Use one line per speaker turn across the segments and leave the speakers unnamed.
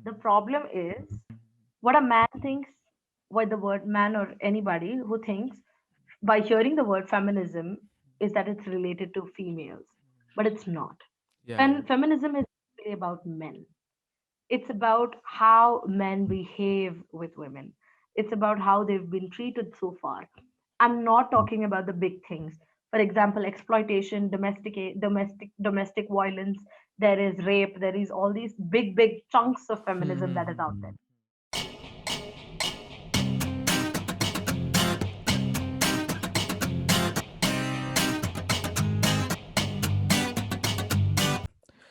The problem is what a man thinks, what the word man or anybody who thinks by hearing the word feminism is that it's related to females, but it's not.
Yeah, yeah.
And feminism is really about men. It's about how men behave with women. It's about how they've been treated so far. I'm not talking about the big things. For example, exploitation, domestic violence. There is rape. There is all these big chunks of feminism that is out there.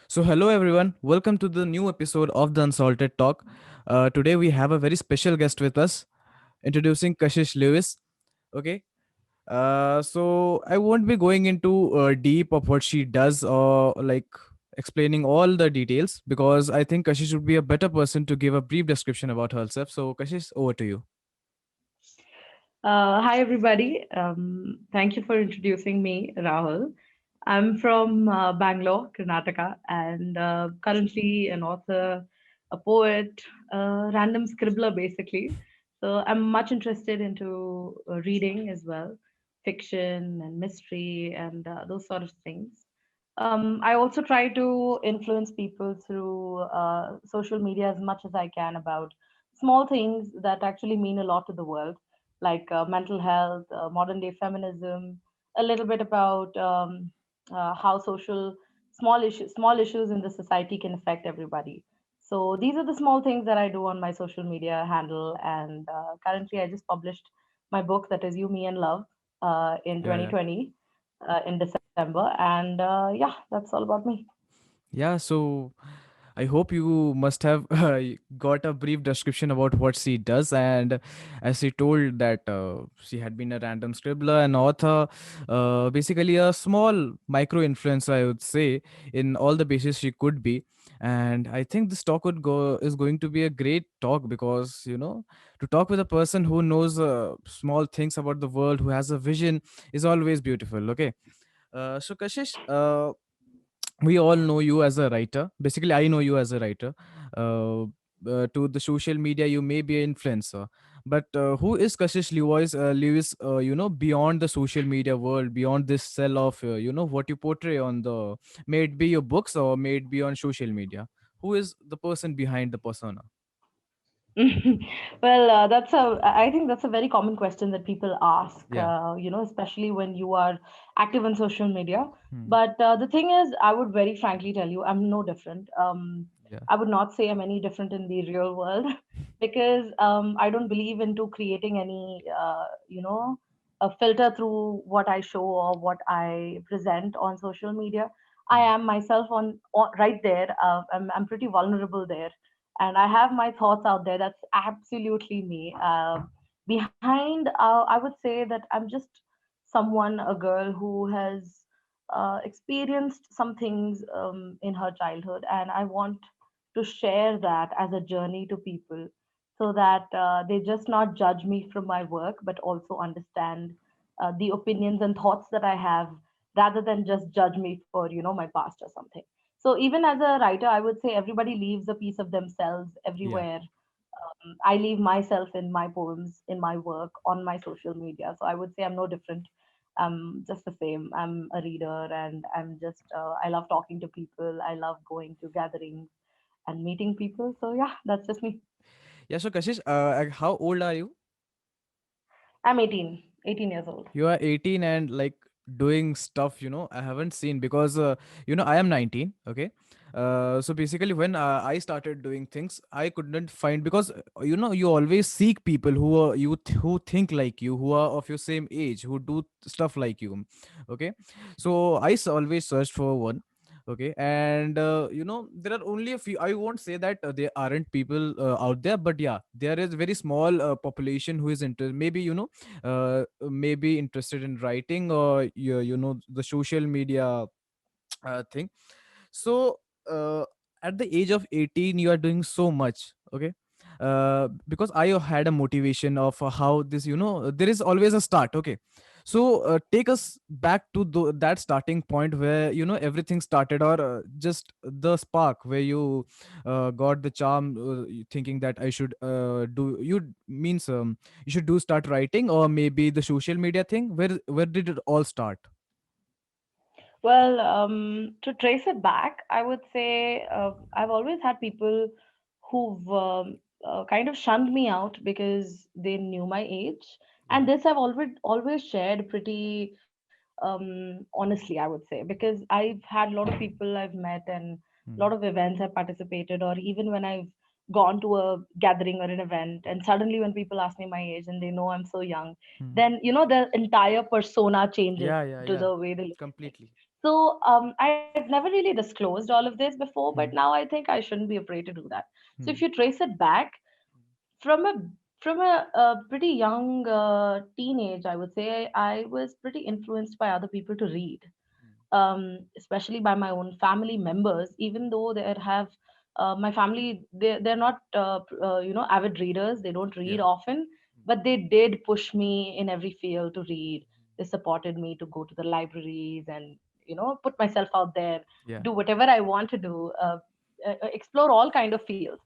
So, hello everyone. Welcome to the new episode of the Unsalted Talk. Today we have a very special guest with us, introducing Kashish Lewis. Okay. So I won't be going into deep of what she does or like explaining all the details because I think Kashish would be a better person to give a brief description about herself. So, Kashish, over to you.
Hi, everybody. Thank you for introducing me, Rahul. I'm from Bangalore, Karnataka, and currently an author, a poet, a random scribbler, basically. So I'm much interested into reading as well, fiction and mystery and those sort of things. I also try to influence people through social media as much as I can about small things that actually mean a lot to the world, like mental health, modern day feminism, a little bit about how small issues in the society can affect everybody. So these are the small things that I do on my social media handle, and currently I just published my book that is You, Me, and Love in
Yeah, yeah.
2020 in December, and yeah, that's all about me.
Yeah, so I hope you must have got a brief description about what she does. And as she told that she had been a random scribbler and author, basically a small micro influencer, I would say, in all the bases she could be. And I think this talk is going to be a great talk because to talk with a person who knows small things about the world, who has a vision, is always beautiful. Okay, so Kashish, we all know you as a writer. Basically, I know you as a writer. uh, to the social media you may be an influencer, but who is Kashish Lewis, beyond the social media world, beyond this cell of what you portray on the, may it be your books or may it be on social media? Who is the person behind the persona?
Well, I think that's a very common question that people ask,
Yeah.
especially when you are active on social media.
Hmm.
But the thing is, I would very frankly tell you, I'm no different.
Yeah.
I would not say I'm any different in the real world because I don't believe into creating any, a filter through what I show or what I present on social media. I
Hmm.
am myself on right there. I'm pretty vulnerable there, and I have my thoughts out there. That's absolutely me. Behind, I would say that I'm just someone, a girl who has experienced some things in her childhood, and I want to share that as a journey to people so that they just not judge me from my work, but also understand the opinions and thoughts that I have rather than just judge me for, my past or something. So even as a writer, I would say everybody leaves a piece of themselves
Yeah.
everywhere. I leave myself in my poems, in my work, on my social media. So I would say I'm no different. I'm just the same. I'm a reader, and I love talking to people. I love going to gatherings and meeting people. So yeah, that's just me.
Yeah. So Kashish, how old are you?
I'm 18 years old.
You are 18 and like doing stuff I haven't seen because I am 19. Okay. So basically when I started doing things I couldn't find because you always seek people who are who think like you, who are of your same age, who do stuff like you. Okay. So always searched for one. Okay. And there are only a few. I won't say that there aren't people out there, but yeah, there is very small population who is interested, maybe may be interested in writing or the social media thing. So at the age of 18 you are doing so much. Okay. Because I had a motivation of how this, there is always a start. Okay. So take us back to that starting point where everything started, or just the spark where you got the charm, thinking that I should do you means you should do start writing, or maybe the social media thing. Where did it all start?
Well, to trace it back, I would say I've always had people who've kind of shunned me out because they knew my age,
Yeah.
and this I've always shared pretty honestly, I would say, because I've had a lot of people I've met and a lot
Hmm.
of events I've participated, or even when I've gone to a gathering or an event, and suddenly when people ask me my age and they know I'm so young,
Hmm.
then the entire persona changes
Yeah,
to
yeah,
the
yeah.
way they look at me.
Completely.
So I've never really disclosed all of this before, but now
Hmm.
I think I shouldn't be afraid to do that. So if
Hmm.
you trace it back from a pretty young teenage, I would say I was pretty influenced by other people to read, especially by my own family members, even though they have my family, they're not avid readers, they don't read
Yeah.
often, but they did push me in every field to read. They supported me to go to the libraries and put myself out there, do
Yeah.
whatever I want to do, explore all kind of fields.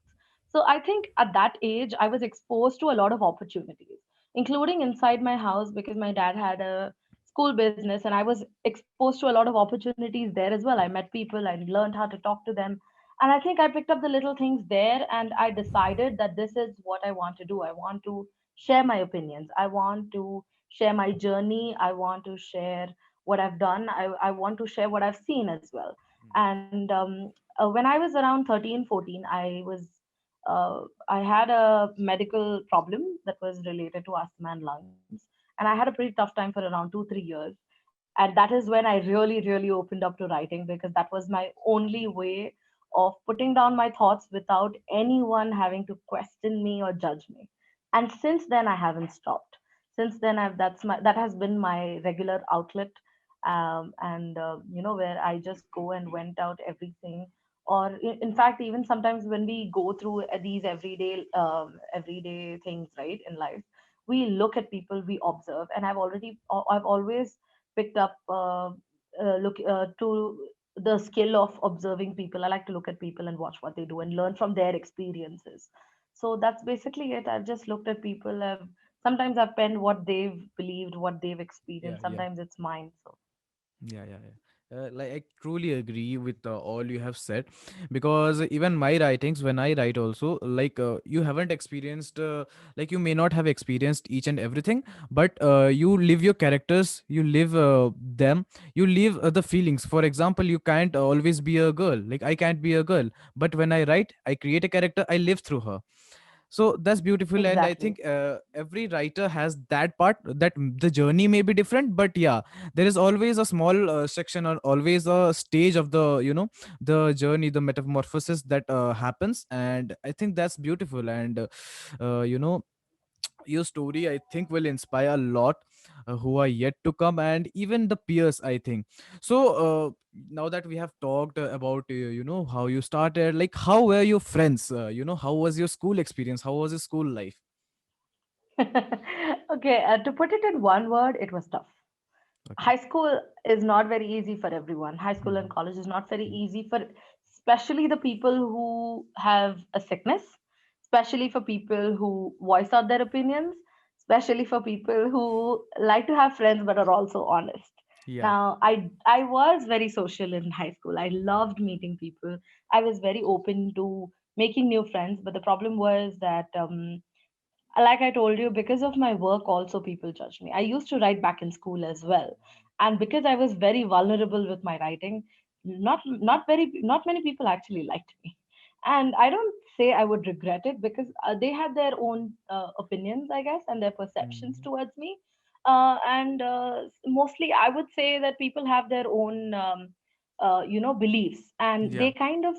So I think at that age I was exposed to a lot of opportunities, including inside my house, because my dad had a school business and I was exposed to a lot of opportunities there as well. I met people, I learned how to talk to them, and I think I picked up the little things there, and I decided that this is what I want to do. I want to share my opinions, I want to share my journey, I want to share what I've done, I want to share what I've seen as well. And when I was around 13, 14, I had a medical problem that was related to asthma and lungs, and I had a pretty tough time for around 2, 3 years. And that is when I really opened up to writing, because that was my only way of putting down my thoughts without anyone having to question me or judge me. And since then, I haven't stopped. Since then, that has been my regular outlet, and where I just go and vent out everything. Or in fact, even sometimes when we go through these everyday things, right, in life, we look at people, we observe, and I've always picked up look to the skill of observing people. I like to look at people and watch what they do and learn from their experiences. So that's basically it. I've just looked at people. Sometimes I've penned what they've believed, what they've
Yeah.
experienced.
Yeah.
Sometimes it's mine. So
Yeah, yeah, yeah. Like I truly agree with all you have said, because even my writings, when I write also, like you haven't experienced, like you may not have experienced each and everything, but you live your characters, you live them, you live the feelings. For example, you can't always be a girl. Like I can't be a girl, but when I write, I create a character, I live through her. So that's beautiful, and I
exactly.
think every writer has that part, that the journey may be different, but yeah, there is always a small section, or always a stage of the the journey, the metamorphosis that happens, and I think that's beautiful. And uh, you know your story, I think, will inspire a lot who are yet to come, and even the peers, I think. So now that we have talked about how you started, like how were your friends, how was your school experience, how was your school life?
Okay, to put it in one word, it was tough.
Okay.
High school is not very easy for everyone. High school and
Mhm.
college is not very
Mhm.
easy for, especially the people who have a sickness, especially for people who voice out their opinions, especially for people who like to have friends but are also honest.
Yeah.
Now, I was very social in high school. I loved meeting people. I was very open to making new friends, but the problem was that like I told you, because of my work, also people judge me. I used to write back in school as well, and because I was very vulnerable with my writing, not many people actually liked me. And I don't say I would regret it, because they had their own opinions, I guess, and their perceptions
Mhm.
towards me. And mostly, I would say that people have their own beliefs, and
Yeah.
they kind of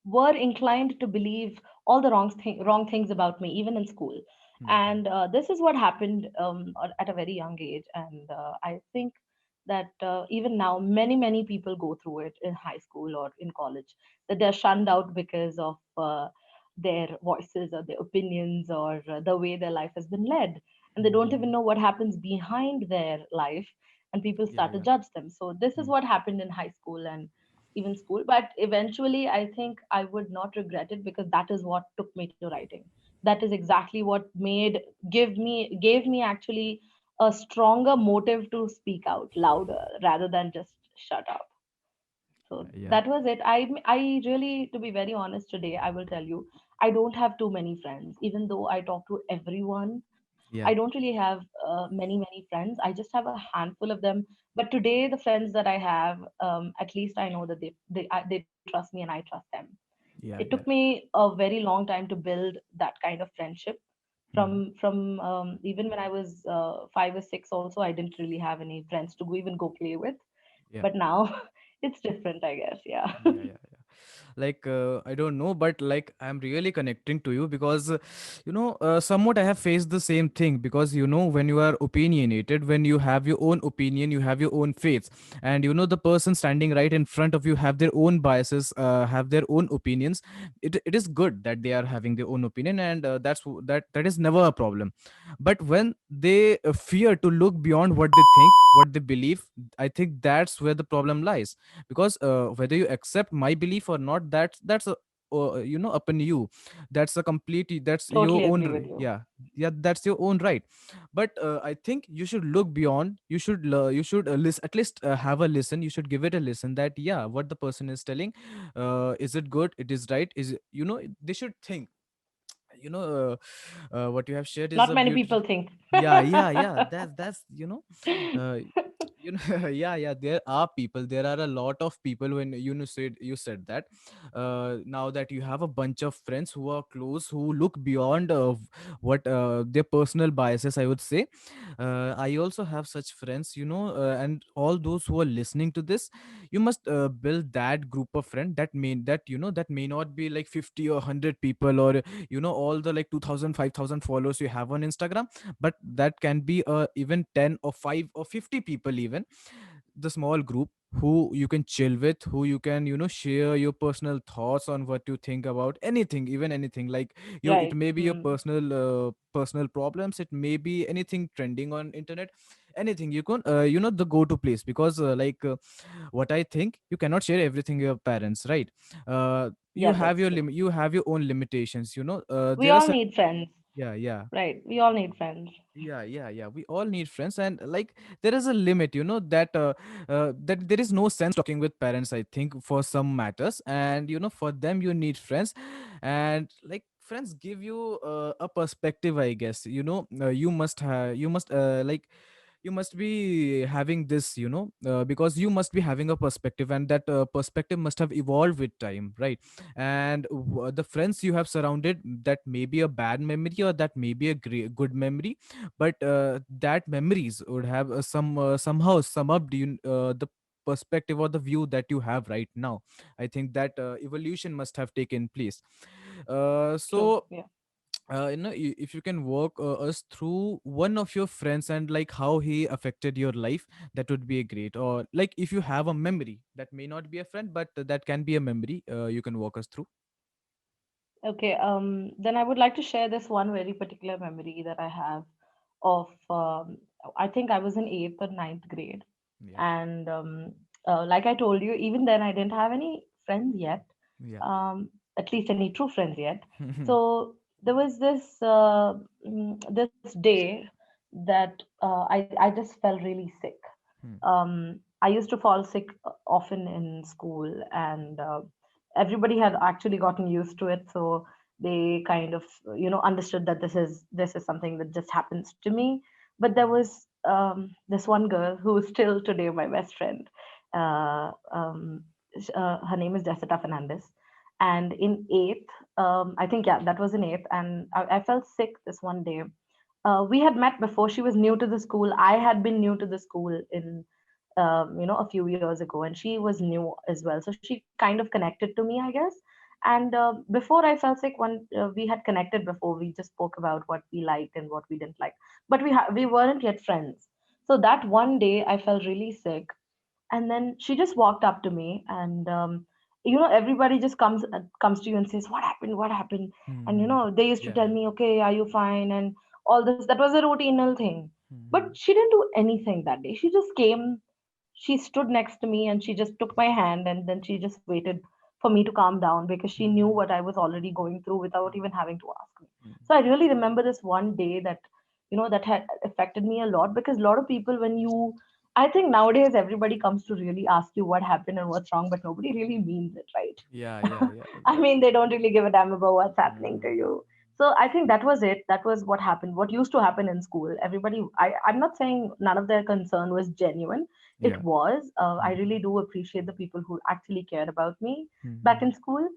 were inclined to believe all the wrong things about me, even in school.
Mhm.
And this is what happened at a very young age. And I think that even now, many people go through it in high school or in college, that they're shunned out because of their voices or their opinions, or the way their life has been led. and they don't even know what happens behind their life, and people
Yeah,
start to
yeah.
judge them. So this is
Hmm.
what happened in high school and even school. But eventually I think I would not regret it, because that is what took me to writing. That is exactly what made gave me actually a stronger motive to speak out louder rather than just shut up. So
Yeah,
that was it. I really, to be very honest, today I will tell you, I don't have too many friends. Even though I talk to everyone, I
yeah,
don't really have many friends. I just have a handful of them. But today, the friends that I have, at least I know that they trust me and I trust them. It
yeah,
took
yeah.
me a very long time to build that kind of friendship.
Hmm.
From even when I was 5 or 6, also I didn't really have any friends to even go play with.
Yeah.
But now it's different, I guess. Yeah.
Yeah, yeah, yeah. Like I don't know, but like I'm really connecting to you because somewhat I have faced the same thing. Because when you are opinionated, when you have your own opinion, you have your own faiths, and the person standing right in front of you have their own biases, have their own opinions. It is good that they are having their own opinion, and that is never a problem. But when they fear to look beyond what they think, what they believe, I think that's where the problem lies. Because whether you accept my belief or not, that's a upon you. That's a complete, that's your
Totally
own
agree with you.
yeah, yeah, that's your own right. But I think you should look beyond. You should listen, at least have a listen. You should give it a listen, that yeah, what the person is telling, is it good, it is right, is they should think. you know what you have shared is
Not
a
many
beautiful.
people think.
Yeah, yeah, yeah, that's uh, yeah, yeah, there are people, there are a lot of people. When you said that, now that you have a bunch of friends who are close, who look beyond what their personal biases, I would say. I also have such friends, and all those who are listening to this, you must build that group of friend, that may not be like 50 or 100 people, or all the like 2000, 5000 followers you have on Instagram. But that can be even 10 or 5 or 50 people even. The small group who you can chill with, who you can share your personal thoughts on what you think about anything, even anything. Like it
Right.
may be your
Hmm.
personal problems, it may be anything trending on internet, anything. You can the go to place. Because what I think, you cannot share everything with your parents, right? You
Yeah,
have
that's
your
true.
you have your own limitations.
We
There are
all
certain.
need friends.
Yeah, yeah.
Right. We all need friends.
Yeah, yeah, yeah, we all need friends. And like there is a limit, that there is no sense talking with parents, I think, for some matters. And for them you need friends. And like friends give you a perspective, I guess. You must like you must be having this, because you must be having a perspective, and that perspective must have evolved with time, right? And the friends you have surrounded, that may be a bad memory, or that may be a good memory. But that memories would have somehow sum up the perspective or the view that you have right now. I think that evolution must have taken place.
True.
So
Yeah.
if you can walk us through one of your friends, and like how he affected your life, that would be a great. Or like if you have a memory that may not be a friend, but that can be a memory, you can walk us through.
Okay. Then I would like to share this one very particular memory that I have of. I think I was in eighth or ninth grade,
Yeah,
and like I told you, even then I didn't have any friends yet.
yeah.
At least any true friends yet. So there was this day that I just felt really sick.
Hmm,
I used to fall sick often in school, and everybody had actually gotten used to it. So they kind of understood that this is something that just happens to me. But there
hmm,
was this one girl who is still today my best friend. Uh, um, Her name is Jessica Fernandez. And in eighth, I think, yeah, that was in eighth, and I felt sick this one day. We had met before. She was new to the school. I had been new to the school in a few years ago, and she was new as well. So she kind of connected to me, I guess. And before I felt sick, we had connected before. We just spoke about what we liked and what we didn't like, but we weren't yet friends. So that one day, I felt really sick, and then she just walked up to me, and everybody just comes to you and says, what happened, what happened? And
hmm.
they used to
Yeah,
tell
yeah.
me, okay, are you fine? And all this. That was a routinal thing. But
Mhm.
she didn't do anything that day. She just came, she stood next to me, and she just took my hand, and then she just waited for me to calm down because she knew
Mhm.
what I was already going through without even having to ask me.
Mhm.
So I really remember this one day that, that had affected me a lot, because a lot of people, when you, I think nowadays everybody comes to really ask you what happened and what's wrong, but nobody really means it,
Yeah, yeah,
right?
yeah,
I
exactly.
mean, they don't really give a damn about what's happening to
Mhm.
you. So I think that was it. That was what happened. What used to happen in school. Everybody, I'm not saying none of their concern was genuine. It
Yeah.
was. I
Mhm.
really do appreciate the people who actually cared about me back in
Mhm.
school.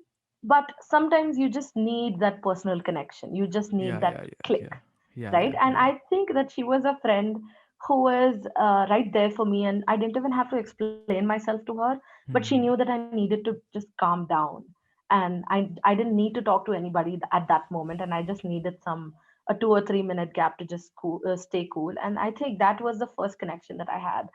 But sometimes you just need that personal connection. You just need
Yeah,
that
yeah, yeah,
click,
yeah, yeah,
right?
yeah,
And
yeah.
I think that she was a friend who was right there for me, and I didn't even have to explain myself to her, but she knew that
Mhm.
I needed to just calm down, and I didn't need to talk to anybody at that moment, and I just needed some a 2 or 3 minute gap to just stay cool. And I think that was the first connection that I had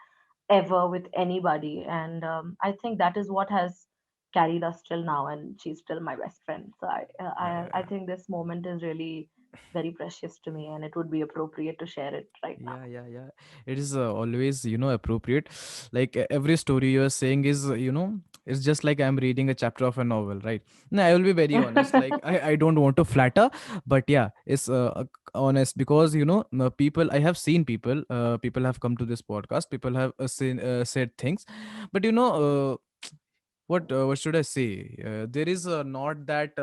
ever with anybody, and I think that is what has carried us till now, and she's still my best friend. So
Yeah, yeah,
I
yeah.
think this moment is really very precious to me, and it would be appropriate to share it right now.
Yeah, yeah, yeah. It is always, appropriate. Like every story you are saying is, it's just like I'm reading a chapter of a novel, right? No, I will be very honest. Like I don't want to flatter, but yeah, it's honest because people. I have seen people. People have come to this podcast. People have said things, but what should I say? There is not that.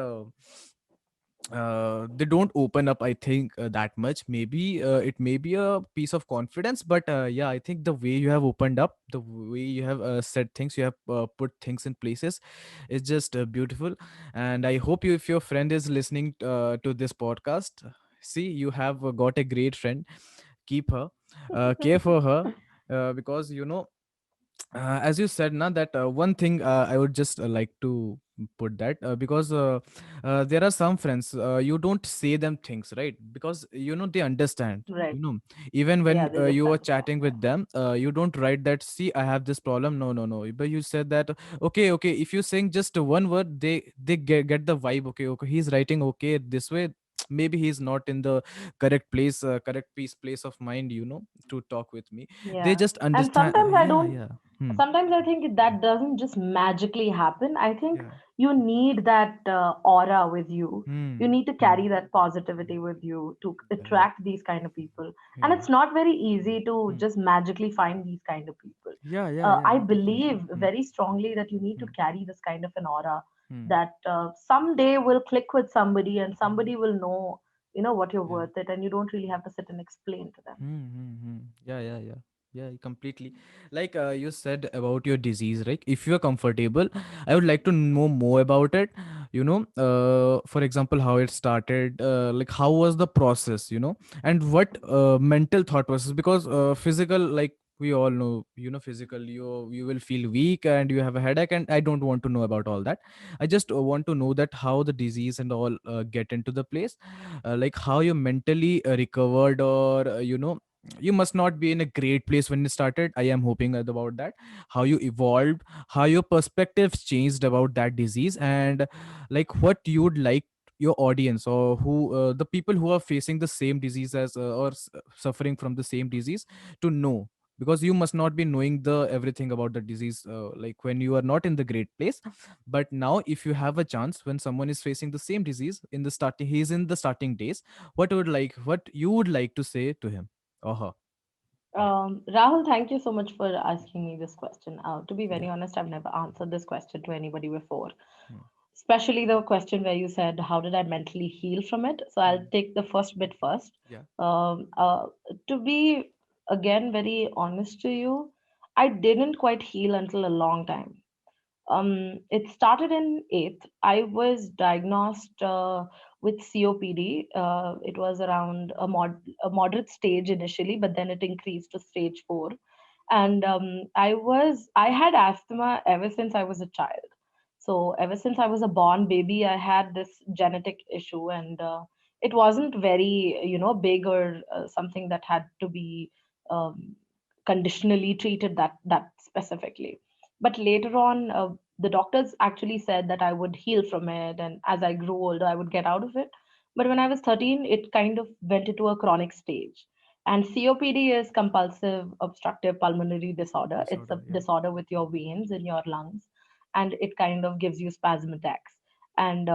They don't open up, I think, that much. Maybe it may be a piece of confidence, but yeah, I think the way you have opened up, the way you have said things, you have put things in places, is just beautiful. And I hope you, if your friend is listening to this podcast, see, you have got a great friend. Keep her, care for her, because as you said now, that one thing I would just like to put that, because there are some friends, you don't say them things, right? Because they understand,
Right.
you know even
Yeah,
when
they just
you are
understand.
chatting with them, you don't write that, see, I have this problem. No, no, no, but you said that, okay, okay, if you saying just one word, they get the vibe. Okay, okay, he's writing okay this way. Maybe he's not in the correct place, correct place of mind, to talk with me. They
Yeah.
just
And
understand.
sometimes I
Yeah,
don't,
yeah. Hmm.
sometimes I think that doesn't just magically happen. I think
Yeah.
you need that aura with you. You
Hmm.
need to
Hmm.
carry that positivity with you to
Yeah, yeah.
attract these kind of people. And
Yeah.
it's not very easy to
Hmm.
just magically find these kind of people.
Yeah, yeah, yeah,
I
definitely.
believe
Hmm.
very strongly that you need to
Hmm.
carry this kind of an aura
Hmm.
that someday will click with somebody, and
Hmm.
somebody will know, what you're
Yeah.
worth it, and you don't really have to sit and explain to them.
Yeah, yeah, yeah. Yeah, completely. Like you said about your disease, right? If you are comfortable, I would like to know more about it. For example, how it started, like how was the process, and what mental thought process? Because physical, like we all know, physical, you will feel weak and you have a headache, and I don't want to know about all that. I just want to know that how the disease and all get into the place, like how you mentally recovered, or you must not be in a great place when it started. I am hoping about that. How you evolved, how your perspectives changed about that disease, and like what you'd like your audience, or who the people who are facing the same disease as, or suffering from the same disease, to know. Because you must not be knowing the everything about the disease, like when you are not in the great place. But now, if you have a chance, when someone is facing the same disease in the starting, he's in the starting days, what you would like to say to him or her?
Rahul, thank you so much for asking me this question. To be very
Yeah.
honest, I've never answered this question to anybody before,
Hmm.
especially the question where you said, how did I mentally heal from it? So I'll
Hmm.
take the first bit first.
Yeah.
Um, uh, to be, again, very honest to you, I didn't quite heal until a long time. It started in eighth. I was diagnosed with COPD. It was around a moderate stage initially, but then it increased to stage 4. And I had asthma ever since I was a child. So ever since I was a born baby, I had this genetic issue, and it wasn't very, big or something that had to be um, conditionally treated that specifically. But later on, the doctors actually said that I would heal from it, and as I grew older, I would get out of it. But when I was 13, it kind of went into a chronic stage. And COPD is compulsive obstructive pulmonary disorder. It's a
Disorder, yeah.
disorder with your veins in your lungs, and it kind of gives you spasm attacks. And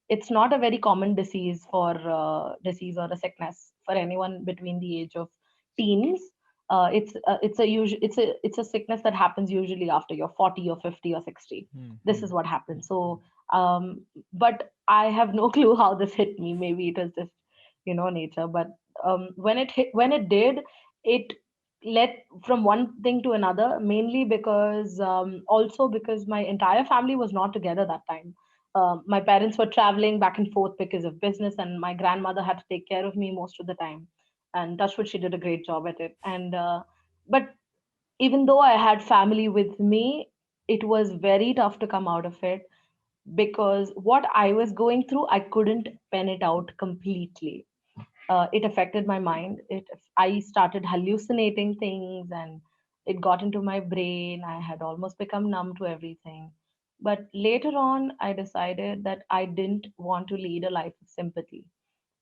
it's not a very common disease or a sickness for anyone between the age of teens. It's a sickness that happens usually after you're 40 or 50 or 60.
Hmm.
This is what happens. So but I have no clue how this hit me. Maybe it was just, nature. But when it did, it led from one thing to another, mainly because also because my entire family was not together that time. My parents were traveling back and forth because of business, and my grandmother had to take care of me most of the time. And touch wood, she did a great job at it. And but even though I had family with me, it was very tough to come out of it because what I was going through, I couldn't pen it out completely. It affected my mind. I started hallucinating things, and it got into my brain. I had almost become numb to everything. But later on, I decided that I didn't want to lead a life of sympathy.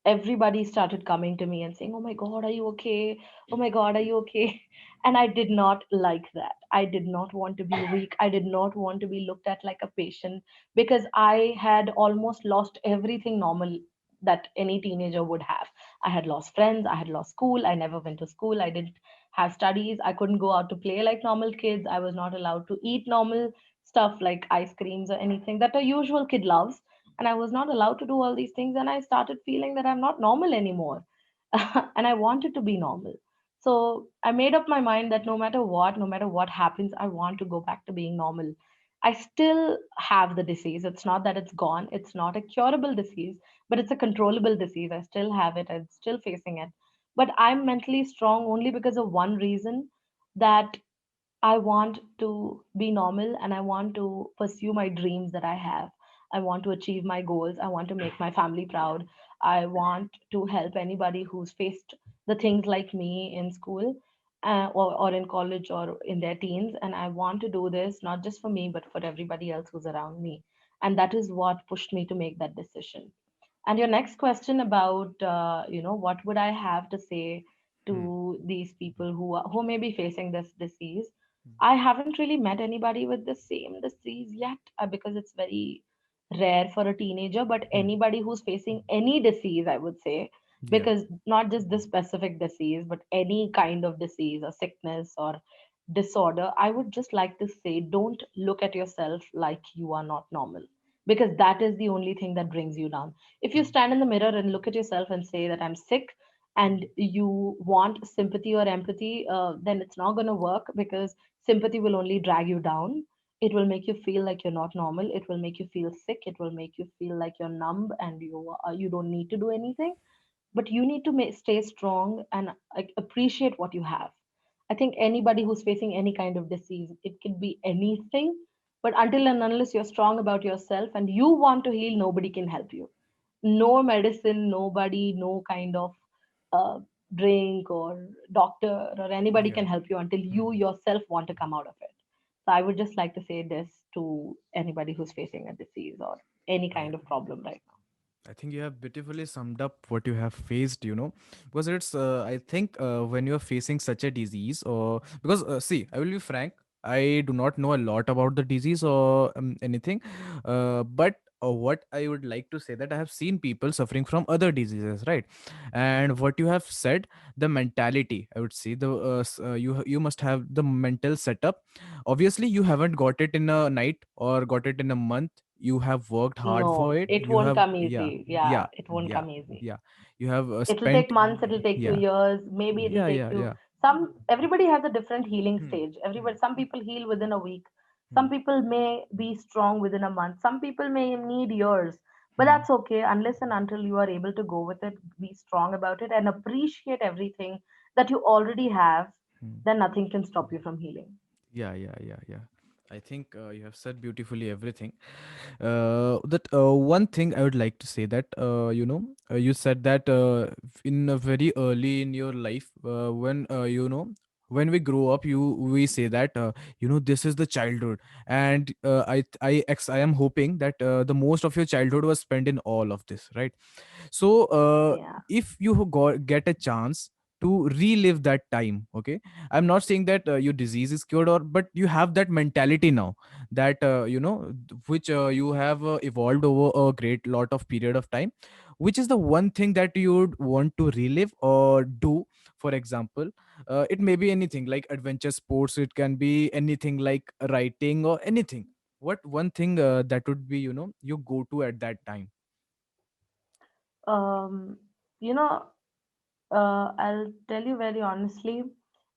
Everybody started coming to me and saying, "Oh my God, are you okay? Oh my God, are you okay?" And I did not like that. I did not want to be weak. I did not want to be looked at like a patient because I had almost lost everything normal that any teenager would have. I had lost friends. I had lost school. I never went to school. I didn't have studies. I couldn't go out to play like normal kids. I was not allowed to eat normal stuff like ice creams or anything that a usual kid loves, and I was not allowed to do all these things. And I started feeling that I'm not normal anymore. And I wanted to be normal. So I made up my mind that no matter what happens, I want to go back to being normal. I still have the disease. It's not that it's gone. It's not a curable disease, but it's a controllable disease. I still have it. I'm still facing it. But I'm mentally strong only because of one reason, that I want to be normal and I want to pursue my dreams that I have. I want to achieve my goals. I want to make my family proud. I want to help anybody who's faced the things like me in school, or in college or in their teens. And I want to do this not just for me, but for everybody else who's around me. And that is what pushed me to make that decision. And your next question about, what would I have to say
Hmm.
to these people who may be facing this disease?
Hmm.
I haven't really met anybody with the same disease yet, because it's very rare for a teenager. But
Hmm.
anybody who's facing any disease, I would say,
Yeah.
because not just this specific disease, but any kind of disease or sickness or disorder, I would just like to say, don't look at yourself like you are not normal, because that is the only thing that brings you down. If you
Hmm.
stand in the mirror and look at yourself and say that I'm sick, and you want sympathy or empathy, then it's not going to work, because sympathy will only drag you down. It will make you feel like you're not normal. It will make you feel sick. It will make you feel like you're numb and you don't need to do anything. But you need to stay strong and like appreciate what you have. I think anybody who's facing any kind of disease, it could be anything, but until and unless you're strong about yourself and you want to heal, nobody can help you. No medicine, nobody, no kind of uh, drink or doctor or anybody
Yeah.
can help you until you
Hmm.
yourself want to come out of it. So I would just like to say this to anybody who's facing a disease or any
I
kind of problem right now.
I think you have beautifully summed up what you have faced, because it's, I think, when you're facing such a disease, or because, see, I will be frank, I do not know a lot about the disease or anything, but what I would like to say that I have seen people suffering from other diseases, right? And what you have said, the mentality, I would say, you must have the mental setup. Obviously, you haven't got it in a night or got it in a month. You have worked hard for
No,
it.
it
You
won't
have,
come
yeah,
easy. Yeah,
yeah,
it won't
yeah,
come easy.
yeah. You have
It'll take
spent,
months, it'll take you
yeah,
years, maybe it'll
yeah,
take
yeah,
you
yeah.
some. Everybody has a different healing
Hmm.
stage.
Hmm.
Everybody, some people heal within a week,
Hmm.
some people may be strong within a month, some people may need years. But
Hmm.
that's okay, unless and until you are able to go with it, be strong about it and appreciate everything that you already have,
Hmm.
then nothing can stop you from healing.
Yeah, yeah, yeah, yeah. I think you have said beautifully everything. That one thing I would like to say that, you said that in a very early in your life, when when we grow up, we say that this is the childhood, and I am hoping that the most of your childhood was spent in all of this, right? So
Yeah.
if you get a chance to relive that time, okay, I'm not saying that your disease is cured, or but you have that mentality now, that which you have evolved over a great lot of period of time. Which is the one thing that you would want to relive or do? For example, it may be anything like adventure sports, it can be anything like writing or anything. What one thing that would be, you go to at that time?
Um, you know, I'll tell you very honestly,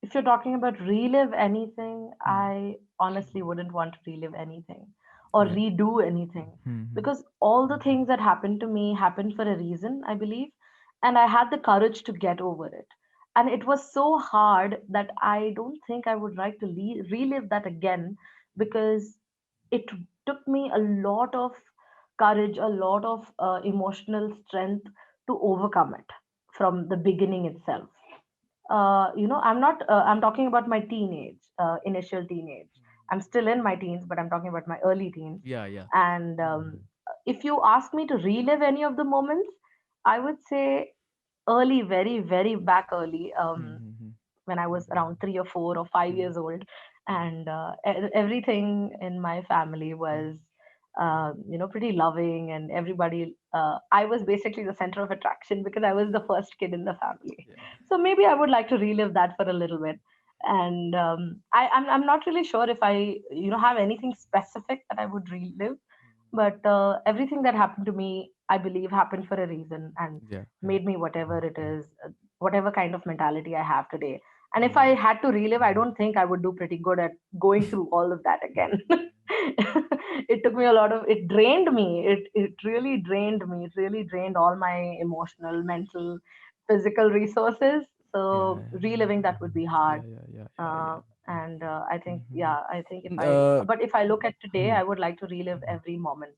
if you're talking about relive anything,
Hmm.
I honestly wouldn't want to relive anything or
Yeah.
redo anything,
Hmm.
because all the things that happened to me happened for a reason, I believe, and I had the courage to get over it. And it was so hard that I don't think I would like to relive that again, because it took me a lot of courage, a lot of emotional strength to overcome it from the beginning itself. I'm not, I'm talking about my teenage, initial teenage. I'm still in my teens, but I'm talking about my early teens.
Yeah, yeah.
And if you ask me to relive any of the moments, I would say early, very, very back early.
Hmm.
When I was around 3 or 4 or 5 years old, and everything in my family was, pretty loving, and everybody. I was basically the center of attraction because I was the first kid in the family.
Yeah.
So maybe I would like to relive that for a little bit. And I'm not really sure if I have anything specific that I would relive, but everything that happened to me, I believe, happened for a reason and
Yeah, yeah.
made me whatever it is, whatever kind of mentality I have today. And if I
Hmm.
had to relive, I don't think I would do pretty good at going through all of that again. It took me a lot of, it drained me. It really drained me. It really drained all my emotional, mental, physical resources. So
Yeah,
reliving that would be hard.
yeah, yeah, yeah, yeah,
uh,
yeah.
and I think,
Hmm.
yeah, I think if I,
Uh,
but if I look at today,
hmm.
I would like to relive every moment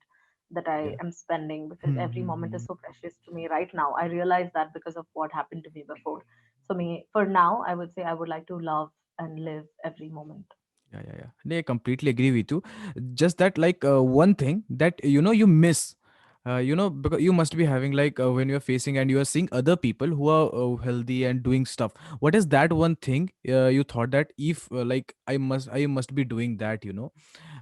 that I
Yeah.
am spending, because
Hmm,
every
hmm,
moment is
hmm.
so precious to me right now. I realize that because of what happened to me before. So me, for now, I would say I would like to love and live every moment.
Yeah, yeah, yeah. No, I completely agree with you. Just that, like, one thing that you miss. Because you must be having, like, when you're facing and you are seeing other people who are healthy and doing stuff. What is that one thing you thought that if like I must be doing that?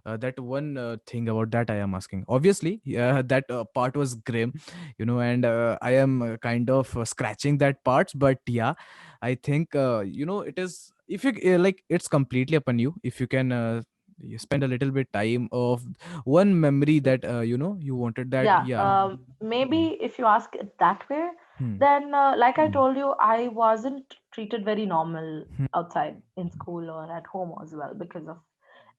That one thing about that I am asking. Obviously, yeah, that part was grim, and I am kind of scratching that parts. But yeah, I think it is, if you like, it's completely upon you. If you can you spend a little bit time of one memory that you wanted that,
Yeah,
yeah.
maybe if you ask it that way,
Hmm.
then like I told you, I wasn't treated very normal
Hmm.
outside in school or at home as well because of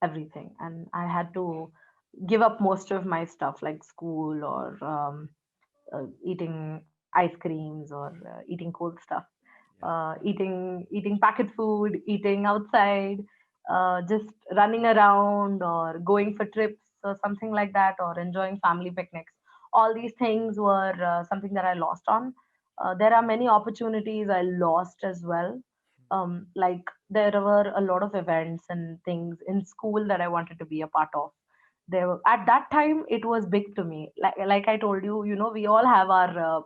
everything, and I had to give up most of my stuff like school or eating ice creams or eating cold stuff,
Yeah.
eating packet food, eating outside, just running around or going for trips or something like that, or enjoying family picnics. All these things were something that I lost on. There are many opportunities I lost as well. Like there were a lot of events and things in school that I wanted to be a part of. There were, at that time it was big to me. Like I told you, we all have our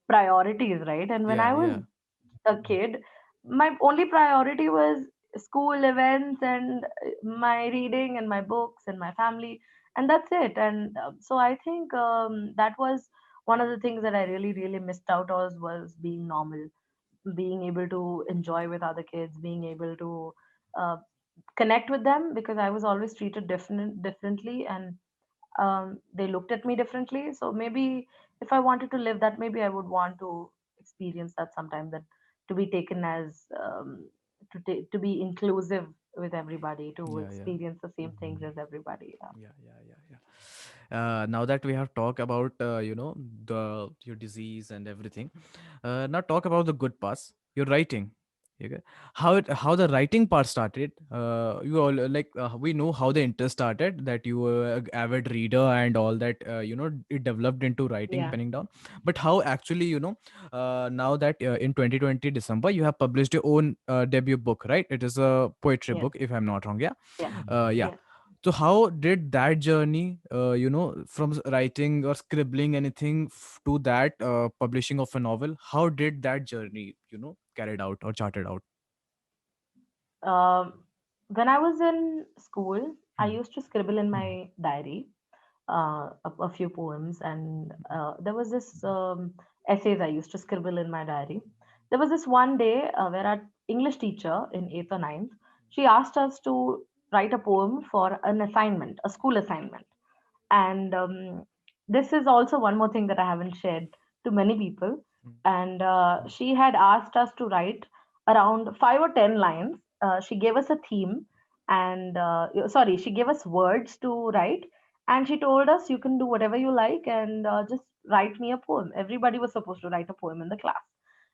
priorities, right? And when
Yeah,
I was
yeah.
a kid, my only priority was school events and my reading and my books and my family, and that's it. And so I think that was one of the things that I really, really missed out on, was being normal, being able to enjoy with other kids, being able to uh, connect with them, because I was always treated differently, and they looked at me differently. So maybe if I wanted to live that, maybe I would want to experience that sometime. That to be taken as to be inclusive with everybody, to
Yeah, yeah.
experience the same things as everybody. Yeah.
Yeah, yeah, yeah, yeah. Now that we have talked about the your disease and everything, now talk about the good parts. Your writing. Okay. How the writing part started? You all we know how the interest started, that you were a avid reader and all that. It developed into writing,
Yeah.
penning down. But how actually, now that in 2020 December you have published your own debut book, right? It is a poetry
Yes.
book, if I'm not wrong. Yeah.
Yeah.
Yeah.
Yeah.
So how did that journey, from writing or scribbling anything to that publishing of a novel? How did that journey, carried out or charted out?
Um, when I was in school, I
Hmm.
used to scribble in my diary a few poems, and there was this essays I used to scribble in my diary. There was this one day where our English teacher in eighth or ninth, she asked us to write a poem for an assignment, a school assignment. And this is also one more thing that I haven't shared to many people. And she had asked us to write around 5 or 10 lines. She gave us a theme, and sorry, she gave us words to write, and she told us you can do whatever you like and just write me a poem. Everybody was supposed to write a poem in the class.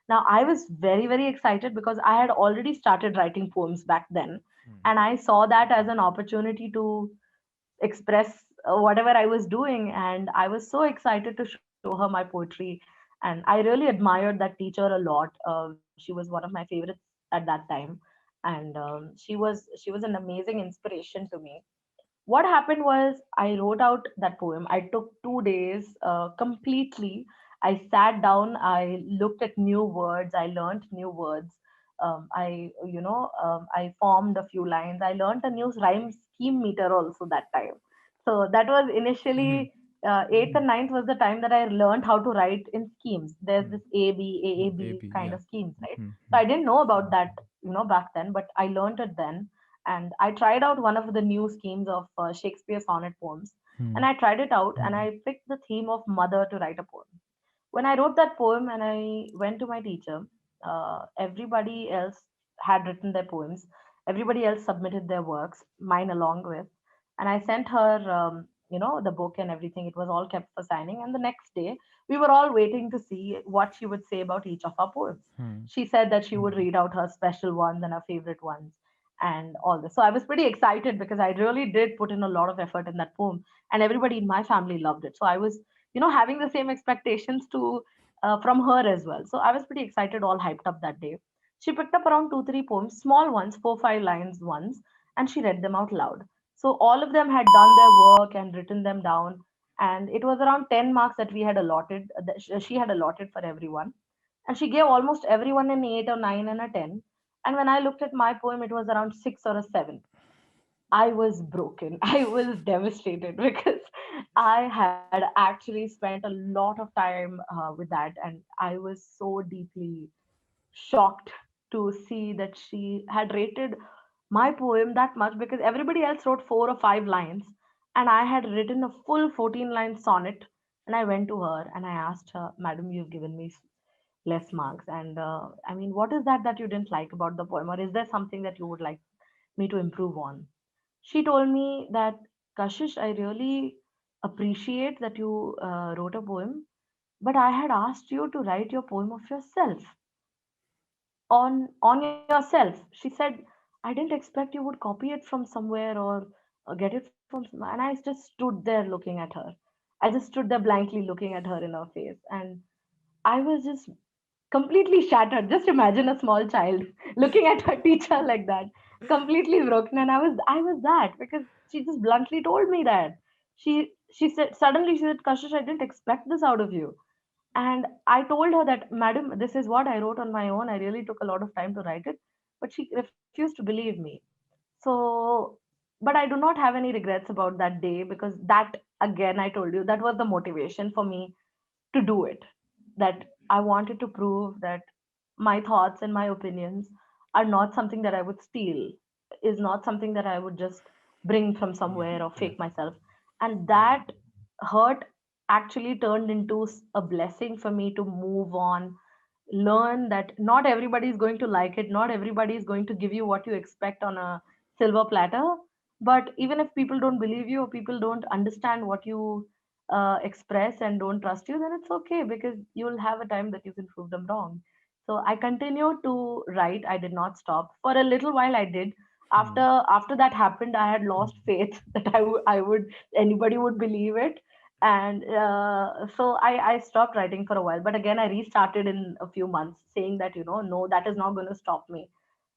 Now I was very very excited because I had already started writing poems back then,
Hmm.
and I saw that as an opportunity to express whatever I was doing. And I was so excited to show her my poetry. And I really admired that teacher a lot. She was one of my favorites at that time. And she was an amazing inspiration to me. What happened was I wrote out that poem. I took 2 days completely. I sat down, I looked at new words, I learned new words. I formed a few lines. I learned a new rhyme scheme meter also that time. So that was
Hmm.
initially eighth and ninth was the time that I learned how to write in schemes. There's
Hmm.
this A B A A
A
B
B,
kind
yeah.
of schemes, right?
Hmm.
So
Hmm.
I didn't know about that, back then, but I learned it then. And I tried out one of the new schemes of Shakespeare sonnet poems,
Hmm.
and I tried it out, and I picked the theme of mother to write a poem. When I wrote that poem and I went to my teacher, everybody else had written their poems. Everybody else submitted their works, mine along with. And I sent her, the book and everything. It was all kept for signing. And the next day, we were all waiting to see what she would say about each of our poems.
Hmm.
She said that she would read out her special ones and her favorite ones and all this. So I was pretty excited because I really did put in a lot of effort in that poem, and everybody in my family loved it. So I was having the same expectations to from her as well. So I was pretty excited, all hyped up that day. She picked up around 2 3 poems, small ones, 4 5 lines ones, and she read them out loud. So all of them had done their work and written them down, and it was around 10 marks that we had allotted, that she had allotted for everyone. And she gave almost everyone an 8 or 9 and a 10. And when I looked at my poem, it was around 6 or a 7. I was broken. I was devastated because I had actually spent a lot of time with that, and I was so deeply shocked to see that she had rated my poem that much, because everybody else wrote 4 or 5 lines, and I had written a full 14-line sonnet. And I went to her and I asked her, Madam, you've given me less marks, and I mean, what is that you didn't like about the poem, or is there something that you would like me to improve on? She told me that, Kashish, I really appreciate that you wrote a poem, but I had asked you to write your poem of yourself, on yourself. She said, I didn't expect you would copy it from somewhere or get it from somewhere. And I just stood there looking at her. I just stood there blankly looking at her in her face, and I was just completely shattered. Just imagine a small child looking at her teacher like that, completely broken. And I was that, because she just bluntly told me that. She said, suddenly she said, Kashish, I didn't expect this out of you. And I told her that, Madam, this is what I wrote on my own. I really took a lot of time to write it. But she refused to believe me. So, but I do not have any regrets about that day, because that, again, I told you, that was the motivation for me to do it. That I wanted to prove that my thoughts and my opinions are not something that I would steal, is not something that I would just bring from
Yeah.
somewhere or
Yeah.
fake myself. And that hurt actually turned into a blessing for me to move on, learn that not everybody is going to like it, not everybody is going to give you what you expect on a silver platter. But even if people don't believe you, or people don't understand what you express and don't trust you, then it's okay, because you'll have a time that you can prove them wrong. So I continued to write. I did not stop. For a little while I did. After
Hmm.
after that happened, I had lost
Hmm.
faith that I would anybody would believe it. And so I stopped writing for a while. But again, I restarted in a few months, saying that, no, that is not going to stop me.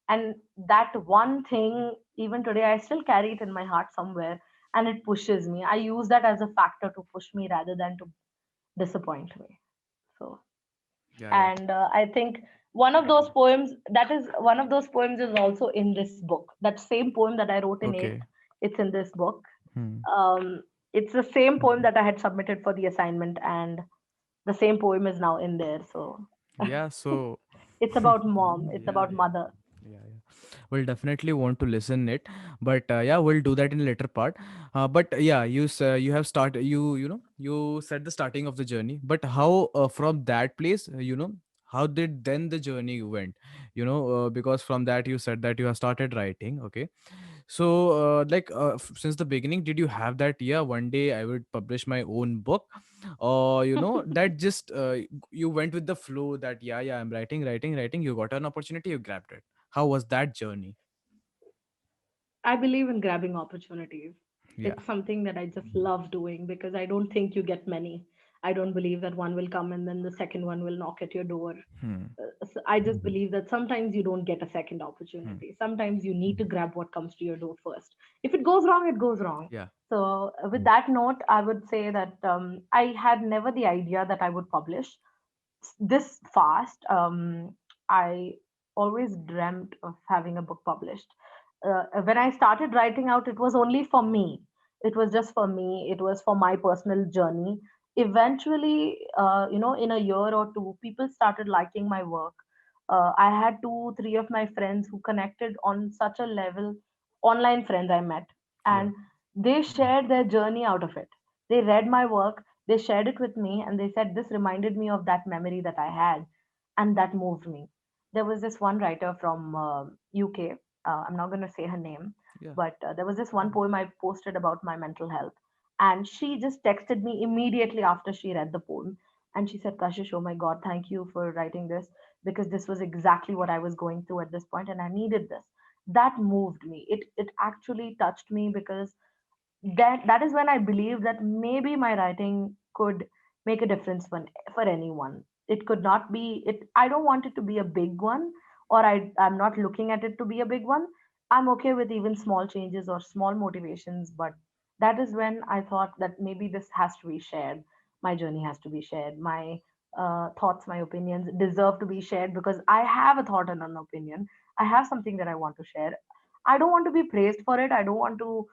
And that one thing, even today, I still carry it in my heart somewhere, and it pushes me. I use that as a factor to push me rather than to disappoint me. So,
Yeah, yeah.
and I think one of those poems is also in this book. That same poem that I wrote in eighth,
Okay.
it's in this book.
Hmm.
It's the same poem that I had submitted for the assignment, and the same poem is now in there. So
Yeah, so
it's about mom, it's
yeah,
about
yeah.
mother.
Yeah, yeah. We'll definitely want to listen it, but yeah, we'll do that in a later part. But yeah, you have started. You said the starting of the journey, but how from that place, how did then the journey went? Because from that you said that you have started writing. Okay, so like since the beginning, did you have that? Yeah, one day I would publish my own book, or that just you went with the flow that yeah, I'm writing, writing, writing. You got an opportunity, you grabbed it. How was that journey?
I believe in grabbing opportunities.
Yeah.
It's something that I just love doing because I don't think you get many. I don't believe that one will come and then the second one will knock at your door.
Hmm.
So I just believe that sometimes you don't get a second
Hmm.
opportunity. Sometimes you need to grab what comes to your door first. If it goes wrong, it goes wrong.
Yeah.
So, with that note, I would say that I had never the idea that I would publish this fast. I always dreamt of having a book published. When I started writing out, it was only for me. It was just for me. It was for my personal journey. Eventually, in a year or two, people started liking my work. I had two, three of my friends who connected on such a level, online friends I met,
Yeah.
and they shared their journey out of it. They read my work, they shared it with me, and they said this reminded me of that memory that I had, and that moved me. There was this one writer from UK. I'm not going to say her name,
Yeah.
but there was this one poem I posted about my mental health, and she just texted me immediately after she read the poem, and she said, "Kashish, oh my God, thank you for writing this because this was exactly what I was going through at this point, and I needed this." That moved me. It actually touched me because that is when I believe that maybe my writing could make a difference for anyone. It could not be it. I don't want it to be a big one, or I'm not looking at it to be a big one. I'm okay with even small changes or small motivations, but that is when I thought that maybe this has to be shared. My journey has to be shared. My thoughts, my opinions deserve to be shared because I have a thought and an opinion. I have something that I want to share. I don't want to be praised for it. I don't want to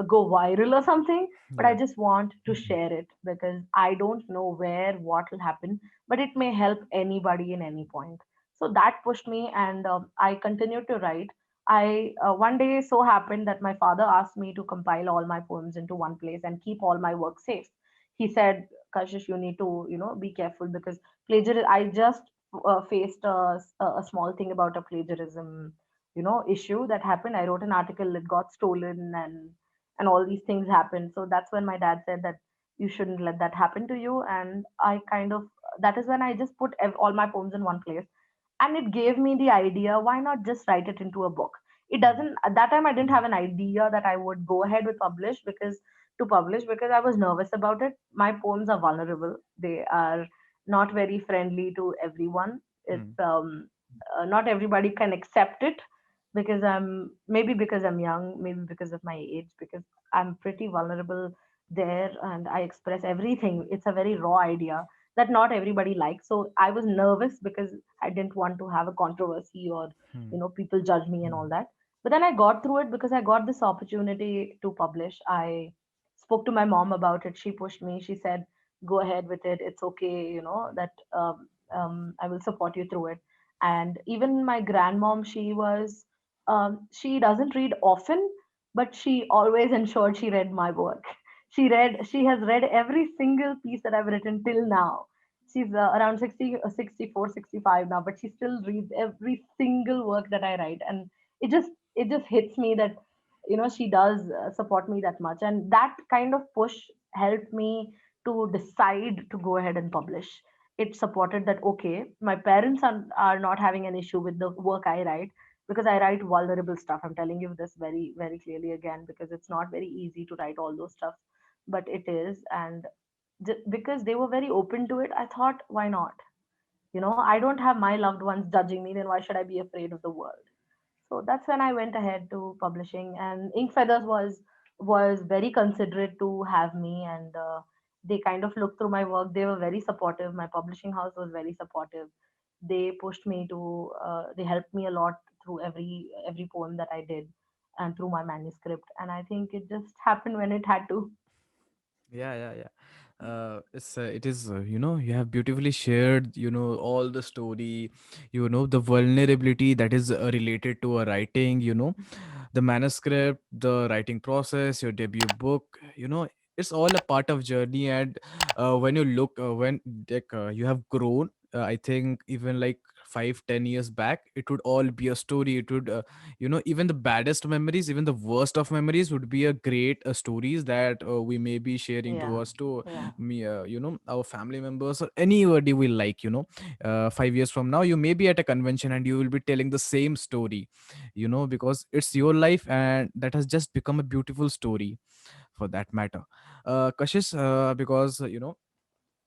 go viral or something, but I
Yeah.
just want to share it because I don't know where what will happen, but it may help anybody in any point. So that pushed me, and I continued to write. I One day so happened that my father asked me to compile all my poems into one place and keep all my work safe. He said, "Kashish, you need to be careful because plagiarism." I just faced a small thing about a plagiarism issue that happened. I wrote an article, it got stolen, and all these things happened. So that's when my dad said that you shouldn't let that happen to you. And I kind of that is when I just put all my poems in one place, and it gave me the idea, why not just write it into a book? It
Hmm.
doesn't At that time I didn't have an idea that I would go ahead with publish because I was nervous about it. My poems are vulnerable. They are not very friendly to everyone.
Hmm.
It's not everybody can accept it because I'm young, maybe because of my age, because I'm pretty vulnerable there and I express everything. It's a very raw idea that not everybody likes. So I was nervous because I didn't want to have a controversy or
Hmm.
people judge me and all that. But then I got through it because I got this opportunity to publish. I spoke to my mom about it. She pushed me. She said, "Go ahead with it. It's okay. That I will support you through it." And even my grandmom, she doesn't read often, but she always ensured she read my work. She has read every single piece that I've written till now. She's around 60, 64, 65 now, but she still reads every single work that I write. And it just hits me that she does support me that much, and that kind of push helped me to decide to go ahead and publish. it supported that, okay, my parents are not having an issue with the work I write, because I write vulnerable stuff. I'm telling you this very, very clearly again, because it's not very easy to write all those stuff, but it is. And because they were very open to it, I thought, why not? I don't have my loved ones judging me, then why should I be afraid of the world? So that's when I went ahead to publishing, and Ink Feathers was very considerate to have me, and they kind of looked through my work. They were very supportive. My publishing house was very supportive. They pushed me to. They helped me a lot through every poem that I did, and through my manuscript. And I think it just happened when it had to.
Yeah, yeah, yeah. It is, you have beautifully shared, all the story, the vulnerability that is related to a writing, the manuscript, the writing process, your debut book, it's all a part of journey. And when you look, when like you have grown, I think even like 5-10 years back, it would all be a story. It would, even the baddest memories, even the worst of memories would be a great stories that we may be sharing to
Yeah,
us, to
yeah,
me, our family members or anybody we like. 5 years from now, you may be at a convention and you will be telling the same story, because it's your life and that has just become a beautiful story for that matter. Kashish, because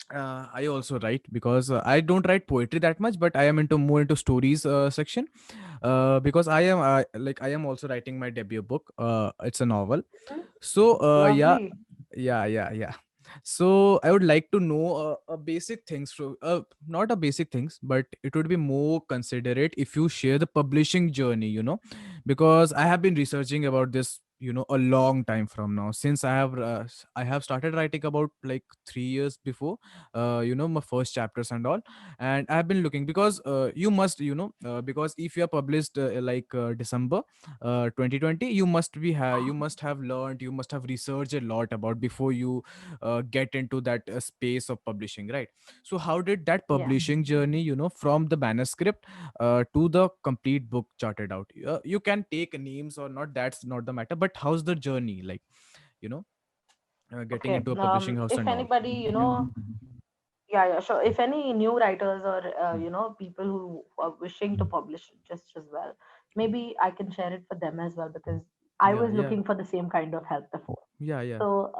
I also write, because I don't write poetry that much, but I am into more into stories section, because I am also writing my debut book. It's a novel. So yeah,
lovely.
yeah. So I would like to know a basic things, not a basic things, but it would be more considerate if you share the publishing journey, because I have been researching about this, a long time from now, since I have started writing about like 3 years before, my first chapters and all. And I have been looking, because you must, because if you are published December 2020, you must have learned, you must have researched a lot about before you get into that space of publishing, right? So how did that
Yeah.
publishing journey, from the manuscript to the complete book charted out? You can take names or not, that's not the matter, but how's the journey like, you know getting
Okay.
into a publishing house
If
and all?
anybody,
Yeah,
yeah, yeah, sure. If any new writers or people who are wishing to publish just as well, maybe I can share it for them as well, because I
yeah,
was
yeah,
looking for the same kind of help before.
yeah, yeah,
So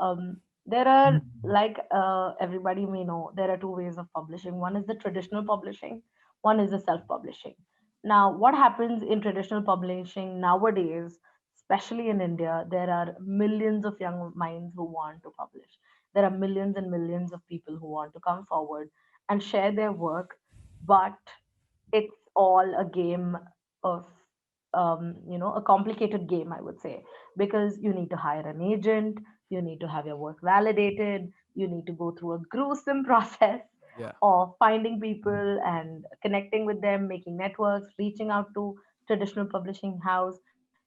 there are, like everybody may know, there are two ways of publishing. One is the traditional publishing, one is the self-publishing. Now, what happens in traditional publishing nowadays, especially in India, there are millions of young minds who want to publish. There are millions and millions of people who want to come forward and share their work, but it's all a game of a complicated game, I would say, because you need to hire an agent, you need to have your work validated, you need to go through a gruesome process
yeah,
of finding people and connecting with them, making networks, reaching out to traditional publishing house.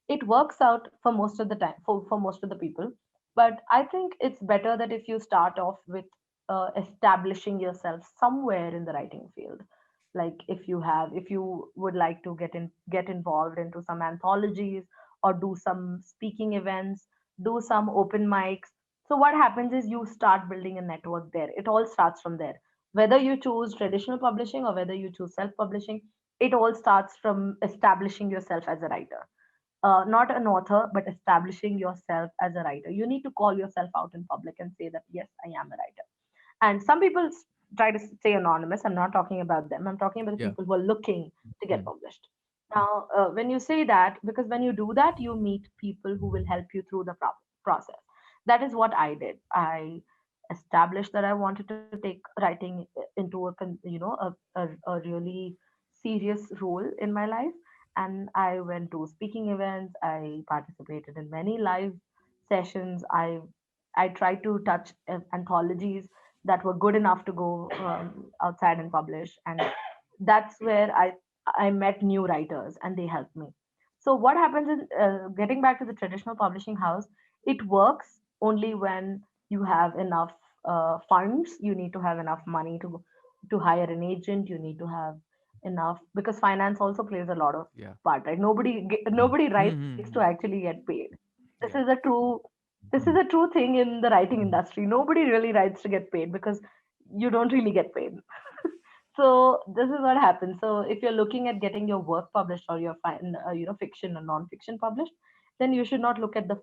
It works out for most of the time, for most of the people, but I think it's better that if you start off with establishing yourself somewhere in the writing field. Like if you would like to get involved into some anthologies, or do some speaking events, do some open mics. So what happens is you start building a network there. It all starts from there. Whether you choose traditional publishing or whether you choose self publishing, it all starts from establishing yourself as a writer. Not an author, but establishing yourself as a writer. You need to call yourself out in public and say that, yes, I am a writer. And some people try to stay anonymous. I'm not talking about them. I'm talking about the
yeah.
people who are looking to get
Hmm.
published. Now, when you say that, because when you do that, you meet people who will help you through the process. That is what I did. I established that I wanted to take writing into a really serious role in my life, and I went to speaking events. I participated in many live sessions. I tried to touch anthologies that were good enough to go outside and publish, and that's where I met new writers and they helped me. So what happens is, getting back to the traditional publishing house, it works only when you have enough funds. You need to have enough money to hire an agent. You need to have enough, because finance also plays a lot of
Yeah.
part, right? Nobody
Hmm,
writes
hmm,
to
hmm.
actually get paid. This
Yeah,
is a true thing in the writing industry. Nobody really writes to get paid, because you don't really get paid. So this is what happens. So if you're looking at getting your work published or your fiction or non-fiction published, then you should not look at the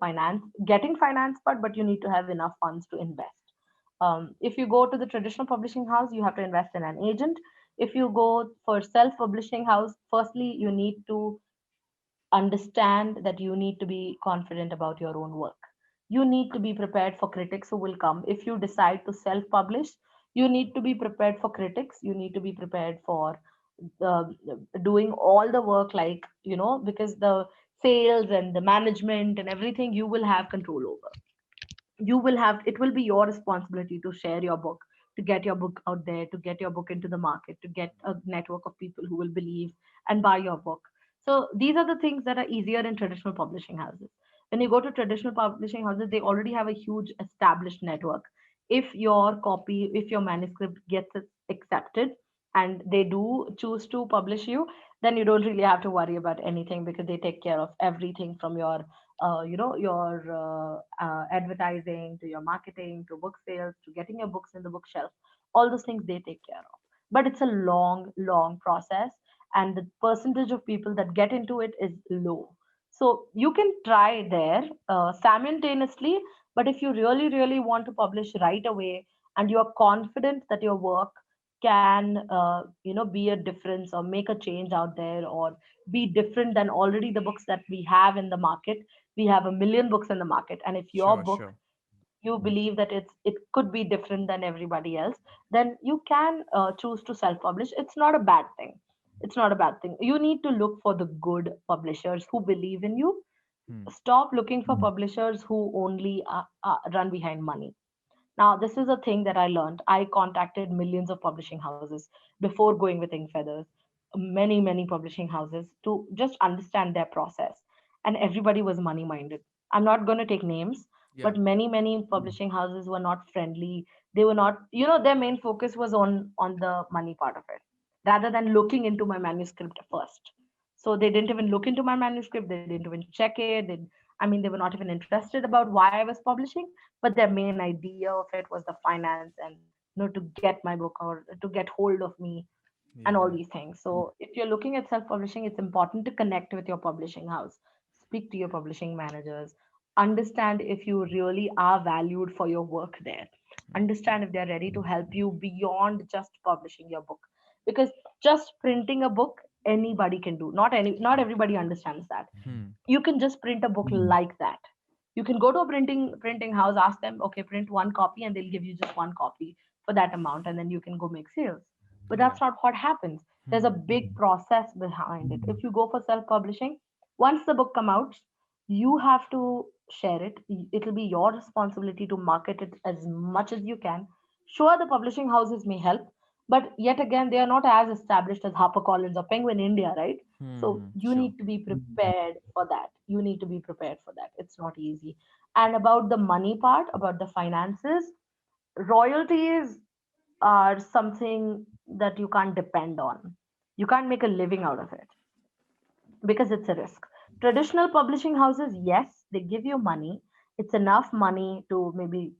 getting finance part, but you need to have enough funds to invest. If you go to the traditional publishing house, you have to invest in an agent. If you go for self-publishing house, firstly you need to understand that you need to be confident about your own work. You need to be prepared for critics who will come. If you decide to self publish, you need to be prepared for critics. You need to be prepared for uh, doing all the work, like, because the sales and the management and everything you will have control over. It will be your responsibility to share your book, to get your book out there, to get your book into the market, to get a network of people who will believe and buy your book. So these are the things that are easier in traditional publishing houses. When you go to traditional publishing houses, they already have a huge established network. If your manuscript gets accepted and they do choose to publish you, then you don't really have to worry about anything, because they take care of everything from your advertising to your marketing to book sales to getting your books in the bookshelf. All those things they take care of. But it's a long, long process, and the percentage of people that get into it is low. So you can try there simultaneously, but if you really, really want to publish right away and you are confident that your work can, be a difference or make a change out there, or be different than already the books that we have in the market. We have a million books in the market, and if your
Sure,
book,
sure.
you believe that it could be different than everybody else, then you can choose to self publish. It's not a bad thing. It's not a bad thing. You need to look for the good publishers who believe in you.
Hmm.
Stop looking for publishers who only run behind money. Now, this is a thing that I learned. I contacted millions of publishing houses before going with Ink Feathers, many, many publishing houses, to just understand their process. And everybody was money minded. I'm not going to take names,
Yeah.
but many, many publishing houses were not friendly. They were not, their main focus was on the money part of it, rather than looking into my manuscript first. So they didn't even look into my manuscript. They didn't even check it. They were not even interested about why I was publishing, but their main idea of it was the finance and to get my book or to get hold of me and all
Yeah.
these things. So if you're looking at self-publishing, it's important to connect with your publishing house, speak to your publishing managers, understand if you really are valued for your work there, understand if they're ready to help you beyond just publishing your book. Because just printing a book, anybody can do. Not everybody understands that.
Hmm.
You can just print a book like that. You can go to a printing house, ask them, okay, print one copy, and they'll give you just one copy for that amount, and then you can go make sales. But
Yeah.
that's not what happens. There's a
Hmm.
big process behind it. If you go for self-publishing, once the book come out, you have to share it. It'll be your responsibility to market it as much as you can. Sure, the publishing houses may help, but yet again, they are not as established as HarperCollins or Penguin India, right?
Hmm.
So
Hmm.
you
Sure.
need to be prepared for that. You need to be prepared for that. It's not easy. And about the money part, about the finances, royalties are something that you can't depend on. You can't make a living out of it because it's a risk. Traditional publishing houses, yes, they give you money. It's enough money to maybe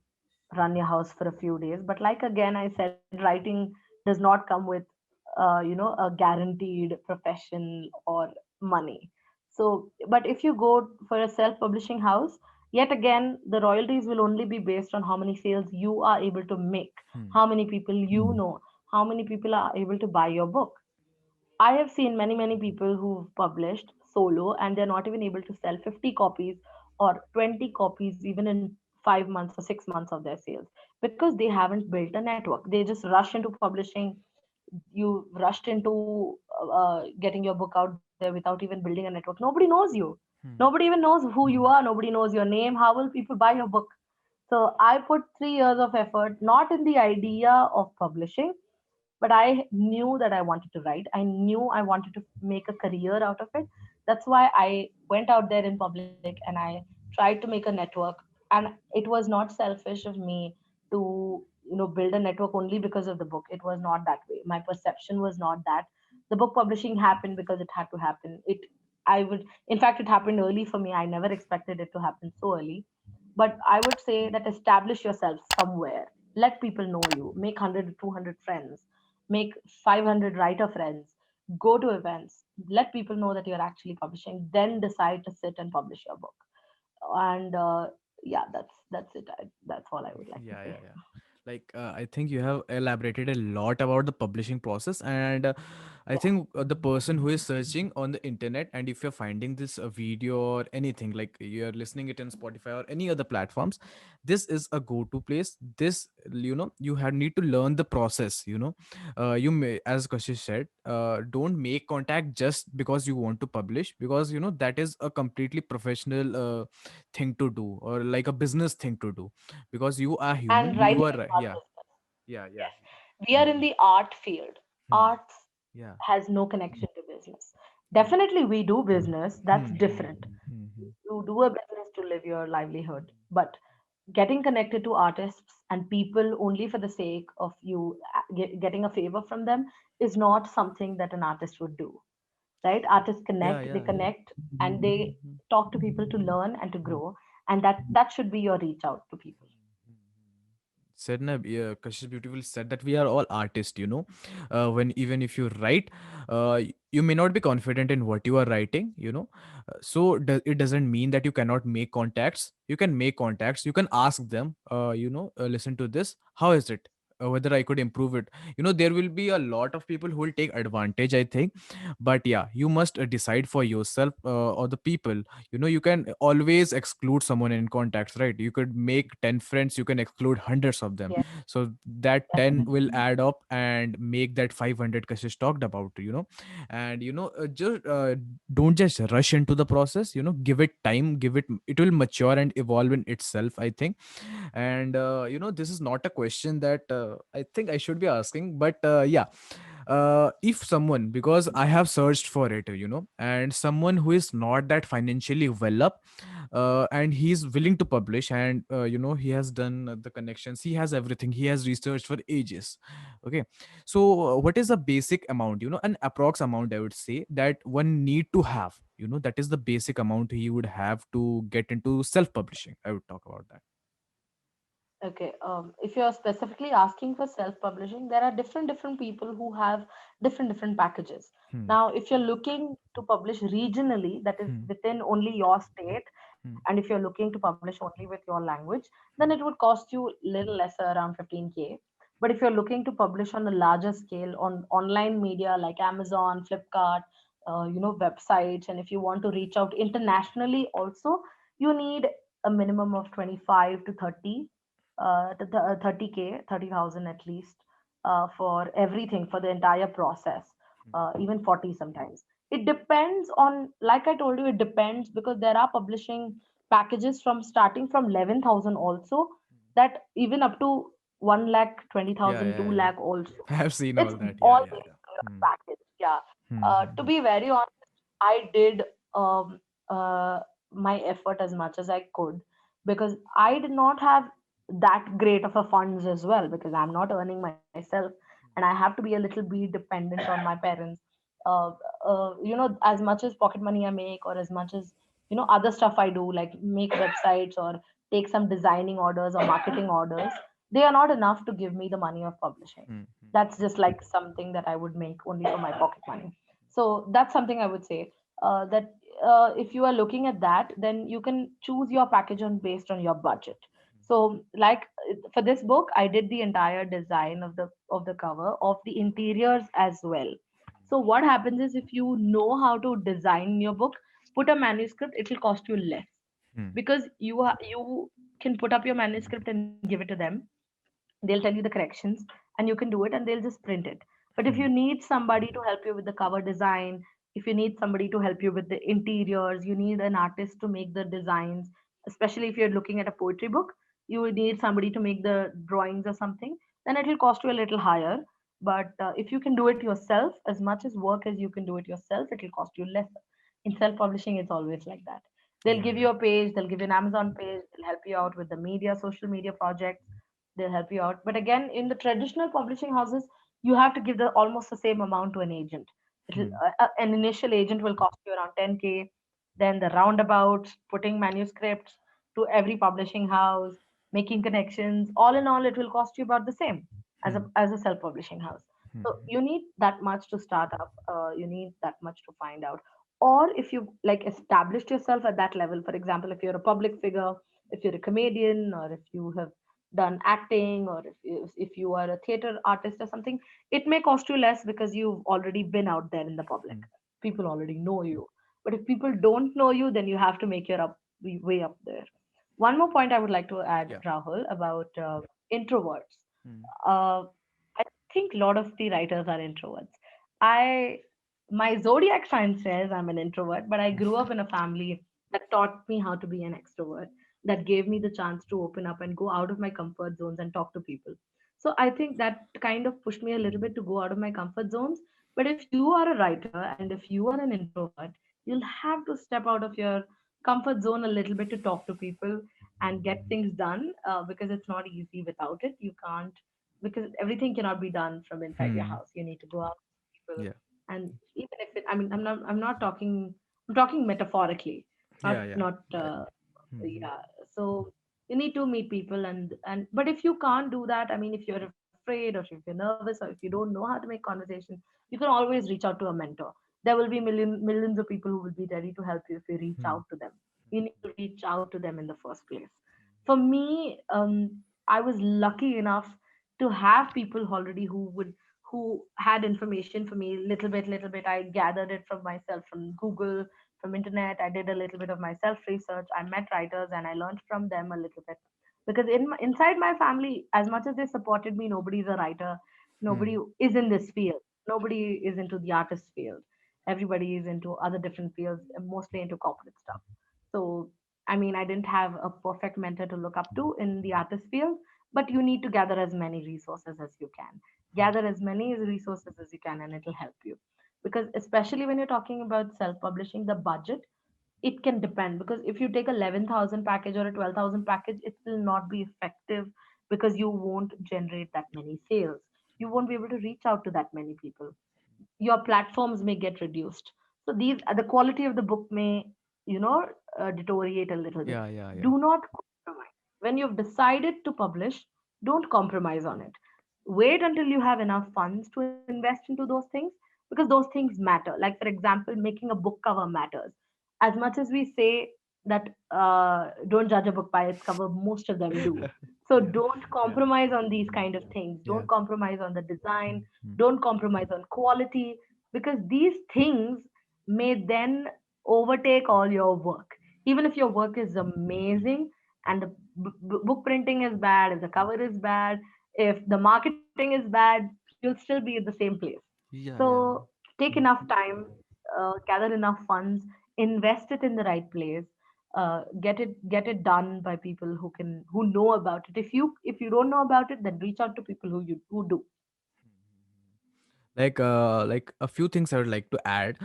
run your house for a few days. But like again, I said, writing does not come with, a guaranteed profession or money. So, but if you go for a self-publishing house, yet again, the royalties will only be based on how many sales you are able to make,
Hmm.
how many people you know, how many people are able to buy your book. I have seen many, many people who've published solo and they're not even able to sell 50 copies or 20 copies even in 5 months or 6 months of their sales, because they haven't built a network. They just rush into publishing. You rushed into getting your book out there without even building a network. Nobody knows you.
Hmm.
Nobody even knows who you are. Nobody knows your name. How will people buy your book? So I put 3 years of effort, not in the idea of publishing, but I knew that I wanted to write. I knew I wanted to make a career out of it. That's why I went out there in public and I tried to make a network. And it was not selfish of me to, build a network only because of the book. It was not that way. My perception was not that. The book publishing happened because it had to happen. In fact, it happened early for me. I never expected it to happen so early. But I would say that establish yourself somewhere. Let people know you. Make 100 to 200 friends. make 500 writer friends, go to events, let people know that you're actually publishing, then decide to sit and publish your book. And yeah, that's it. That's all I would like to
Yeah,
say.
yeah, yeah. Like, I think you have elaborated a lot about the publishing process, and I
Yeah.
think the person who is searching on the internet, and if you're finding this video or anything, like you're listening it in Spotify or any other platforms, this is a go-to place. This, you have need to learn the process. You may, as Kashish said, don't make contact just because you want to publish, because that is a completely professional thing to do, or like a business thing to do, because you are human,
And
you
writing
are
is
right.
not
Yeah,
business.
yeah, yeah.
Yes. We are
Hmm.
in the art field.
Hmm.
Arts
Yeah.
has no connection to business.
Hmm.
Definitely, we do business. That's
Hmm. Hmm.
different.
Hmm. Hmm.
You do a business to live your livelihood. But getting connected to artists and people only for the sake of you getting a favor from them is not something that an artist would do. Right? Artists
Yeah,
connect, they
yeah, yeah.
connect, and they
Hmm.
talk to people to learn and to
Hmm.
grow. And that should be your reach out to people.
Said na, yeah, Kashish beautiful said that we are all artists, when even if you write, you may not be confident in what you are writing, so it doesn't mean that you cannot make contacts. You can make contacts, you can ask them, listen to this, how is it, whether I could improve it. There will be a lot of people who will take advantage, I think, but yeah, you must decide for yourself, or the people. You can always exclude someone in contacts, right? You could make 10 friends, you can exclude hundreds of them,
Yes,
so that 10
definitely.
will add up and make that 500 Kashish talked about, and just don't just rush into the process. Give it time, it will mature and evolve in itself, I think. And this is not a question that I think I should be asking, but yeah, if someone, because I have searched for it, and someone who is not that financially well up, and he's willing to publish, and he has done the connections, he has everything, he has researched for ages. Okay, so what is the basic amount, an approx amount, I would say, that one need to have, that is the basic amount he would have to get into self publishing. I would talk about that.
Okay, if you're specifically asking for self-publishing, there are different people who have different packages.
Hmm.
Now, if you're looking to publish regionally, that is
Hmm.
within only your state,
Hmm.
and if you're looking to publish only with your language, then it would cost you little lesser, around 15K. But if you're looking to publish on a larger scale on online media like Amazon, Flipkart, websites, and if you want to reach out internationally also, you need a minimum of 25 to 30 30K, 30,000 at least, for everything, for the entire process, even 40 sometimes. It depends on, like I told you, it depends because there are publishing packages from starting from 11,000 also, that even up to 1 lakh,
Yeah,
20,000,
yeah,
2
yeah.
lakh also.
I have seen
It's
all that. Yeah,
all
yeah,
based
yeah.
on your
Hmm.
package. Yeah.
Hmm.
To
Hmm.
be very honest, I did uh, my effort as much as I could because I did not have that great of a funds as well because I'm not earning myself and I have to be a little bit dependent on my parents. Uh, as much as pocket money I make or as much as other stuff I do like make websites or take some designing orders or marketing orders, they are not enough to give me the money of publishing.
Hmm.
That's just like something that I would make only for my pocket money. So that's something I would say, that if you are looking at that, then you can choose your package on based on your budget. So, like for this book, I did the entire design of the cover of the interiors as well. So what happens is if you know how to design your book, put a manuscript, it will cost you less
Hmm.
because you can put up your manuscript and give it to them. They'll tell you the corrections and you can do it and they'll just print it. But if you
Hmm.
need somebody to help you with the cover design, if you need somebody to help you with the interiors, you need an artist to make the designs, especially if you're looking at a poetry book, you would need somebody to make the drawings or something, then it will cost you a little higher. But if you can do it yourself, as much as work as you can do it yourself, it will cost you less. In self publishing, it's always like that. They'll
Yeah,
give
yeah.
you a page, they'll give you an Amazon page, they'll help you out with the media, social media projects, they'll help you out. But again, in the traditional publishing houses, you have to give the almost the same amount to an agent.
Hmm.
An initial agent will cost you around 10K, then the roundabouts, putting manuscripts to every publishing house, making connections. All in all, it will cost you about the same
Hmm.
as a self publishing house. So
Hmm.
you need that much to start up. You need that much to find out. Or if you like established yourself at that level, for example, if you're a public figure, if you're a comedian, or if you have done acting, or if you are a theater artist or something, it may cost you less because you've already been out there in the public.
Hmm.
People already know you. But if people don't know you, then you have to make your way up there. One more point I would like to add,
Yeah.
Rahul, about introverts.
Hmm.
uh, I think a lot of the writers are introverts. I My zodiac sign says I'm an introvert, but I grew up in a family that taught me how to be an extrovert, that gave me the chance to open up and go out of my comfort zones and talk to people. So I think that kind of pushed me a little bit to go out of my comfort zones. But if you are a writer and if you are an introvert, you'll have to step out of your comfort zone a little bit to talk to people and get things done, because it's not easy without it. You can't, because everything cannot be done from inside your
Hmm.
house. You need to go out to people,
Yeah.
and even if it, I mean, I'm not talking, I'm talking metaphorically,
Yeah.
not
Yeah.
not
I, hmm.
yeah. So you need to meet people, and but if you can't do that, I mean, if you're afraid or if you're nervous or if you don't know how to make conversation, you can always reach out to a mentor. There will be millions of people who will be ready to help you if you reach
Hmm.
out to them. You need to reach out to them in the first place. For me, I was lucky enough to have people already who had information for me, little bit. I gathered it from myself, from Google, from internet. I did a little bit of my self research. I met writers and I learned from them a little bit. Because inside my family, as much as they supported me, nobody's a writer. Nobody
Hmm.
is in this field. Nobody is into the artist field. Everybody is into other different fields, and mostly into corporate stuff. So I mean, I didn't have a perfect mentor to look up to in the artist field, but you need to gather as many resources as you can. Gather as many resources as you can, and it'll help you. Because especially when you're talking about self-publishing, the budget, it can depend. Because if you take a 11,000 package or a 12,000 package, it will not be effective because you won't generate that many sales. You won't be able to reach out to that many people. Your platforms may get reduced. So these the quality of the book may, you know, deteriorate a little bit.
Yeah. Yeah. Yeah.
Do not compromise when you've decided to publish. Don't compromise on it. Wait until you have enough funds to invest into those things, because those things matter. Like, for example, making a book cover matters. As much as we say that, don't judge a book by its cover, most of them do. So don't
Yeah.
compromise on these kind of things.
Yeah.
Don't compromise on the design.
Hmm.
Don't compromise on quality, because these things may then overtake all your work. Even if your work is amazing and the book printing is bad, if the cover is bad, if the marketing is bad, you'll still be at the same place.
Yeah. Yeah.
So take
Hmm.
enough time, gather enough funds, invest it in the right place. Get it done by people who know about it. If you don't know about it, then reach out to people who do.
Like a few things I would like to add.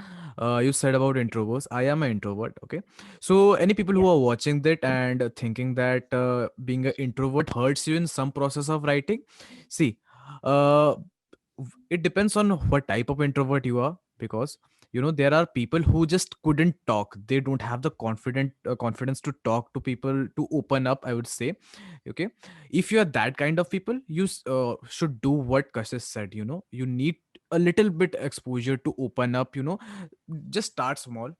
You said about introverts. I am an introvert. Okay, so any people who
Yes.
are watching that and thinking that being an introvert hurts you in some process of writing, see, uh, it depends on what type of introvert you are, because there are people who just couldn't talk. They don't have the confidence to talk to people, to open up, I would say. Okay, if you are that kind of people, you should do what Kashish said. You need a little bit exposure to open up. Just start small.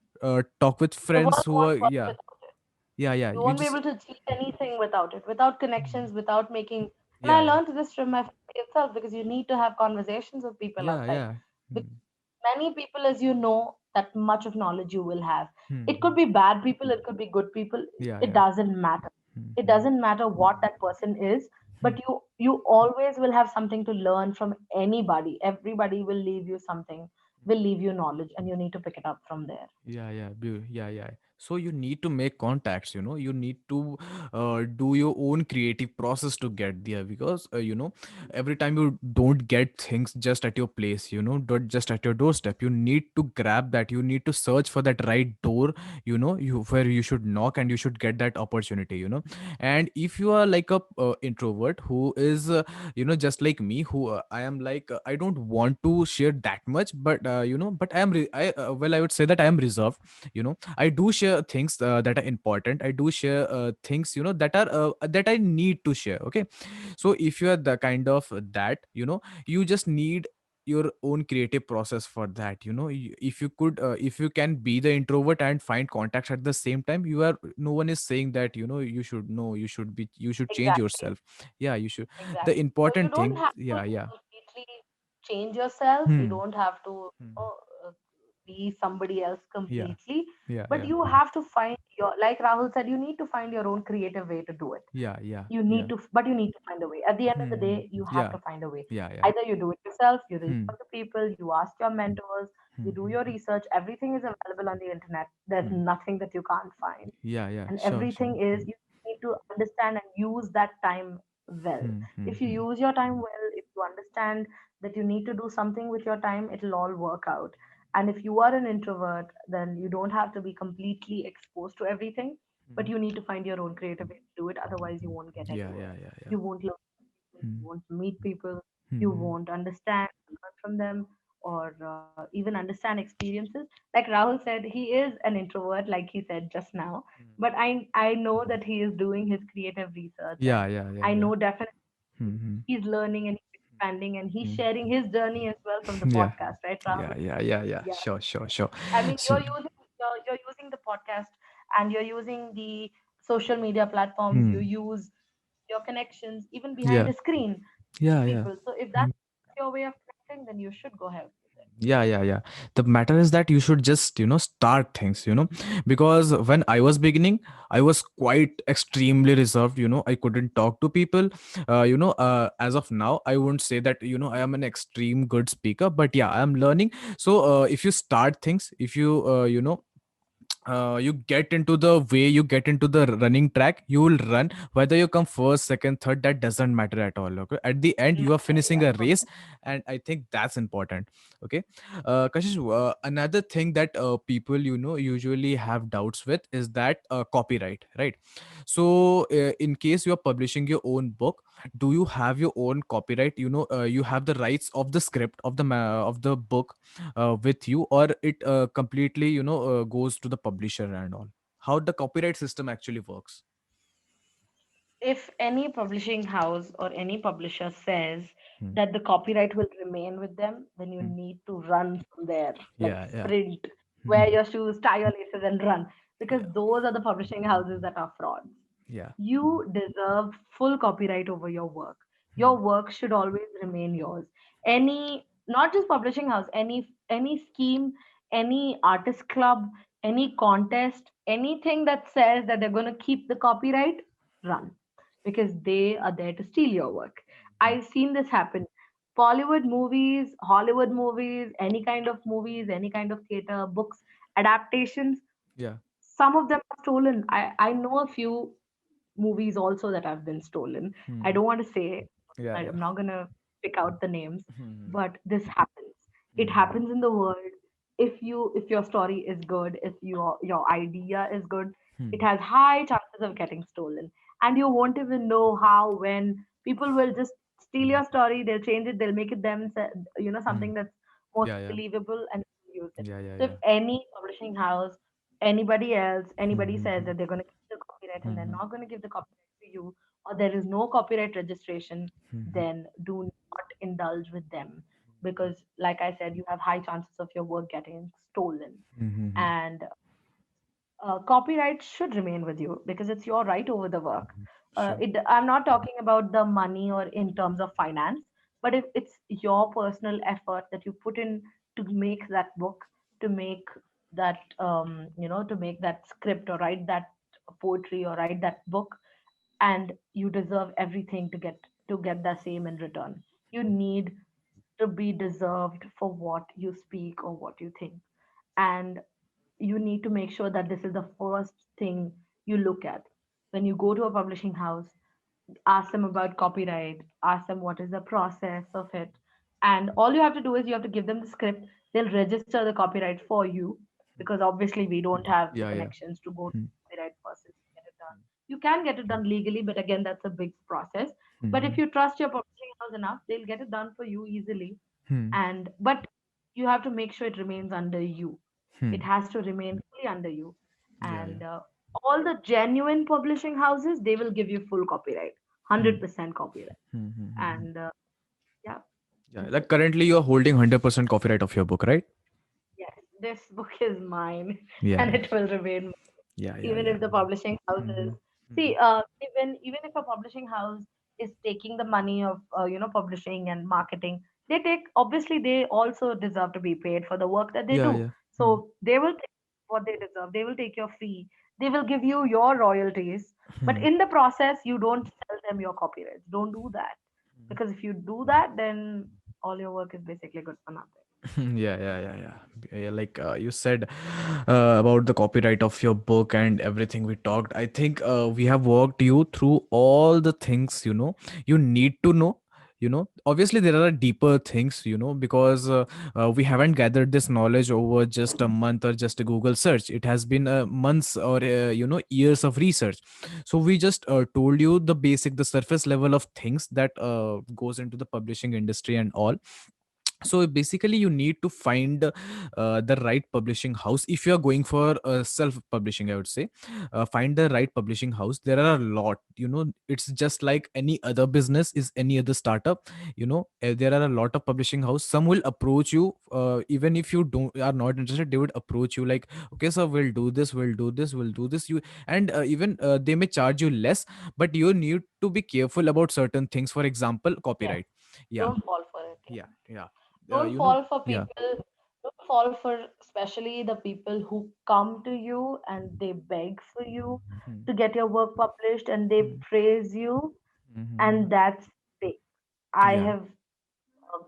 Talk with
The
friends
world
who
won't
are,
work
yeah,
without it.
yeah, yeah,
You
you
won't be
just,
able to achieve anything without it, without
Hmm.
connections, without making. And I
Yeah, yeah,
learned this from my family itself, because you need to have conversations with people
yeah,
outside.
yeah.
Because
Hmm.
many people, as you know, that much of knowledge you will have.
Hmm.
It
Hmm.
could be bad people, it could be good people.
Yeah,
It
yeah.
doesn't matter.
Hmm.
It
Hmm.
doesn't matter what that person is,
Hmm.
but you always will have something to learn from anybody. Everybody will leave you something, will leave you knowledge, and you need to pick it up from there.
Yeah, yeah, yeah, yeah. So you need to make contacts. You need to do your own creative process to get there, because every time you don't get things just at your place, not just at your doorstep. You need to grab that. You need to search for that right door. You where you should knock and you should get that opportunity. And if you are like a introvert who is just like me, who I am like, I don't want to share that much, but but I would say that I am reserved. I do share things that are important. I do share things that I need to share. Okay, so if you are the kind of that, you just need your own creative process for that. If you could, if you can be the introvert and find contacts at the same time, you are, no one is saying that you should, no, you should be, you should change
Exactly.
yourself. Yeah, you should. The
Exactly. So you
important
don't
thing,
have to
yeah, yeah.
completely change yourself. You
Hmm.
don't have to
Hmm.
uh, be somebody else
Yeah,
completely.
yeah,
But
yeah,
you have to find your, like Rahul said, you need to find your own creative way to do it.
yeah, yeah,
You
yeah.
need to, but you need to find a way. At the end of the
Hmm.
day, you have
Yeah,
to find a way.
yeah, yeah.
Either you do it yourself, you reach
Hmm.
out to people, you ask your mentors, you do
Hmm.
your research. Everything is available on the internet. There's
Hmm.
nothing that you can't find,
Yeah, yeah,
and
sure, sure.
everything is, you need to understand and use that time well.
Hmm. Hmm.
If you
Hmm.
use your time well, if you understand that you need to do something with your time, it'll all work out. And if you are an introvert, then you don't have to be completely exposed to everything, but
Hmm.
you need to find your own creative way to do it. Otherwise you won't get
Yeah,
anywhere.
yeah, yeah, yeah.
You won't learn people, you
Hmm.
won't meet people, you
Hmm.
won't understand, learn from them, or even understand experiences. Like Rahul said, he is an introvert, like he said just now,
Hmm.
but I know that he is doing his creative research,
Yeah,
and
yeah, yeah,
I
yeah.
know definitely
Hmm. Hmm.
he's learning and he's expanding and he's
Hmm.
sharing his journey as well from the
Yeah,
podcast, right, Rahul?
yeah, yeah, yeah, yeah.
Yeah.
Sure, sure, sure.
I mean,
So,
you're using the podcast and you're using the social media platforms. You
hmm.
use your connections even behind
Yeah,
a screen
yeah,
with
yeah.
people. So if
Hmm.
that's your way of connecting, then you should go ahead with it.
Yeah, yeah, yeah. The matter is that you should just, start things, because when I was beginning, I was quite extremely reserved. I couldn't talk to people. As of now, I wouldn't say that, I am an extreme good speaker, but yeah, I am learning. So, if you start things, if you, you get into the way, you get into the running track, you will run. Whether you come first, second, third, that doesn't matter at all. Okay, at the end you are finishing
Yeah,
a
totally.
race, and I think that's important. Okay. Kashish, another thing that people, usually have doubts with is that copyright, right? So in case you are publishing your own book, do you have your own copyright? You have the rights of the script of of the book with you, or it completely, goes to the publisher and all? How the copyright system actually works?
If any publishing house or any publisher says
Hmm.
that the copyright will remain with them, then you
Hmm.
need to run from there, like
Yeah, yeah.
sprint, wear
Hmm.
your shoes, tie your laces, and run, because
Yeah,
those are the publishing houses that are frauds.
yeah.
You deserve full copyright over your work.
Hmm.
Your work should always remain yours. Any, not just publishing house, any scheme, any artist club, any contest, anything that says that they're going to keep the copyright, run, because they are there to steal your work.
Hmm.
I've seen this happen. Bollywood movies, Hollywood movies, any kind of movies, any kind of theater, books, adaptations,
Yeah.
some of them are stolen. I know a few movies also that have been stolen. I
Hmm.
don't want to say,
Yeah, yeah.
I'm not going to pick out the names,
Hmm.
but this happens. It
Hmm.
happens in the world. If your story is good, if your idea is good, it
Hmm.
has high chances of getting stolen. And you won't even know how, when people will just steal your story, they'll change it, they'll make it them,
Hmm.
something that's most
Yeah, yeah.
believable, and use it.
Yeah, yeah,
So if
yeah.
any publishing house, anybody else,
Hmm.
anybody
Hmm.
says
Hmm.
that they're going to give the copyright and they're
Hmm.
not going to give the copyright to you, or there is no copyright registration,
Hmm.
then do not indulge with them, because like I said, you have high chances of your work getting stolen.
Hmm. Hmm. Hmm.
And copyright should remain with you because it's your right over the work.
Sure.
I'm not talking about the money or in terms of finance, but if it's your personal effort that you put in to make that book, to make that to make that script or write that poetry or write that book, and you deserve everything to get the same in return. You need to be deserved for what you speak or what you think, and you need to make sure that this is the first thing you look at when you go to a publishing house. Ask them about copyright, ask them what is the process of it, and all you have to do is you have to give them the script. They'll register the copyright for you, because obviously we don't have the
Yeah, yeah.
connections to go to
Hmm.
the copyright person to get it done. You can get it done legally, but again, that's a big process. But if
Hmm.
you trust your publishing house enough, they'll get it done for you easily.
Hmm.
And but you have to make sure it remains under you. It
Hmm.
has to remain fully under you.
Yeah, yeah.
And all the genuine publishing houses, they will give you full copyright,
Hmm.
100% copyright.
Hmm. Hmm. Hmm. Hmm.
And yeah.
Yeah, like currently you're holding 100% copyright of your book, right?
Yes, this book is mine
Yeah.
and it will remain,
Yeah, yeah,
even
yeah.
if the publishing houses,
Mm-hmm.
see, even if a publishing house is taking the money of publishing and marketing, they take, obviously they also deserve to be paid for the work that they
Yeah,
do.
yeah. Mm-hmm.
So they will take what they deserve, they will take your fee, they will give you your royalties, but in the process you don't sell them your copyrights. Don't do that, because if you do that, then all your work is basically good for nothing.
Yeah, yeah, yeah, yeah. Yeah, like you said about the copyright of your book and everything we talked. I think we have walked you through all the things, you need to know. Obviously there are deeper things, because we haven't gathered this knowledge over just a month or just a Google search. It has been months or years of research. So we just told you the basic, the surface level of things that goes into the publishing industry and all. So basically you need to find the right publishing house. If you are going for self publishing, I would say find the right publishing house. There are a lot, it's just like any other business, is any other startup. There are a lot of publishing house. Some will approach you, even if you don't are not interested, they would approach you like, okay sir, we'll do this, we'll do this, you. And even they may charge you less, but you need to be careful about certain things, for example
Yes,
copyright. Yeah,
don't fall for it.
yeah, yeah.
Don't
You know,
fall for
yeah.
people, don't fall for especially the people who come to you and they beg for you
Mhm,
to get your work published and they
mhm,
praise you,
mhm.
and that's fake. I
Yeah.
have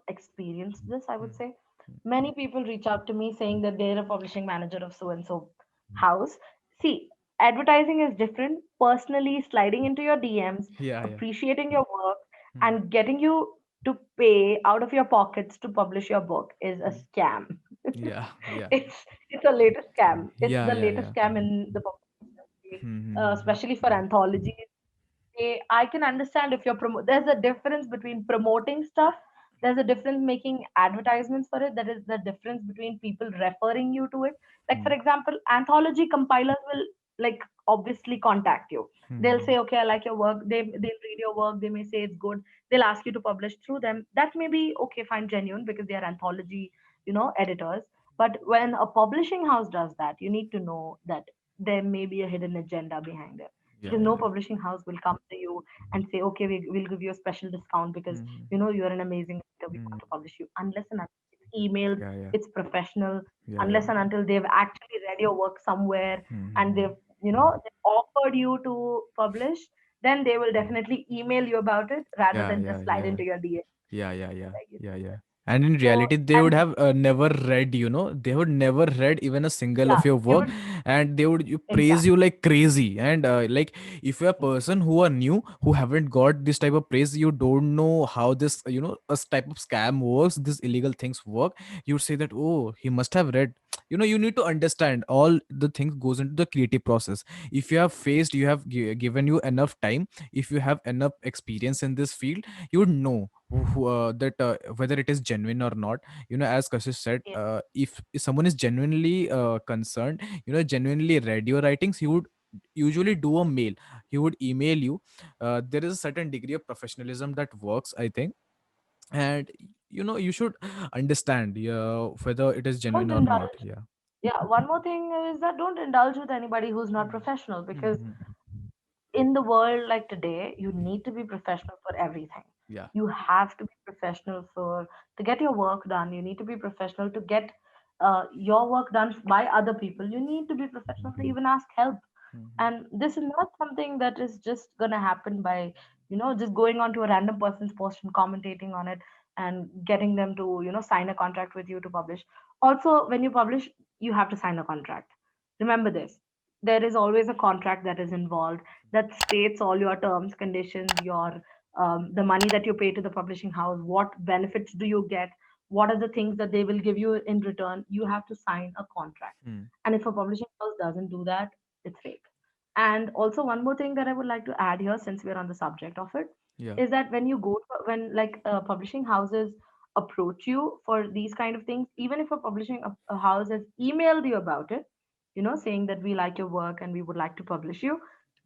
experienced this, I would
Mm,
say.
mm,
Many people reach out to me saying that they're a publishing manager of so and so house. See, advertising is different. Personally, sliding into your DMs,
yeah, yeah.
appreciating your work,
Mm,
and getting you to pay out of your pockets to publish your book is a
mm.
scam.
Yeah, yeah.
It's a latest scam. It's
Yeah,
the
yeah,
latest
yeah.
scam in the publishing industry,
Mhm,
especially for anthologies. I can understand if you're there's a difference between promoting stuff. There's a difference making advertisements for it. There is the difference between people referring you to it. Like for
mhm,
example, anthology compilers will like obviously contact you. They'll
mhm,
say, okay, I like your work. They'll read your work. They may say it's good. They'll ask you to publish through them. That may be okay, fine, genuine because they are anthology, editors. But when a publishing house does that, you need to know that there may be a hidden agenda behind it,
yeah,
because no
yeah.
publishing house will come to you and say, okay, we'll give you a special discount because
Mhm,
you're an amazing writer, we
mhm.
want to publish you, unless and until it's emailed,
Yeah, yeah.
it's professional,
Yeah, yeah.
unless and until they've actually read your work somewhere and
Mhm,
they've offered you to publish, then they will definitely email you about it rather
yeah,
than
yeah,
just slide
yeah.
into your DM
Yeah, yeah, yeah,
and beg you to
yeah,
do
yeah.
it.
And in
So,
reality, they would
and
have never read, they would never read even a single
yeah,
of your
they
work,
would
and they would praise
exactly.
you like crazy. And like, if you're a person who are new, who haven't got this type of praise, you don't know how this, a type of scam works, these illegal things work. You would say that, oh, he must have read. You need to understand all the things goes into the creative process. If you have faced, you have given you enough time, if you have enough experience in this field, you would know that whether it is genuine or not. As Kashish said,
Yeah.
if someone is genuinely concerned, genuinely read your writings, he would usually do a mail, he would email you. There is a certain degree of professionalism that works, I think. And you should understand, whether it is genuine
Don't
or not.
indulge.
Yeah.
Yeah, one more thing is that don't indulge with anybody who's not
Hmm.
professional, because
Hmm.
in the world like today, you need to be professional for everything.
Yeah.
You have to be professional for to get your work done. You need to be professional to get your work done by other people. You need to be professional to even ask help.
Hmm.
And this is not something that is just gonna happen by just going on to a random person's post and commentating on it and getting them to sign a contract with you to publish. Also, when you publish, you have to sign a contract. Remember this, there is always a contract that is involved that states all your terms, conditions, your the money that you pay to the publishing house, what benefits do you get, what are the things that they will give you in return. You have to sign a contract.
Hmm.
And if a publishing house doesn't do that, it's fake. And also, one more thing that I would like to add here, since we're on the subject of it,
Yeah.
is that when you go to, when like publishing houses approach you for these kind of things, even if a publishing a house has emailed you about it, saying that we like your work and we would like to publish you,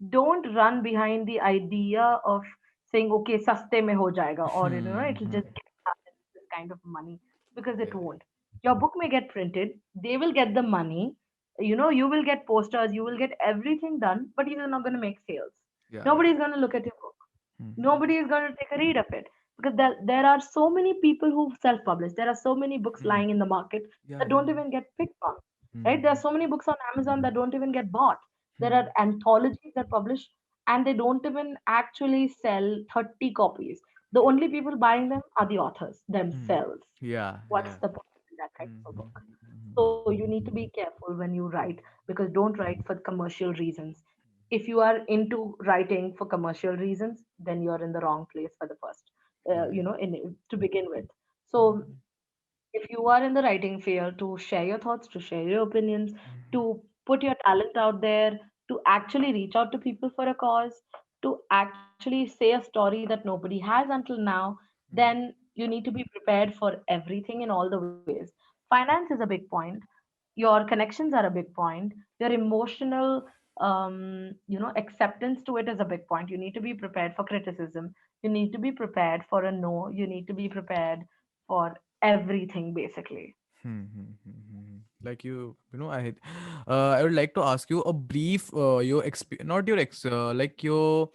don't run behind the idea of saying, okay, saste mein ho jayega, or it'll
Hmm.
just get done, this kind of money, because it
Yeah.
won't. Your book may get printed, they will get the money, you will get posters, you will get everything done, but you're not going to make sales.
Yeah. Yeah.
Nobody's going to look at your book.
Hmm.
Nobody is going to take a read of it, because there are so many people who self-publish. There are so many books
Hmm.
lying in the market
Yeah.
that
Yeah.
don't
Yeah.
even get picked on. Right? There are
Hmm.
so many books on Amazon that don't even get bought. There are
Hmm.
anthologies that publish and they don't even actually sell 30 copies. The only people buying them are the authors
Hmm.
themselves.
Yeah.
What's
Yeah.
the point in that kind
Hmm.
of a
Hmm.
book?
Hmm.
So you need to be careful when you write, because don't write for commercial reasons. If you are into writing for commercial reasons, then you're in the wrong place for the first,
Yeah. Yeah.
to begin with. So
Hmm.
if you are in the writing field, to share your thoughts, to share your opinions,
Hmm.
to put your talent out there, to actually reach out to people for a cause, to actually say a story that nobody has until now, then you need to be prepared for everything in all the ways. Finance is a big point. Your connections are a big point. Your emotional, acceptance to it is a big point. You need to be prepared for criticism. You need to be prepared for a no. You need to be prepared for everything, basically.
Hmm, hmm, hmm, hmm, hmm. Like I would like to ask you a brief, not your like your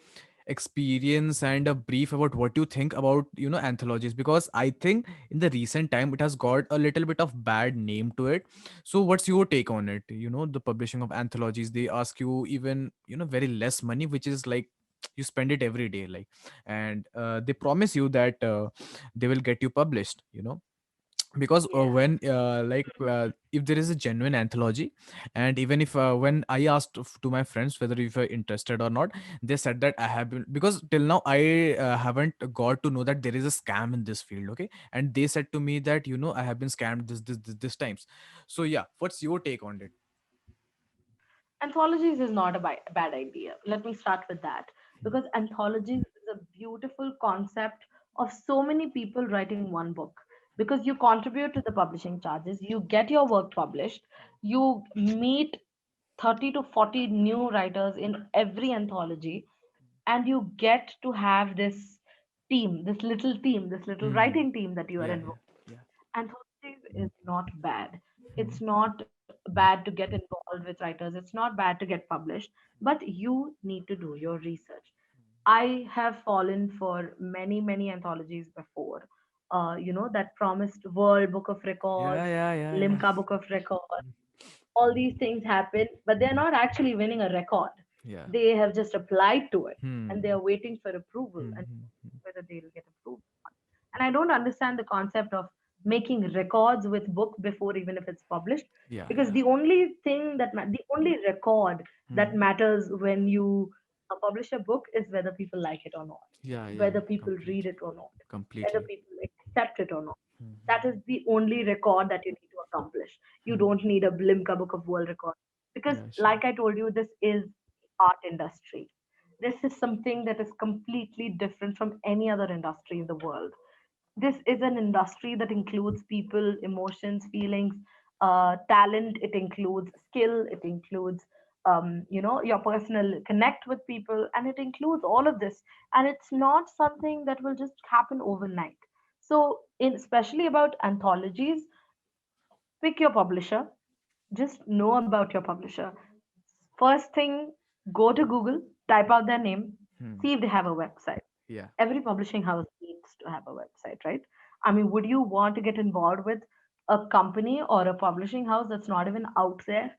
experience and a brief about what you think about anthologies, because I think in the recent time it has got a little bit of bad name to it. So what's your take on it? The publishing of anthologies, they ask you even very less money, which is like you spend it every day, like, and they promise you that they will get you published. Because
Yeah.
when if there is a genuine anthology, and even if when I asked to my friends whether if you're interested or not, they said that I have been, because till now I haven't got to know that there is a scam in this field. Okay, and they said to me that I have been scammed this times. So yeah, what's your take on it?
Anthologies is not a bad idea. Let me start with that.
Hmm.
Because anthologies is a beautiful concept of so many people writing one book. Because you contribute to the publishing charges, you get your work published, you meet 30 to 40 new writers in every anthology, and you get to have this little
Hmm.
writing team that you are
Yeah,
involved.
yeah, yeah.
Anthologies is not bad.
Hmm.
It's not bad to get involved with writers. It's not bad to get published, but you need to do your research. I have fallen for many, many anthologies before. That promised World Book of
Yeah,
Records,
yeah, yeah, yeah.
Limca Book of Records, all these things happen, but they're not actually winning a record.
Yeah.
They have just applied to it and they
Hmm.
are waiting for approval
Hmm.
and
Hmm, hmm.
whether they'll get approved. And I don't understand the concept of making records with book before even if it's published,
Yeah,
because
yeah.
the only record that
Hmm.
matters when you publish a book is whether people like it or not,
Yeah, yeah.
whether people read
Completely.
it or not, whether
Completely.
people accept it or not. That is
Hmm.
the only record that you need to accomplish. You
Hmm.
don't need a Blimka Book of World Record, because,
Yeah, sure.
like I told you, this is art industry. This is something that is completely different from any other industry in the world. This is an industry that includes people, emotions, feelings, talent. It includes skill. It includes, your personal connect with people, and it includes all of this. And it's not something that will just happen overnight. So, especially about anthologies, pick your publisher. Just know about your publisher. First thing, go to Google, type out their name,
Hmm.
see if they have a website.
Yeah.
Every publishing house needs to have a website, right? I mean, would you want to get involved with a company or a publishing house that's not even out there,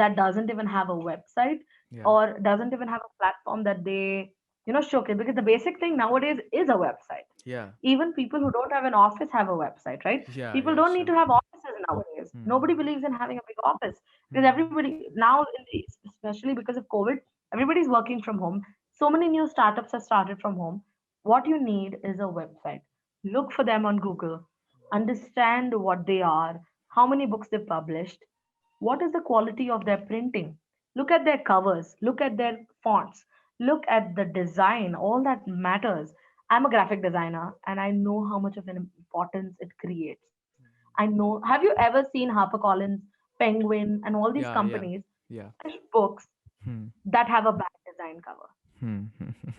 that doesn't even have a website,
Yeah.
or doesn't even have a platform that they, showcase? Because the basic thing nowadays is a website.
Yeah.
Even people who don't have an office have a website, right?
Yeah.
People
Yeah.
don't need
Sure.
to have offices nowadays. Nobody
Hmm.
believes in having a big office, because
Hmm.
everybody now, especially because of COVID, everybody's working from home. So many new startups have started from home. What you need is a website. Look for them on Google, understand what they are, how many books they've published, what is the quality of their printing. Look at their covers, look at their fonts, look at the design. All that matters. I'm a graphic designer and I know how much of an importance it creates. I know, have you ever seen HarperCollins, Penguin, and all these
Yeah. Yeah.
companies
Yeah.
publish books
Hmm.
that have a bad design cover?
Hmm.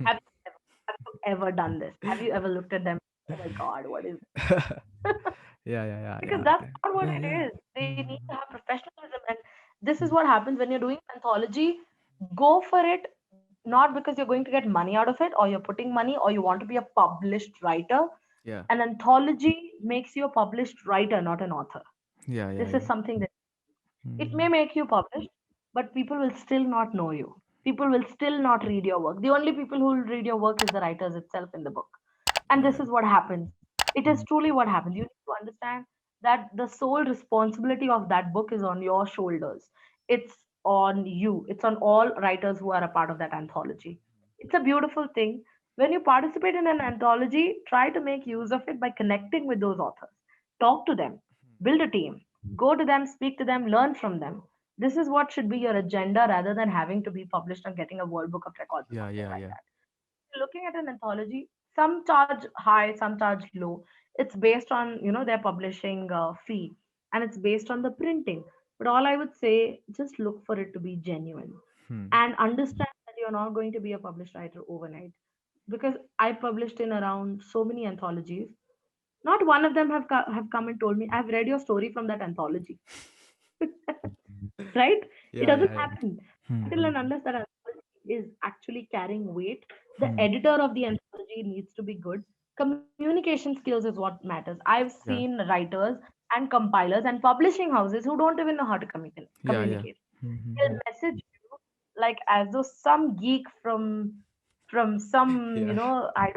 Have you ever done this? Have you ever looked at them? Oh my God, what is
Yeah, yeah, yeah,
because
yeah.
that's not what
Yeah,
it
yeah.
is. They need to
Mhm.
have professionalism, and this is
Mhm.
what happens when you're doing anthology. Go for it, not because you're going to get money out of it, or you're putting money, or you want to be a published writer.
Yeah.
An anthology makes you a published writer, not an author.
Yeah, yeah,
This is
yeah.
something that it may
Mhm.
make you published, but people will still not know you. People will still not read your work. The only people who will read your work is the writers itself in the book. And
Yeah,
this
yeah.
is what happens. It is
Mhm.
truly what happens. You need to understand that the sole responsibility of that book is on your shoulders. It's on you. It's on all writers who are a part of that anthology. It's a beautiful thing. When you participate in an anthology, try to make use of it by connecting with those authors. Talk to them, build a team, go to them, speak to them, learn from them. This is what should be your agenda rather than having to be published or getting a World Book of Records or
Yeah,
something
yeah,
like
yeah.
that. Looking at an anthology, some charge high, some charge low. It's based on their publishing fee, and it's based on the printing. But all I would say, just look for it to be genuine,
Hmm.
and understand that you're not going to be a published writer overnight. Because I published in around so many anthologies, not one of them have come and told me, I've read your story from that anthology. Right? It
Yeah,
doesn't
yeah, yeah.
happen
Hmm.
until and unless that anthology is actually carrying weight. The
Hmm.
editor of the anthology needs to be good. Communication skills is what matters. I've
Yeah.
seen writers and compilers and publishing houses who don't even know how to
Yeah, yeah.
communicate.
Hmm. Hmm,
They'll
hmm.
message you like as though some geek from some
Yeah.
I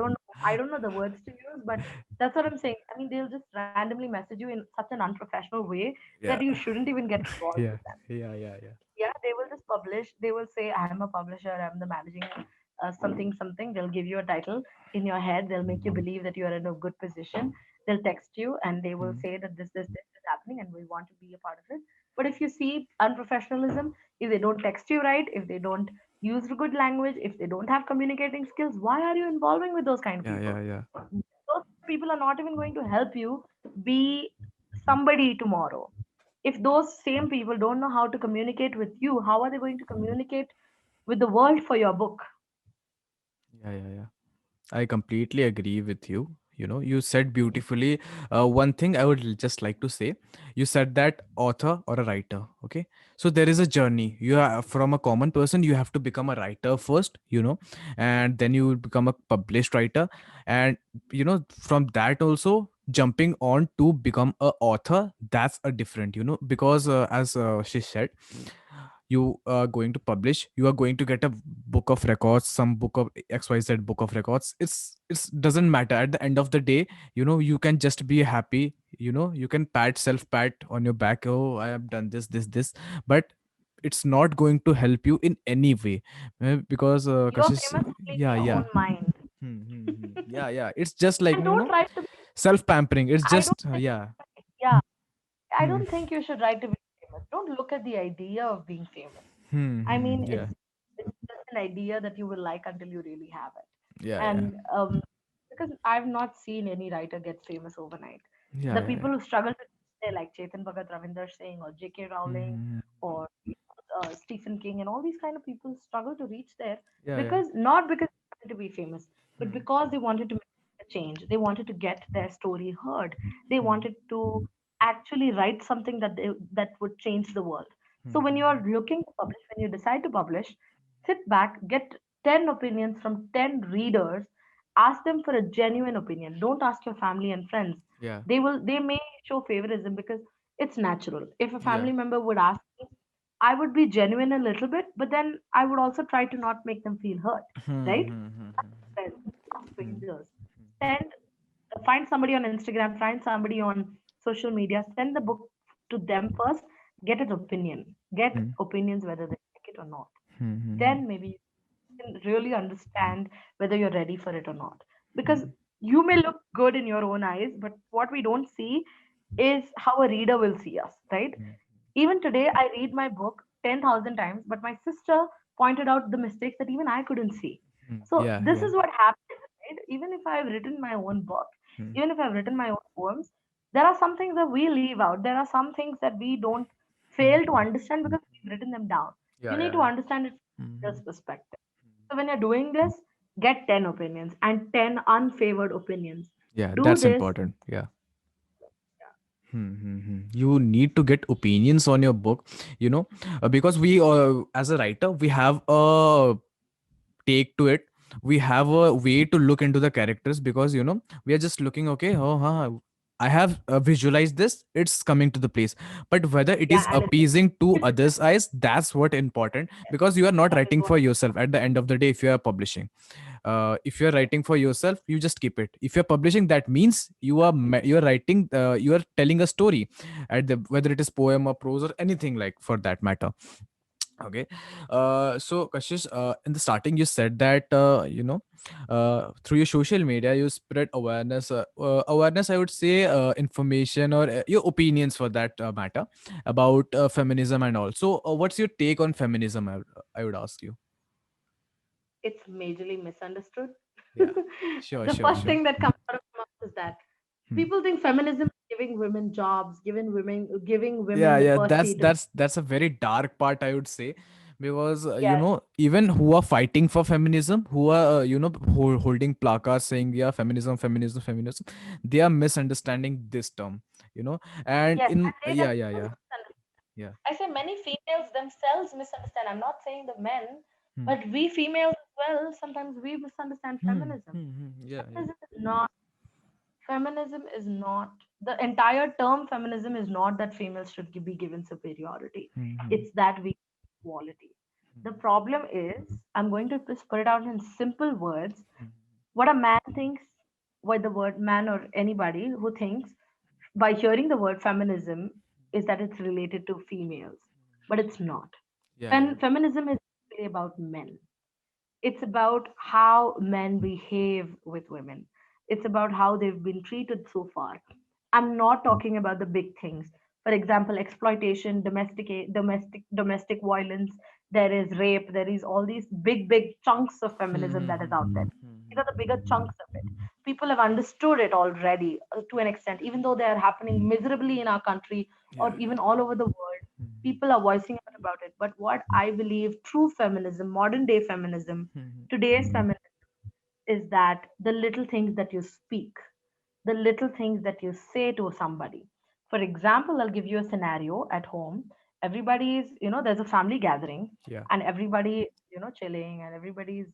don't know the words to use, but that's what I'm saying. I mean, they'll just randomly message you in such an unprofessional way that
Yeah.
you shouldn't even get involved
Yeah.
with them.
Yeah, yeah, yeah.
Yeah, they will just publish. They will say, I'm a publisher, I'm the managing something something. They'll give you a title in your head. They'll make you believe that you are in a good position. They'll text you and they will
Hmm.
say that this is happening and we want to be a part of it. But if you see unprofessionalism, if they don't text you right, if they don't use good language, if they don't have communicating skills, why are you involving with those kind of
Yeah, yeah,
people?
yeah.
Those people are not even going to help you be somebody tomorrow. If those same people don't know how to communicate with you, how are they going to communicate with the world for your book?
Yeah, yeah, yeah. I completely agree with you. You know, you said beautifully. One thing I would just like to say, you said that author or a writer. Okay, so there is a journey. You are from a common person. You have to become a writer first. You know, and then you will become a published writer, and from that also jumping on to become a author. That's a different. Because as she said, you are going to publish, you are going to get a book of records, some book of xyz book of records. It's doesn't matter at the end of the day. You can just be happy. You can pat self pat on your back, oh, I have done this, but it's not going to help you in any way. Because
You're
Kashish,
famous only in
yeah,
your
yeah.
own mind.
Yeah, yeah, it's just like
And don't try to be,
self pampering. It's
I don't
just
think,
yeah.
yeah, I
Hmm.
don't think you should try to be famous. Don't look at the idea of being famous. I mean,
Yeah,
it's just an idea that you will like until you really have it.
yeah, yeah,
And because I've not seen any writer get famous overnight.
yeah,
The
yeah, yeah.
people who struggle to say like Chetan Bhagat, Ravinder Singh, or J.K. Rowling,
Hmm.
or Stephen King, and all these kind of people struggle to reach there
Yeah, yeah.
because not because they wanted to be famous, but
Hmm.
because they wanted to make a change. They wanted to get their story heard. They
Hmm.
wanted to actually write something that would change the world. So when you
Hmm.
are looking to publish, when you decide to publish, sit back, get 10 opinions from 10 readers, ask them for a genuine opinion. Don't ask your family and friends.
Yeah.
They may show favoritism because it's natural. If a
Yeah.
family member would ask me, I would be genuine a little bit, but then I would also try to not make them feel hurt,
Hmm.
right?
Hmm. Hmm.
Ask friends, ask
Hmm.
strangers, find somebody on Instagram, find somebody on social media, send the book to them first, get an opinion, get
Hmm.
opinions whether they like it or not.
Hmm. Hmm.
Then maybe you can really understand whether you're ready for it or not. Because
Hmm.
you may look good in your own eyes, but what we don't see is how a reader will see us, right?
Hmm.
Even today, I read my book 10,000 times, but my sister pointed out the mistakes that even I couldn't see.
Hmm.
So,
Yeah.
this
Yeah.
is what happens, right? Even if I've written my own book,
Hmm.
even if I've written my own poems, there are some things that we leave out. There are some things that we don't
Hmm.
fail to understand because we've written them down.
Yeah.
You need
Yeah.
to
Yeah.
understand it from
Hmm.
this perspective. So, when you're doing this, get 10 opinions and 10 unfavored opinions.
Yeah,
Do
that's
this.
important. Yeah. You need to get opinions on your book, you know, because we, as a writer, we have a take to it. We have a way to look into the characters, because we are just looking, okay, oh I have visualized this, it's coming to the place. But whether it is
Yeah, and it's
appeasing to others eyes, that's what important, because you are not
that is
writing
what.
for yourself at the end of the day. If you are publishing, if you're writing for yourself, you just keep it. If you're publishing, that means you're writing, you are telling a story, at the whether it is poem or prose or anything, like, for that matter. Okay. So Kashish, in the starting you said that through your social media you spread awareness, awareness, I would say, information, or your opinions, for that matter, about feminism and all. So what's your take on feminism, I would ask you.
It's majorly misunderstood.
Yeah, sure,
The
sure,
first
sure.
thing that comes out of my mouth is that
Hmm.
people think feminism is giving women jobs, giving
Yeah,
women the
yeah,
first
that's
seat in.
that's a very dark part, I would say, because
Yes,
even who are fighting for feminism, who are holding placards saying, yeah, feminism, feminism, feminism, they are misunderstanding this term, and
yes,
in
I say that
yeah, yeah,
girls
yeah,
misunderstand.
yeah.
I say many females themselves misunderstand. I'm not saying the men,
Hmm.
but we females as well, sometimes we misunderstand
Hmm.
feminism.
Hmm. Hmm. Yeah, yeah.
Feminism is not Feminism is not the entire term. Feminism is not that females should be given superiority.
Hmm. Hmm.
It's that we equality. The problem is, I'm going to just put it out in simple words. What a man thinks, what the word man or anybody who thinks by hearing the word feminism is that it's related to females, but it's not.
Yeah, yeah.
Feminism is really about men. It's about how men behave with women. It's about how they've been treated so far. I'm not talking about the big things. For example, exploitation, domestic violence. There is rape. There is all these big chunks of
Hmm.
feminism
Hmm.
that is
Hmm.
out there. These
Hmm.
are the bigger chunks of it. People have understood it already to an extent, even though they are happening miserably in our country or
Yeah, yeah.
even all over the world. People are voicing out about it. But what I believe true feminism, modern day feminism,
Hmm.
today's feminism is that the little things that you speak, the little things that you say to somebody. For example, I'll give you a scenario at home. Everybody's, there's a family gathering
Yeah.
and everybody, chilling and everybody's,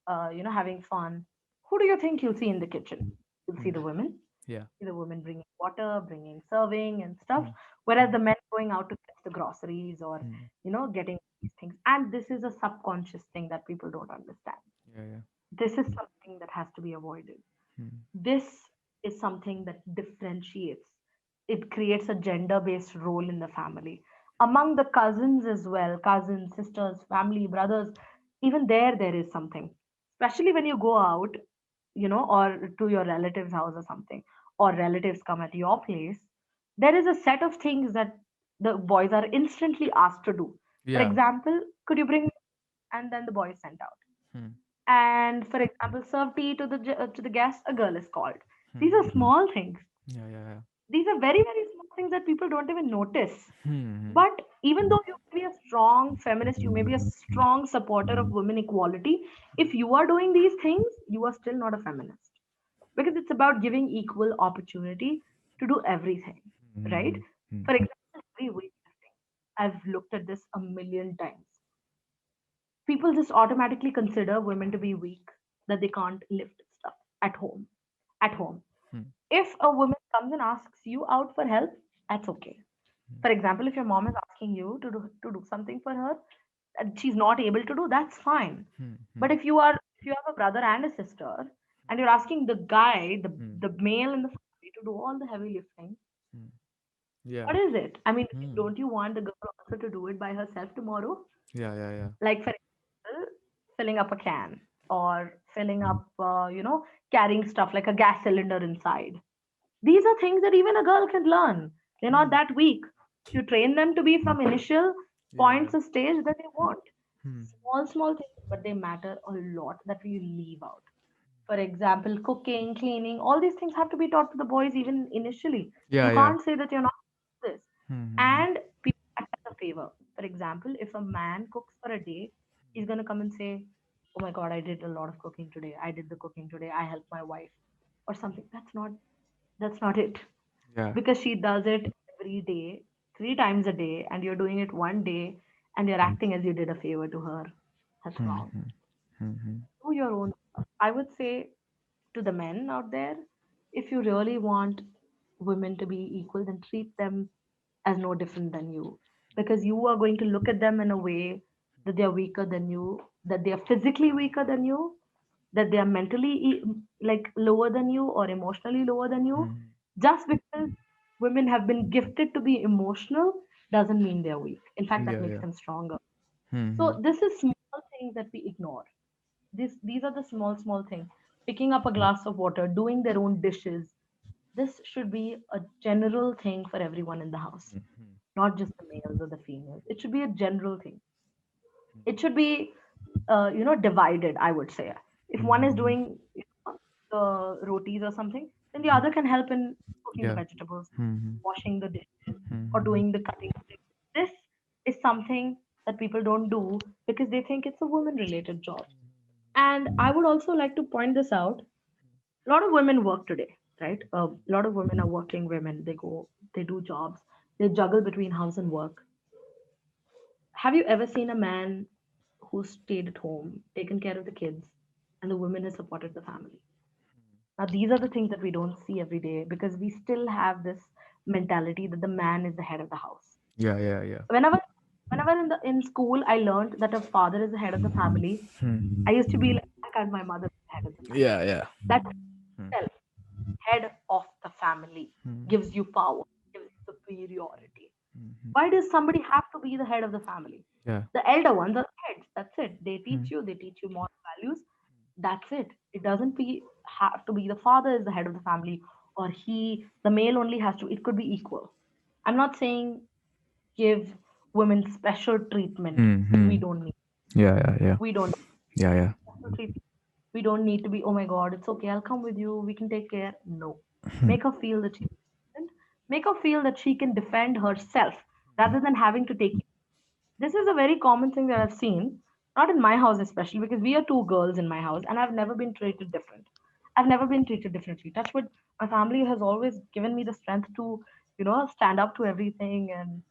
having fun. Who do you think you'll see in the kitchen? You'll see
Hmm.
the women,
Yeah.
see the women bringing water, bringing serving and stuff,
Hmm.
whereas
Hmm.
the men going out to fetch the groceries or,
Hmm.
getting these things. And this is a subconscious thing that people don't understand.
Yeah, yeah.
This is something that has to be avoided.
Hmm.
This is something that differentiates. It creates a gender based role in the family. Among the cousins as well, cousins, sisters, family, brothers, even there is something. Especially when you go out, or to your relative's house or something, or relatives come at your place, there is a set of things that the boys are instantly asked to do. For
Yeah.
example, could you bring, and then the boy is sent out.
Hmm.
And for example, serve tea to the guest, a girl is called. These
Hmm.
are small things.
Yeah, yeah, yeah.
These are very small things that people don't even notice.
Hmm.
But even though you may be a strong feminist, you may be a strong supporter of women equality, if you are doing these things, you are still not a feminist, because it's about giving equal opportunity to do everything, right?
Hmm. Hmm.
For example, heavy weightlifting. I've looked at this a million times. People just automatically consider women to be weak, that they can't lift stuff at home. At home,
Hmm.
if a woman comes and asks you out for help, that's okay. For example, if your mom is asking you to do something for her and she's not able to do, that's fine.
Hmm. Hmm.
But if you have a brother and a sister and you're asking the guy,
Hmm.
the male in the family, to do all the heavy lifting,
Hmm. Yeah.
what is it? I mean,
Hmm.
don't you want the girl also to do it by herself tomorrow?
Yeah, yeah, yeah.
Like, for example, filling up a can or filling up, carrying stuff like a gas cylinder inside. These are things that even a girl can learn. They're not
Hmm.
that weak. If you train them to be from initial
Yeah, yeah.
points of stage, then they won't.
Hmm.
Small things, but they matter a lot that we leave out. For example, cooking, cleaning, all these things have to be taught to the boys even initially.
Yeah,
You
yeah.
can't say that you're not this.
Hmm. Hmm.
And people act as a favor. For example, if a man cooks for a day, he's gonna come and say, "Oh my God, I did a lot of cooking today. I did the cooking today. I helped my wife." or something. That's not it.
Yeah.
Because she does it every day, 3 times a day, and you're doing it one day, and you're
Mm.
acting as you did a favor to her. That's wrong.
Mhm. Mhm.
Do your own stuff. I would say to the men out there, if you really want women to be equal, then treat them as no different than you. Because you are going to look at them in a way that they are weaker than you, that they are physically weaker than you, that they are mentally like lower than you or emotionally lower than you.
Mhm.
Just because women have been gifted to be emotional doesn't mean they're weak. In fact, that
Yeah,
makes
yeah.
them stronger. So
Mhm.
this is small things that we ignore. These are the small things. Picking up a glass of water, doing their own dishes. This should be a general thing for everyone in the house,
Mhm.
not just the males or the females. It should be a general thing. It should be divided, I would say. If one is
Mhm.
doing the rotis or something, then the other can help in cooking the
Yeah.
vegetables,
Mhm.
washing the dishes, or
Mhm.
doing the cutting. This is something that people don't do because they think it's a woman related job. And I would also like to point this out. A lot of women work today, right? A lot of women are working women. They do jobs, they juggle between house and work. Have you ever seen a man who stayed at home, taken care of the kids, and the woman has supported the family? Now, these are the things that we don't see every day because we still have this mentality that the man is the head of the house.
Yeah, yeah, yeah.
Whenever, whenever in school I learned that a father is the head of the family,
Hmm.
I used to be like, and my mother is the head of the family.
Yeah, yeah.
That
Hmm.
itself, head of the family,
Hmm.
gives you power, gives you superiority.
Mhm.
Why does somebody have to be the head of the family?
Yeah.
The elder ones are heads. That's it.
Hmm.
They teach you moral values. That's it. It doesn't have to be the father is the head of the family or the male only has to. It could be equal. I'm not saying give women special treatment
Hmm.
because
Hmm. Yeah, yeah, yeah.
we don't
Yeah, yeah.
special treatment. We don't need to be, oh my God, it's okay, I'll come with you, we can take care. No.
Hmm.
Make her feel that she's independent. Make her feel that she can defend herself rather than having to take. This is a very common thing that I've seen, not in my house especially, because we are two girls in my house and I've never been treated different. I've never been treated differently. Touch wood, my family has always given me the strength to, stand up to everything and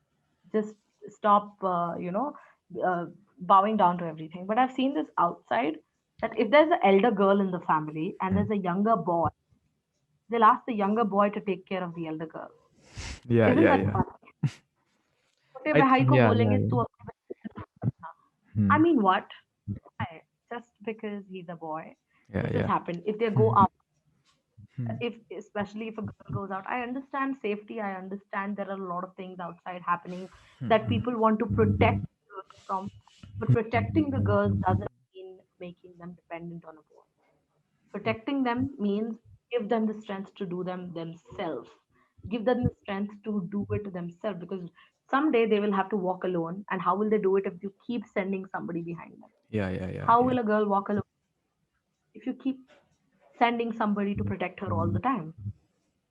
just stop, bowing down to everything. But I've seen this outside that if there's an elder girl in the family and
Hmm.
there's a younger boy, they'll ask the younger boy to take care of the elder girl.
Yeah,
Isn't
yeah,
that
yeah.
fun? छोटे भाई को
Yeah, yeah,
बोलेंगे
yeah.
तू अपने I
Hmm.
mean, what? Why? Just because he's a boy.
Yeah,
This has
yeah.
happened. If they go
Hmm.
out,
Hmm.
if especially if a girl goes out, I understand safety. I understand there are a lot of things outside happening that
Hmm.
people want to protect girls from. But protecting the girls doesn't mean making them dependent on a boy. Protecting them means give them the strength to do them themselves. Give them the strength to do it themselves because someday they will have to walk alone. And how will they do it if you keep sending somebody behind them?
Yeah, yeah, yeah,
How
yeah.
will a girl walk alone if you keep sending somebody to protect her all the time?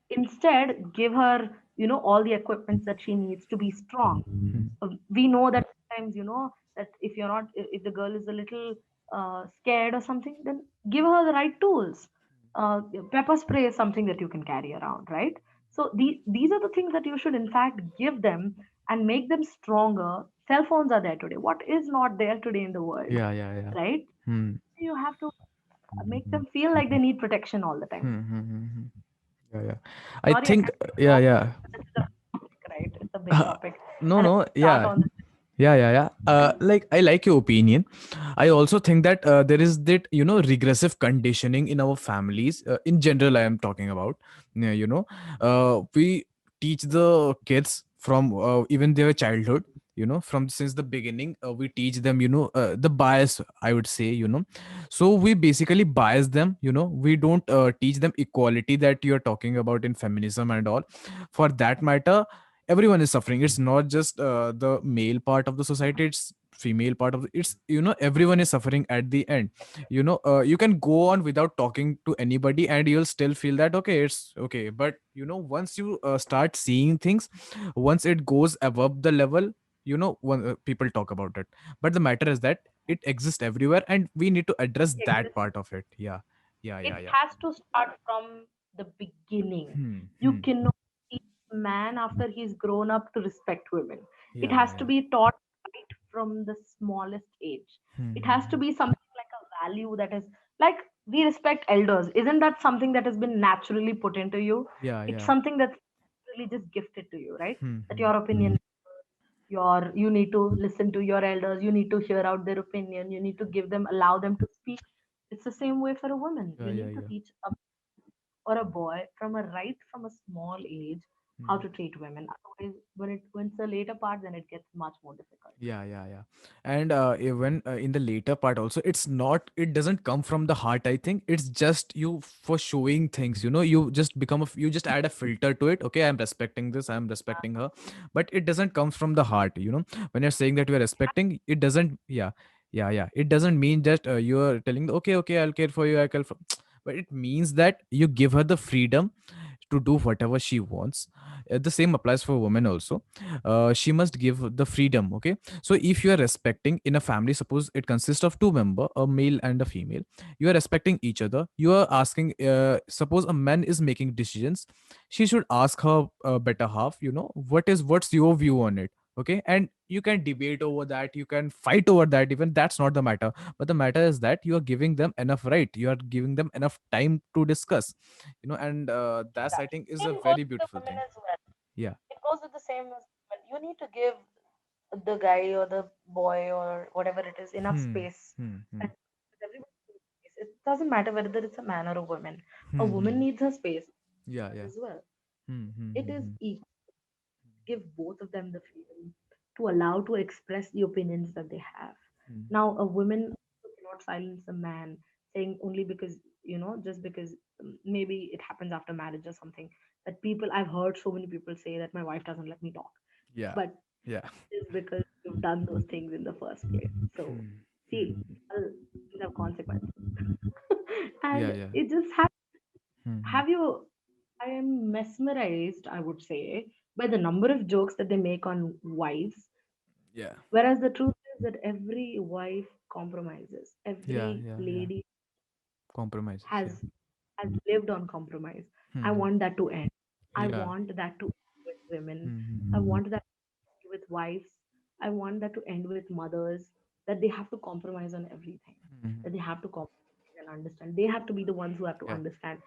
Instead, give her, all the equipment that she needs to be strong.
Hmm.
We know that sometimes, that if you're not, if the girl is a little scared or something, then give her the right tools. Uh, Pepper spray is something that you can carry around, right? So these are the things that you should, in fact, give them and make them stronger. Cell phones are there today. What is not there today in the world,
Yeah, yeah, yeah.
right?
Hmm.
You have to make them feel like they need protection all the time.
Hmm. Hmm. Hmm. Hmm. Yeah, yeah. I
Sorry, I
think,
can't take
yeah,
long,
yeah.
but this is a topic, right? It's a big topic.
No,
And if
no,
we start
yeah.
on this,
Yeah, yeah, yeah. Like, I like your opinion. I also think that there is that, regressive conditioning in our families. In general, I am talking about. Yeah, we teach the kids from even their childhood. From since the beginning, we teach them. The bias. I would say. So we basically bias them. We don't teach them equality that you are talking about in feminism and all. For that matter, everyone is suffering. It's not just the male part of the society, it's female part of it's everyone is suffering at the end. You can go on without talking to anybody and you'll still feel that okay, it's okay. But once you start seeing things, once it goes above the level, when people talk about it. But the matter is that it exists everywhere and we need to address that
exists.
part of it. Yeah, yeah,
It
yeah, yeah.
has to start from the beginning.
Hmm.
You
Hmm.
cannot teach a man after he's grown up to respect women. It
Yeah.
has to
Yeah.
be taught right from the smallest age.
Hmm.
It
Hmm,
has to
hmm.
be something like a value that is like we respect elders. Isn't that something that has been naturally put into you?
Yeah.
It's
Yeah.
something that's really just gifted to you, right?
Hmm.
That
Hmm.
your opinion, you need to listen to your elders, you need to hear out their opinion, you need to give them, allow them to speak. It's the same way for a woman.
Yeah.
You
Yeah.
need to
Yeah.
teach a or a boy from a right from a small age how
Hmm.
to treat women. Otherwise, when it's a later part, then it gets much more difficult.
Yeah, yeah, yeah. And even in the later part also, it doesn't come from the heart, I think. It's just you for showing things, you just you just add a filter to it. Okay, I'm respecting this, I'm respecting her. But it doesn't come from the heart. When you're saying that you're respecting, it doesn't, yeah, yeah, yeah. It doesn't mean that you're telling, okay, okay, I'll care for you, I care for, but it means that you give her the freedom to do whatever she wants. The same applies for women also. She must give the freedom. Okay, so if you are respecting in a family, suppose it consists of two member, a male and a female, you are respecting each other. You are asking, suppose a man is making decisions, she should ask her better half, what's your view on it. Okay, and you can debate over that, you can fight over that, even that's not the matter. But the matter is that you are giving them enough right, you are giving them enough time to discuss. And that's, I think, is a
Same goes
very
with the
beautiful
women
thing.
as well.
Yeah.
It goes with the same as women. You need to give the guy or the boy or whatever it is enough
Hmm.
space.
Hmm. Hmm.
And everybody needs space. It doesn't matter whether it's a man or a woman. A
Hmm.
woman
Hmm.
needs her space
Yeah. Yeah.
as well.
Hmm. Hmm.
It
Hmm.
is
Hmm.
equal. Give both of them the freedom to allow to express the opinions that they have.
Hmm.
Now, a woman cannot silence a man saying only because, just because maybe it happens after marriage or something. That people, I've heard so many people say that my wife doesn't let me talk.
Yeah.
But
Yeah.
it's because you've done those things in the first place. So,
Hmm.
see,
Hmm.
things have consequences.
Yeah.
And
Yeah.
it just
Hmm. Hmm.
have you I am mesmerized, I would say, by the number of jokes that they make on wives.
Yeah.
Whereas the truth is that every wife compromises.
Yeah.
Every
Yeah. Yeah.
lady
Compromises. Yeah.
has lived on compromise. I
Hmm.
want that to end. I
Yeah.
want that to end with women.
Hmm.
I
Hmm.
want that to end with wives. I want that to end with mothers. That they have to compromise on everything.
Hmm. Hmm.
That they have to compromise and understand. They have to be the ones who have to
Yeah.
understand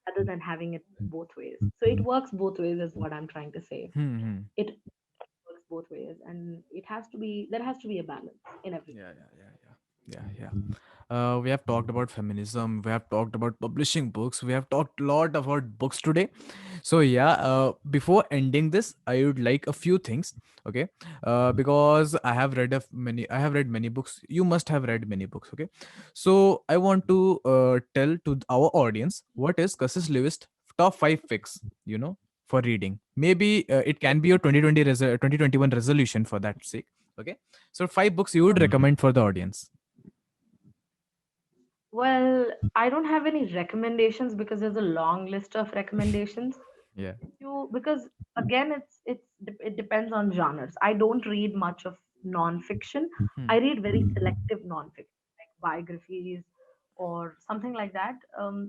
rather than having it both ways. So it works both ways, is what I'm trying to say.
Hmm. Hmm.
It works both ways, and there has to be a balance in everything.
Yeah, yeah, yeah, yeah, yeah, yeah. We have talked about feminism. We have talked about publishing books. We have talked a lot about books today. So yeah, before ending this, I would like a few things. Okay, because I have read many books. You must have read many books. Okay, so I want to tell to our audience what is Kashish Lewis top five picks. For reading. Maybe it can be your 2021 resolution for that sake. Okay, so five books you would recommend for the audience.
Well, I don't have any recommendations because there's a long list of recommendations.
Yeah.
You because again, it depends on genres. I don't read much of non-fiction.
Hmm.
I read very selective non-fiction, like biographies or something like that.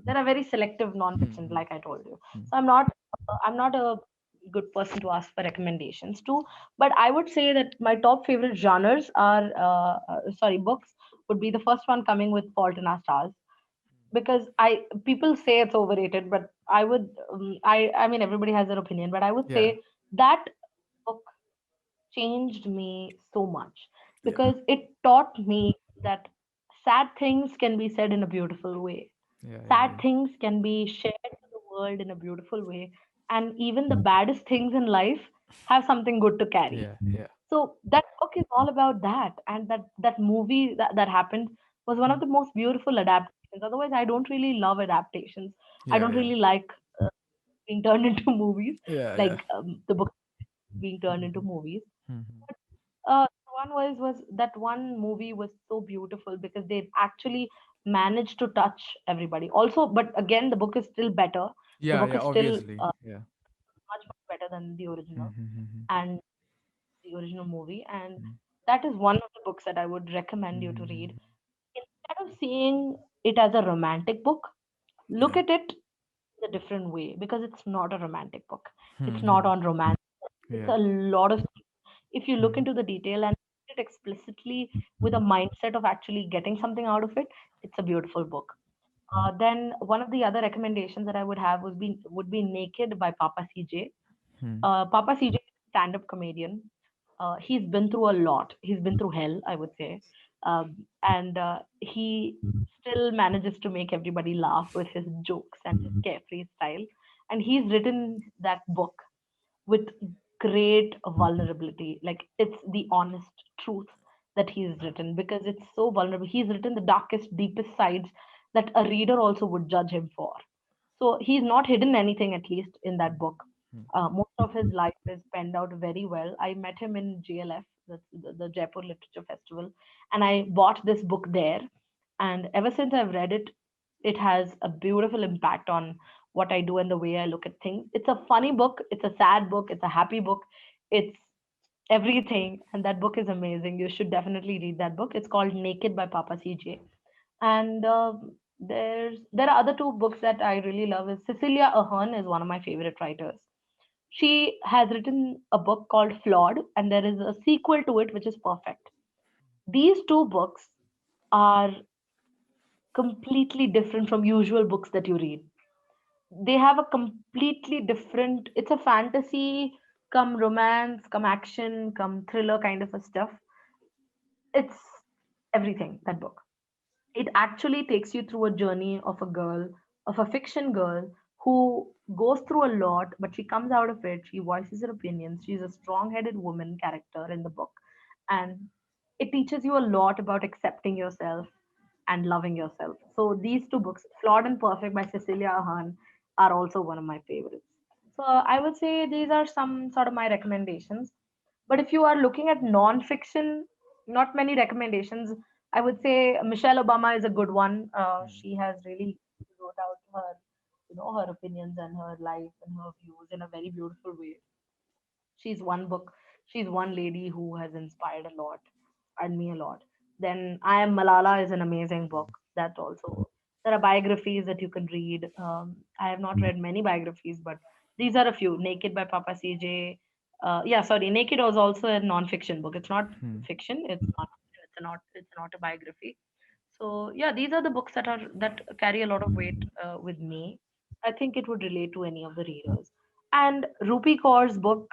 There are very selective
Hmm.
non-fiction,
Hmm.
like I told you.
Hmm.
So I'm not a good person to ask for recommendations to. But I would say that my top favorite genres are sorry books would be the first one coming with Fault in Our Stars, because I people say it's overrated, but I would I mean everybody has their opinion, but I would
Yeah.
say that book changed me so much
Yeah.
because it taught me that sad things can be said in a beautiful way.
Yeah. Yeah.
Sad
Yeah.
things can be shared to the world in a beautiful way, and even the baddest things in life have something good to carry.
Yeah. Yeah.
So that book is all about that, and that movie that happened was one
Hmm.
of the most beautiful adaptations. Otherwise, I don't really love adaptations. I
Yeah.
don't
Yeah.
really like being turned into movies,
Yeah. Yeah.
like the book being turned into movies.
Hmm. Hmm.
One was that one movie was so beautiful because they actually managed to touch everybody. Also, but again, the book is still better. The
Yeah.
book
Yeah.
is still
Obviously. Yeah.
much better than the
Hmm.
original
Hmm. Hmm.
and the original movie. And
Hmm.
that is one of the books that I would recommend
Hmm.
you
Hmm.
to
Hmm.
read. Instead of seeing it as a romantic book, look
Yeah.
at it. in a different way because it's not a romantic book. It's not
Hmm.
on romance. It's
Yeah.
a lot of, if you look
Hmm.
into the detail and read it explicitly with a mindset of actually getting something out of it, it's a beautiful book. Then one of the other recommendations that I would have would be Naked by Papa CJ.
Hmm.
Papa CJ is a stand-up comedian. He's been through a lot. He's been through hell, I would say, and he still manages to make everybody laugh with his jokes and his carefree style. And he's written that book with great vulnerability. Like it's the honest truth that he's written because it's so vulnerable. He's written the darkest, deepest sides that a reader also would judge him for. So he's not hidden anything, at least in that book.
Hmm.
Most of his life is penned out very well. I met him in JLF, that's the Jaipur Literature Festival, and I bought this book there. And ever since I've read it, it has a beautiful impact on what I do and the way I look at things. It's a funny book, it's a sad book, it's a happy book, it's everything. And that book is amazing. You should definitely read that book. It's called Naked by Papa CJ. And there are other two books that I really love. Is Cecilia Ahern is one of my favorite writers. She has written a book called Flawed, and there is a sequel to it which is perfect. These two books are completely different from usual books that you read. They have a completely different. It's a fantasy, come romance, come action, come thriller kind of a stuff. It's everything, that book. It actually takes you through a journey of a girl, of a fiction girl who goes through a lot, but she comes out of it. She voices her opinions. She's a strong headed woman character in the book. And it teaches you a lot about accepting yourself and loving yourself. So these two books, Flawed and Perfect by Cecilia Ahern, are also one of my favorites. So I would say these are some sort of my recommendations. But if you are looking at non-fiction, not many recommendations. I would say Michelle Obama is a good one. She has really wrote out her opinions and her life and her views in a very beautiful way. She's one book. She's one lady who has inspired a lot, inspired me a lot. Then I Am Malala is an amazing book. That also, there are biographies that you can read. I have not read many biographies, but these are a few. Naked by Papa CJ. Yeah, sorry. Naked was also a non-fiction book. It's not
Hmm.
fiction. It's not. It's an autobiography. So yeah, these are the books that carry a lot of weight with me. I think it would relate to any of the readers. And Rupi Kaur's book,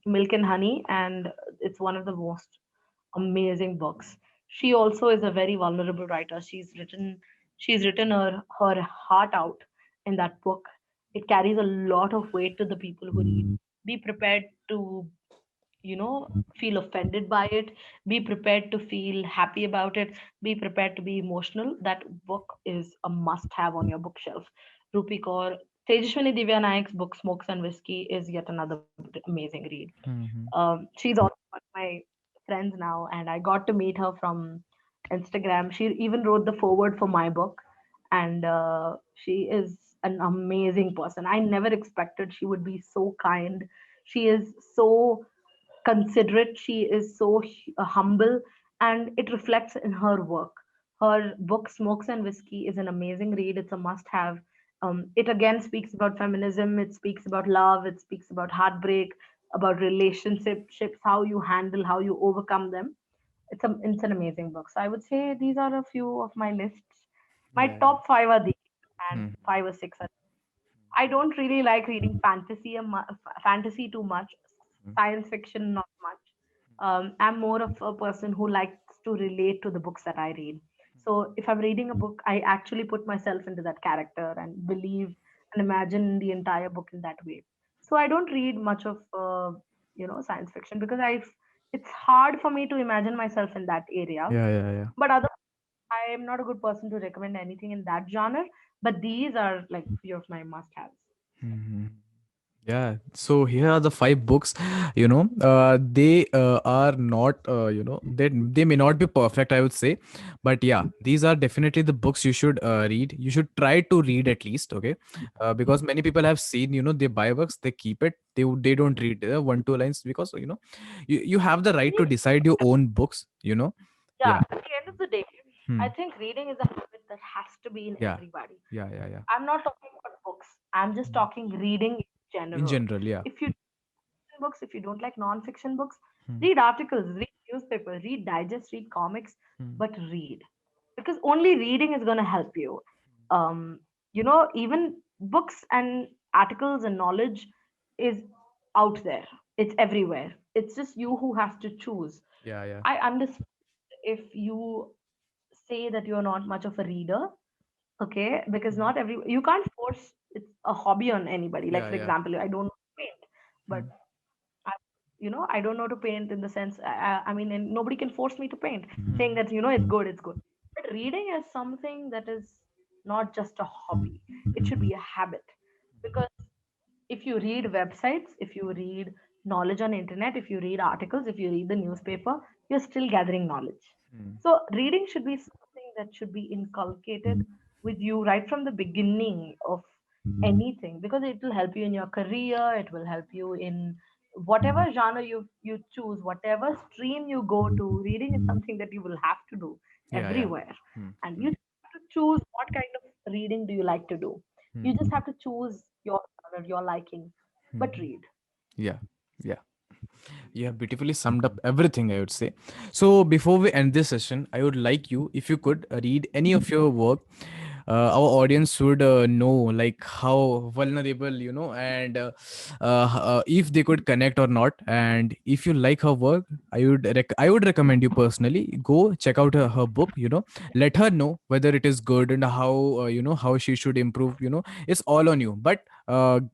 Milk and Honey, and it's one of the most amazing books. She also is a very vulnerable writer. She's written her heart out in that book. It carries a lot of weight to the people who read. Be prepared to feel offended by it. Be prepared to feel happy about it. Be prepared to be emotional. That book is a must have on your bookshelf. Rupi Kaur. Tejaswini Divya Nayak's book Smokes and Whiskey is yet another amazing read.
Hmm.
She's also one of my friends now, and I got to meet her from Instagram. She even wrote the foreword for my book, and she is an amazing person. I never expected she would be so kind. She is so considerate. She is so humble, and it reflects in her work. Her book, Smokes and Whiskey, is an amazing read. It's a must have. It again speaks about feminism, it speaks about love, it speaks about heartbreak, about relationships, how you handle, how you overcome them. It's an amazing book. So I would say these are a few of my lists. My
Yeah.
top five are these, and
Hmm.
five or six are. I don't really like reading fantasy too much, science fiction not much. I'm more of a person who likes to relate to the books that I read. So if I'm reading a book, I actually put myself into that character and believe and imagine the entire book in that way. So I don't read much of science fiction because it's hard for me to imagine myself in that area.
Yeah. Yeah. Yeah.
But other I am not a good person to recommend anything in that genre. But these are like few of my must-haves.
Hmm. Yeah, so here are the five books. They are not, they may not be perfect, I would say, but yeah, these are definitely the books you should read. You should try to read at least, okay? Because many people have seen, they buy books, they keep it, they don't read one two lines because you have the right to decide your own books.
Yeah,
Yeah.
at the end of the day, I
Hmm.
think reading is a habit that has to be in
Yeah.
everybody.
Yeah. Yeah. Yeah.
I'm not talking about books. I'm just
Mm.
talking reading in
In
general.
general, yeah.
If you books, if you don't like non-fiction books,
Mm.
read articles, read newspapers, read digests, read comics,
Mm.
but read, because only reading is going to help you. Um, even books and articles and knowledge is out there. It's everywhere. It's just you who has to choose.
Yeah, yeah.
I understand if you say that you're not much of a reader, okay, because
Mm.
not every you can't force it's a hobby on anybody. Like
Yeah,
for
yeah.
example, I don't paint, but
Mm.
I, I don't know to paint in the sense, I mean, and nobody can force me to paint, saying
Mm.
that, it's good, it's good. But reading is something that is not just a hobby, it should be a habit. Because if you read websites, if you read knowledge on internet, if you read articles, if you read the newspaper, you're still gathering knowledge.
Mm.
So reading should be something that should be inculcated with you right from the beginning of anything, because it will help you in your career, it will help you in whatever genre you choose, whatever stream you go to. Reading is something that you will have to do
Yeah, yeah.
everywhere.
Mm.
And you
Mm.
have to choose what kind of reading do you like to do. You
Mm.
just have to choose your genre, your liking, but
Mm.
read.
Yeah, yeah. You have beautifully summed up everything, I would say. So, before we end this session, I would like you, if you could, read any of your work. Our audience would know, like, how vulnerable, and if they could connect or not. And if you like her work, I would recommend you personally go check out her book. Let her know whether it is good and how how she should improve. It's all on you. But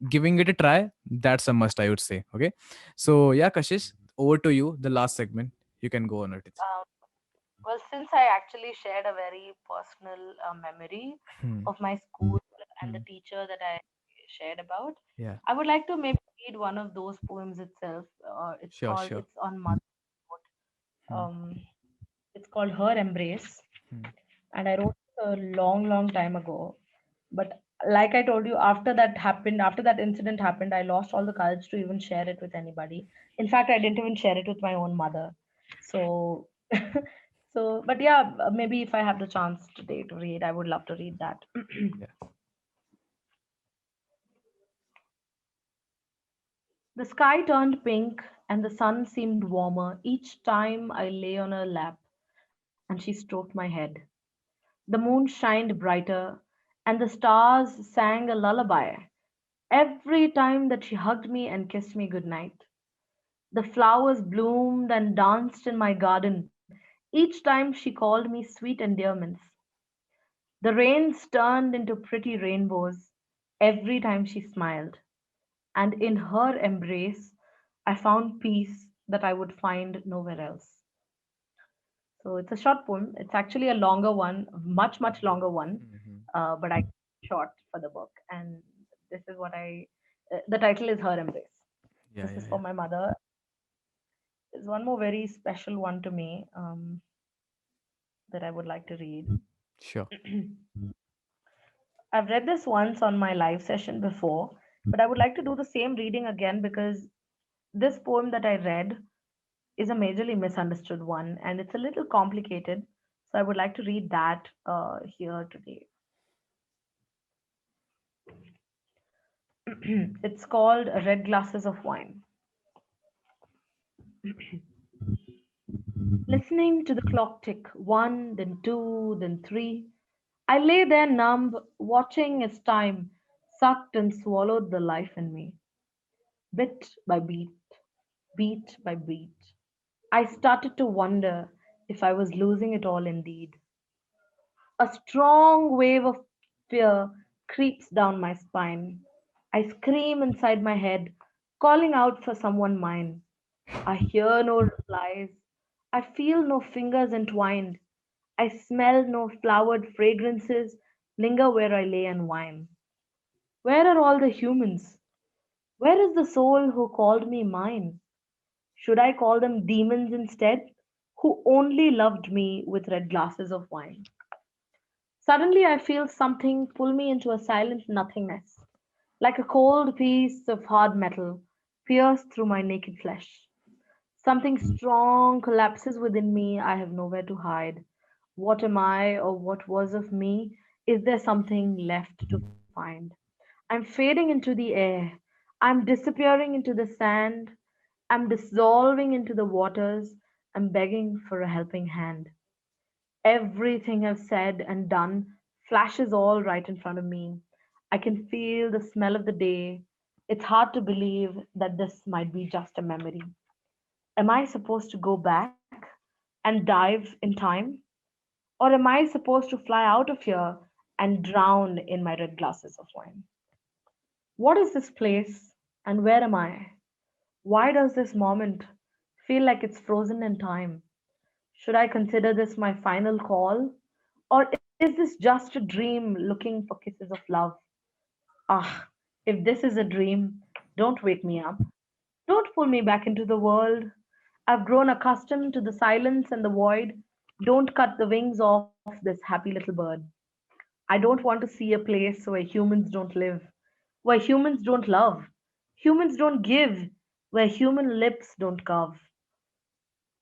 giving it a try, that's a must, I would say. Okay. So yeah, Kashish, over to you. The last segment. You can go on it.
Um, well, since I actually shared a very personal memory
Hmm.
of my school and the
Hmm.
teacher that I shared about,
Yeah.
I would like to maybe read one of those poems itself.
Sure. Sure.
It's on Mother.
Hmm.
Um, it's called Her Embrace,
Hmm.
and I wrote it a long, long time ago. But like I told you, after that incident happened, I lost all the courage to even share it with anybody. In fact, I didn't even share it with my own mother. So, but yeah, maybe if I have the chance today to read, I would love to read that.
Yeah.
The sky turned pink, and the sun seemed warmer each time I lay on her lap and she stroked my head. The moon shined brighter, and the stars sang a lullaby every time that she hugged me and kissed me goodnight. The flowers bloomed and danced in my garden each time she called me sweet endearments. The rains turned into pretty rainbows every time she smiled, and in her embrace, I found peace that I would find nowhere else. So it's a short poem. It's actually a longer one, much, much longer one,
Hmm.
but I short for the book. And this is the title is Her Embrace.
Yeah.
This
Yeah.
is for
Yeah.
my mother. There's one more very special one to me that I would like to read.
Sure.
I've read this once on my live session before, but I would like to do the same reading again because this poem that I read is a majorly misunderstood one and it's a little complicated. So I would like to read that here today. It's called Red Glasses of Wine. Listening to the clock tick, one, then two, then three, I lay there numb, watching as time sucked and swallowed the life in me, bit by beat, beat by beat. I started to wonder if I was losing it all indeed. A strong wave of fear creeps down my spine. I scream inside my head, calling out for someone mine. I hear no replies. I feel no fingers entwined. I smell no flowered fragrances linger where I lay and whine. Where are all the humans? Where is the soul who called me mine? Should I call them demons instead, who only loved me with red glasses of wine? Suddenly, I feel something pull me into a silent nothingness, like a cold piece of hard metal pierced through my naked flesh. Something strong collapses within me. I have nowhere to hide. What am I, or what was of me? Is there something left to find? I'm fading into the air. I'm disappearing into the sand. I'm dissolving into the waters. I'm begging for a helping hand. Everything I've said and done flashes all right in front of me. I can feel the smell of the day. It's hard to believe that this might be just a memory. Am I supposed to go back and dive in time? Or am I supposed to fly out of here and drown in my red glasses of wine? What is this place and where am I? Why does this moment feel like it's frozen in time? Should I consider this my final call? Or is this just a dream looking for kisses of love? Ah, if this is a dream, don't wake me up. Don't pull me back into the world. I've grown accustomed to the silence and the void. Don't cut the wings off this happy little bird. I don't want to see a place where humans don't live, where humans don't love, humans don't give, where human lips don't curve.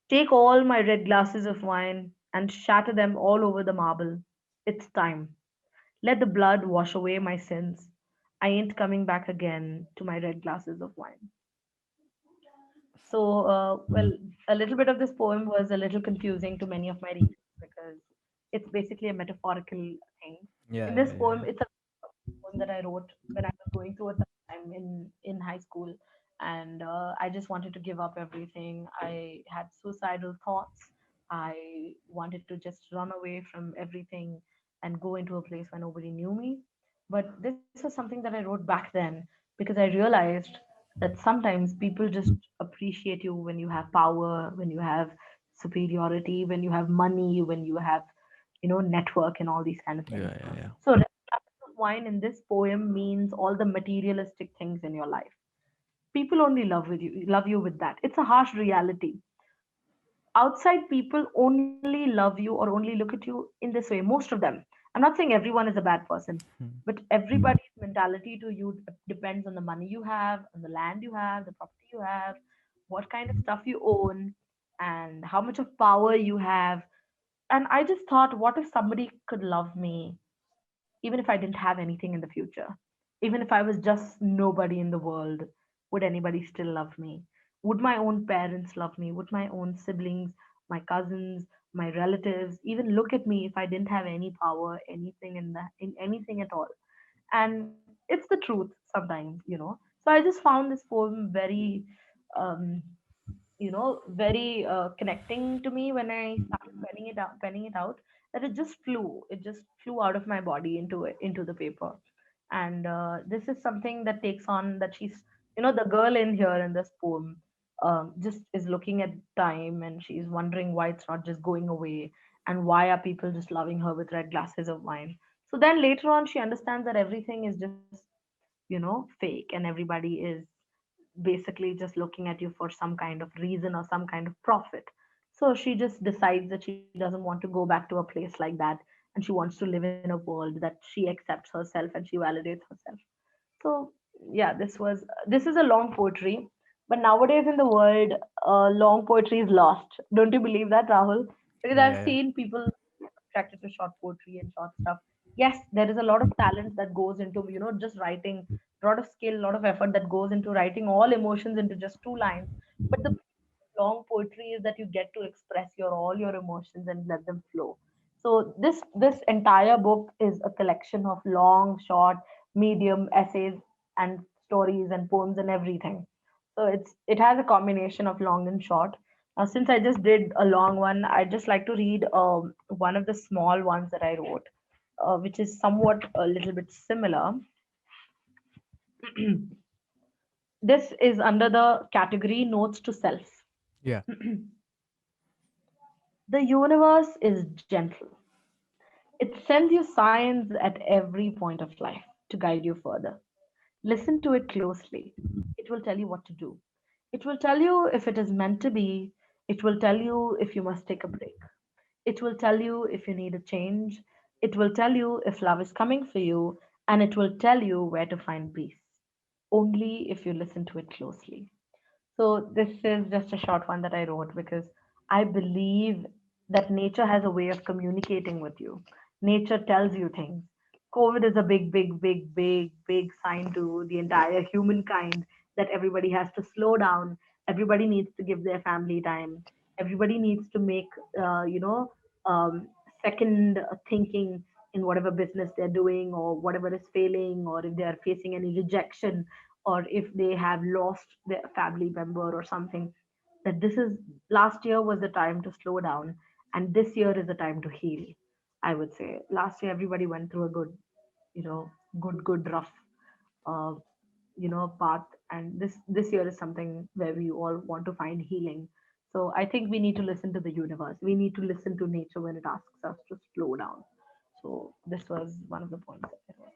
Take all my red glasses of wine and shatter them all over the marble. It's time. Let the blood wash away my sins. I ain't coming back again to my red glasses of wine. So, well, a little bit of this poem was a little confusing to many of my readers because it's basically a metaphorical thing.
Yeah,
In
yeah,
this
yeah.
poem, it's a poem that I wrote when I was going through a tough time in high school, and I just wanted to give up everything. I had suicidal thoughts. I wanted to just run away from everything and go into a place where nobody knew me. But this was something that I wrote back then because I realized that sometimes people just appreciate you when you have power, when you have superiority, when you have money, when you have, network and all these kind of things.
Yeah, yeah, yeah.
So red glasses of wine in this poem means all the materialistic things in your life. People only love you with that. It's a harsh reality. Outside people only love you or only look at you in this way, most of them. I'm not saying everyone is a bad person,
Hmm.
but everybody's mentality to you depends on the money you have, on the land you have, the property you have, what kind of stuff you own, and how much of power you have. And I just thought, what if somebody could love me even if I didn't have anything in the future? Even if I was just nobody in the world, would anybody still love me? Would my own parents love me? Would my own siblings, my cousins, my relatives even look at me if I didn't have any power, anything in anything at all? And it's the truth sometimes. So I just found this poem very um, very connecting to me when I started penning it out, that it just flew out of my body into the paper. And this is something that takes on that the girl in here in this poem just is looking at time and she's wondering why it's not just going away, and why are people just loving her with red glasses of wine. So then later on she understands that everything is just fake, and everybody is basically just looking at you for some kind of reason or some kind of profit. So she just decides that she doesn't want to go back to a place like that, and she wants to live in a world that she accepts herself and she validates herself. So yeah, this is a long poetry, but nowadays in the world, long poetry is lost. Don't you believe that, Rahul? Because
Yeah,
I've
yeah, yeah.
seen people attracted to short poetry and short stuff. Yes, there is a lot of talent that goes into just writing, a lot of skill, a lot of effort that goes into writing all emotions into just two lines. But the long poetry is that you get to express your all your emotions and let them flow. So this entire book is a collection of long, short, medium essays and stories and poems and everything. So it has a combination of long and short. Since I just did a long one, I'd just like to read one of the small ones that I wrote, which is somewhat a little bit similar. This is under the category Notes to Self.
Yeah.
The universe is gentle. It sends you signs at every point of life to guide you further. Listen to it closely. It will tell you what to do. It will tell you if it is meant to be. It will tell you if you must take a break. It will tell you if you need a change. It will tell you if love is coming for you. And it will tell you where to find peace. Only if you listen to it closely. So, this is just a short one that I wrote because I believe that nature has a way of communicating with you. Nature tells you things. COVID is a big, big, big, big, big sign to the entire humankind that everybody has to slow down. Everybody needs to give their family time. Everybody needs to make, um, second thinking in whatever business they're doing or whatever is failing, or if they are facing any rejection, or if they have lost their family member or something. That this is last year was the time to slow down, and this year is the time to heal. I would say last year everybody went through a good, you know, good rough, uh, path, and this year is something where we all want to find healing. So I think we need to listen to the universe. We need to listen to nature when it asks us to slow down. So this was one of the points that I wrote.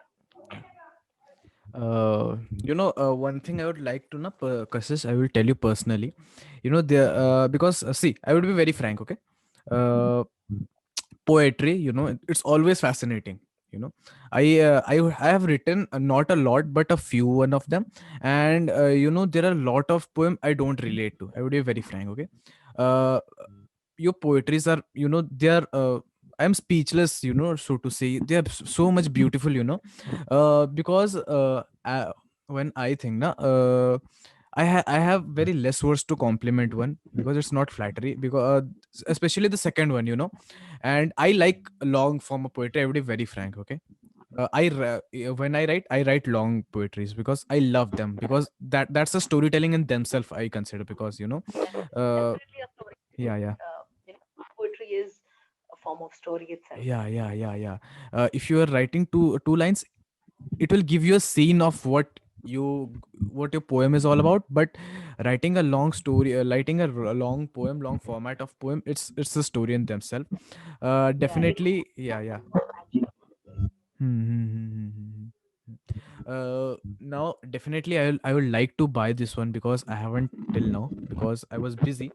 Yeah. One thing I would like to know, Kashish, I will tell you personally. Because see, I would be very frank, okay? Uh, Poetry, it's always fascinating. You know, I have written not a lot, but a few one of them, and there are a lot of poem I don't relate to. I would be very frank, okay? Uh, your poetries are, they are. I'm speechless, so to say. They are so much beautiful, because when I think, na, I have very less words to compliment one because it's not flattery. Because especially the second one, and I like long form of poetry. I would be very frank, okay? When I write long poetries because I love them, because that's a storytelling in themselves, I consider. Because uh
Definitely a story.
yeah, yeah.
Poetry is a form of story itself.
Yeah. If you are writing two lines, it will give you a scene of what your poem is all about. But writing a long story, writing a long poem, long format of poem, it's a story in themselves.
Yeah, it
Definitely, yeah, yeah.
magic.
Hmm, hmm, hmm, hmm, hmm, hmm. Now definitely I would like to buy this one because I haven't till now because I was busy.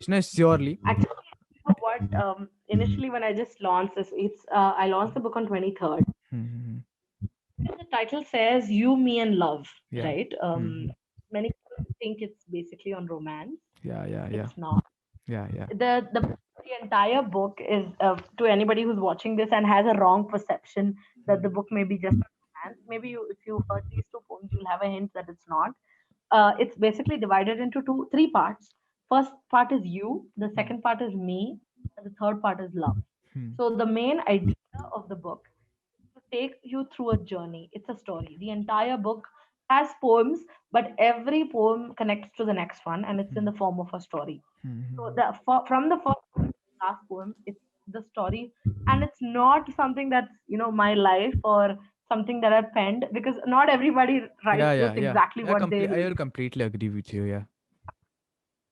Shna, surely.
Actually, you know what? Initially, when I just launched this, I launched the book on 23rd.
Hmm, hmm, hmm.
The title says "You, Me, and Love,"
Yeah.
right?
Hmm, hmm.
Many people think it's basically on romance.
Yeah, yeah, yeah,
It's not.
yeah, yeah.
The entire book is, to anybody who's watching this and has a wrong perception that the
Hmm,
book may be just on romance. Maybe if you heard these two poems, you'll have a hint that it's not. It's basically divided into three parts. First part is you, the
hmm,
second part is me, and the third part is love.
hmm,
So the main idea of the book to take you through a journey. It's a story. The entire book has poems, but every poem connects to the next one, and it's in
hmm,
the form of a story.
hmm,
So
hmm.
from the first poem to the last poem, it's the story, and it's not something that's my life or something that I penned, because not everybody
Yeah,
writes
yeah,
just
yeah.
exactly
Yeah,
what they
I will completely agree with you. Yeah.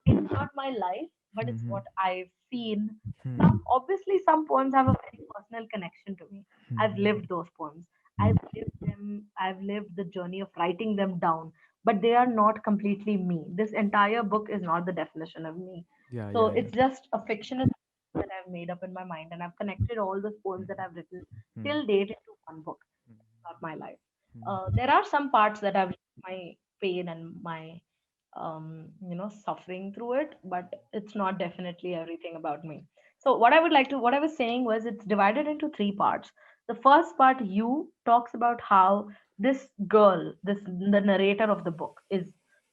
it's not my life, but it's
Hmm,
what I've seen.
hmm,
Obviously, some poems have a very personal connection to me.
hmm,
I've
hmm,
lived those poems. I've lived them. I've lived the journey of writing them down, but they are not completely me. This entire book is not the definition of me.
yeah,
So
yeah, yeah.
it's just a fictional that I've made up in my mind, and I've connected all those poems that I've written
Hmm,
till date into one book.
hmm,
Not my life.
hmm,
There are some parts that have my pain and my suffering through it, but it's not definitely everything about me. So what I was saying was, it's divided into three parts. The first part, you, talks about how this girl, the narrator of the book, is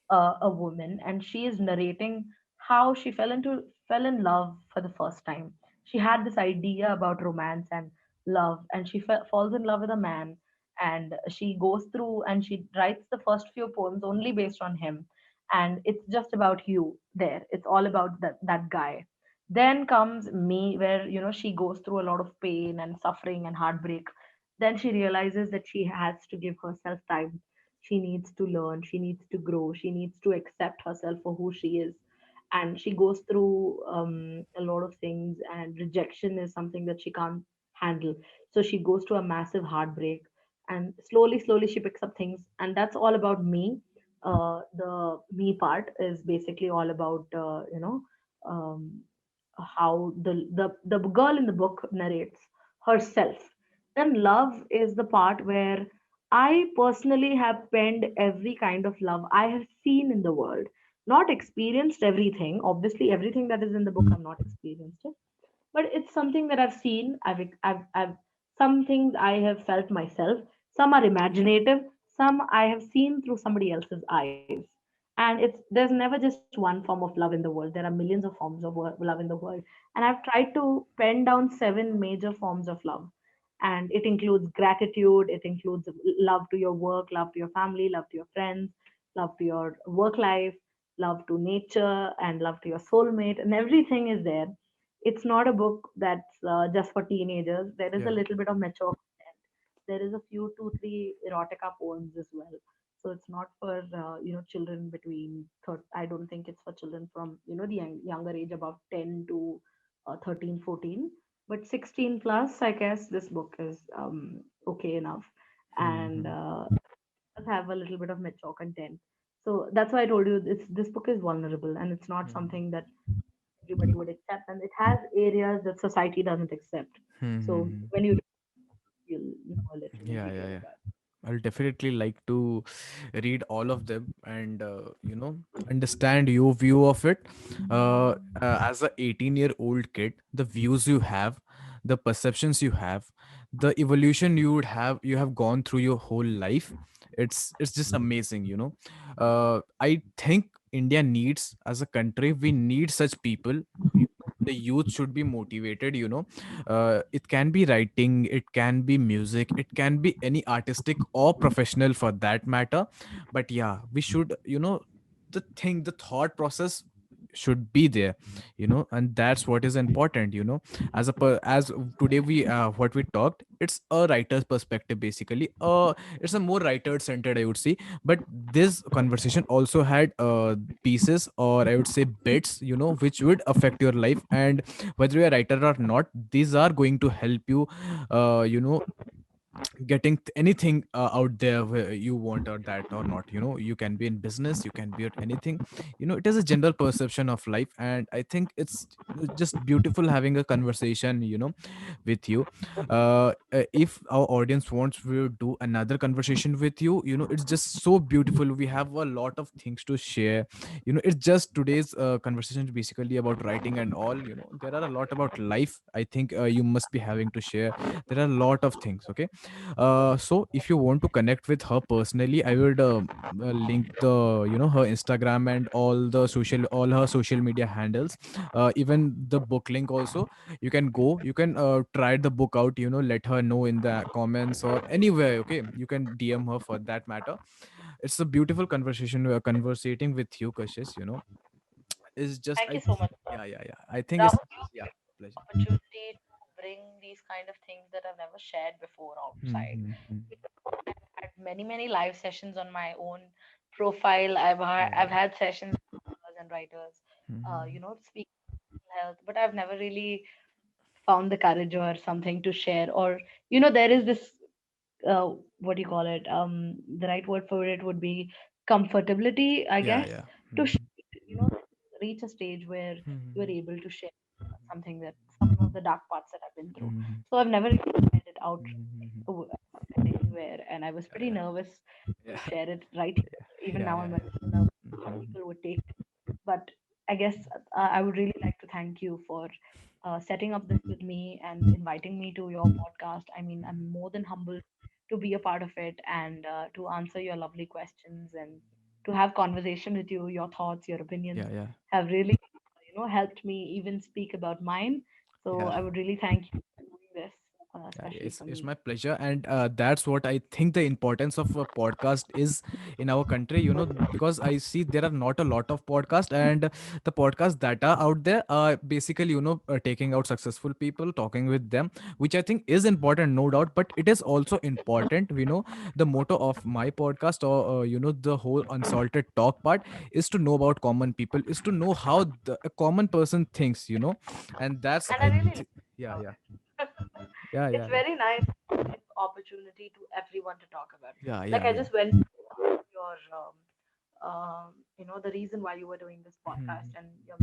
a woman, and she is narrating how she fell in love for the first time. She had this idea about romance and love, and she falls in love with a man, and she goes through and she writes the first few poems only based on him, and it's just about you there. It's all about that guy. Then comes me, where she goes through a lot of pain and suffering and heartbreak. Then she realizes that she has to give herself time. She needs to learn, she needs to grow, she needs to accept herself for who she is. And she goes through a lot of things, and rejection is something that she can't handle. So she goes to a massive heartbreak, and slowly she picks up things, and that's all about me. The me part is basically all about um, how the girl in the book narrates herself. Then love is the part where I personally have penned every kind of love I have seen in the world. Not experienced everything. Obviously, everything that is in the book I've not experienced it, but it's something that I've seen. I've Some things I have felt myself, some are imaginative, some I have seen through somebody else's eyes. And there's never just one form of love in the world. There are millions of forms of love in the world. And I've tried to pen down 7 major forms of love. And it includes gratitude, it includes love to your work, love to your family, love to your friends, love to your work life, love to nature, and love to your soulmate, and everything is there. It's not a book that's just for teenagers. There is a
Yeah.
little bit of mature content. There is a few, two, three erotica poems as well. So it's not for children between. I don't think it's for children from the younger age, about 10 to 13, 14. But 16 plus, I guess this book is okay enough, and
Hmm.
does have a little bit of mature content. So that's why I told you this book is vulnerable, and it's not
Hmm.
something that everybody would accept, and it has areas that society doesn't accept. So
Hmm.
when you you'll know a little in
Yeah, yeah,
detail
yeah.
about.
I'll definitely like to read all of them and understand your view of it. As a 18-year-old kid, the views you have, the perceptions you have, the evolution you have gone through your whole life. It's just amazing, you know. I think India needs, as a country, we need such people. The youth should be motivated, you know. It can be writing, it can be music, it can be any artistic or professional for that matter. But yeah, we should, you know, the thought process should be there, you know, and that's what is important, you know. As today we what we talked, it's a writer's perspective basically. It's a more writer centered, I would say. But this conversation also had pieces, or I would say bits, you know, which would affect your life. And whether you're a writer or not, these are going to help you, you know, getting anything out there where you want, or that or not, you know. You can be in business, you can be at anything, you know. It is a general perception of life, and I think it's just beautiful having a conversation, you know, with you. If our audience wants to do another conversation with you, you know, it's just so beautiful. We have a lot of things to share, you know. It's just today's conversation is basically about writing and all, you know. There are a lot about life, I think you must be having to share. There are a lot of things, okay. So if you want to connect with her personally, I would link the, you know, her Instagram and all her social media handles, even the book link also. You can go, you can try the book out, you know. Let her know in the comments or anywhere, okay. You can DM her for that matter. It's a beautiful conversation we are conversating with you, Kashish, you know. It's just
Thank you so much,
yeah, yeah, yeah, I think it's,
Rahul. You
yeah,
give
pleasure.
opportunity to bring these kind of things that I've never shared before outside.
Mm-hmm.
I've had many live sessions on my own profile. I've
Yeah.
had sessions with authors and writers,
Mm-hmm.
speak health, but I've never really found the courage or something to share. Or there is this what do you call it? The right word for it would be comfortability, I
Yeah,
guess,
yeah.
to
Mm-hmm.
reach a stage where you are
Mm-hmm.
able to share something that some of the dark parts that I've been through.
Mm-hmm.
So I've never really shared it out
Mm-hmm.
anywhere, and I was pretty
Yeah,
nervous to
yeah,
share it right here. Even
yeah,
now,
yeah,
I'm a
yeah.
little nervous how
Mm-hmm.
people would take it. But I guess I would really like to thank you for setting up this with me and inviting me to your podcast. I mean, I'm more than humbled to be a part of it and to answer your lovely questions and to have conversation with you. Your thoughts, your opinions
Yeah, yeah,
have really, helped me even speak about mine. So
yeah.
I would really thank you for doing this,
Yeah,
especially
it's
for
it's
me.
my pleasure, and that's what I think the importance of a podcast is in our country. You know, because I see there are not a lot of podcasts, and the podcasts that are out there are basically, you know, taking out successful people, talking with them, which I think is important, no doubt. But it is also important, you know. The motto of my podcast, or you know, the whole unsalted talk part, is to know about common people, is to know how a common person thinks, you know, and that's
And I really like
yeah,
about
yeah,
it.
yeah,
It's
yeah, yeah.
very nice to give opportunity to everyone to talk about.
Yeah,
Like
yeah,
I
yeah.
just went to your the reason why you were doing this podcast
Mhm.
and your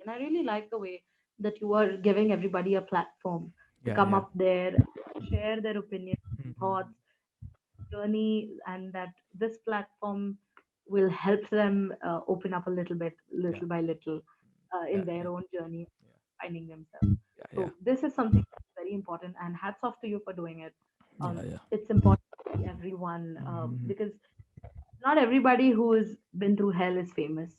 and I really like the way that you are giving everybody a platform to
Yeah,
come
yeah.
up there, share their opinions, thoughts,
Mhm.
journey, and that this platform will help them open up a little bit,
Yeah,
little by little,
yeah,
in their
yeah,
own journey,
yeah,
finding themselves.
yeah, yeah,
So this is something that's very very important, and hats off to you for doing it.
Yeah, yeah.
It's important for everyone,
Mhm.
because not everybody who has been through hell is famous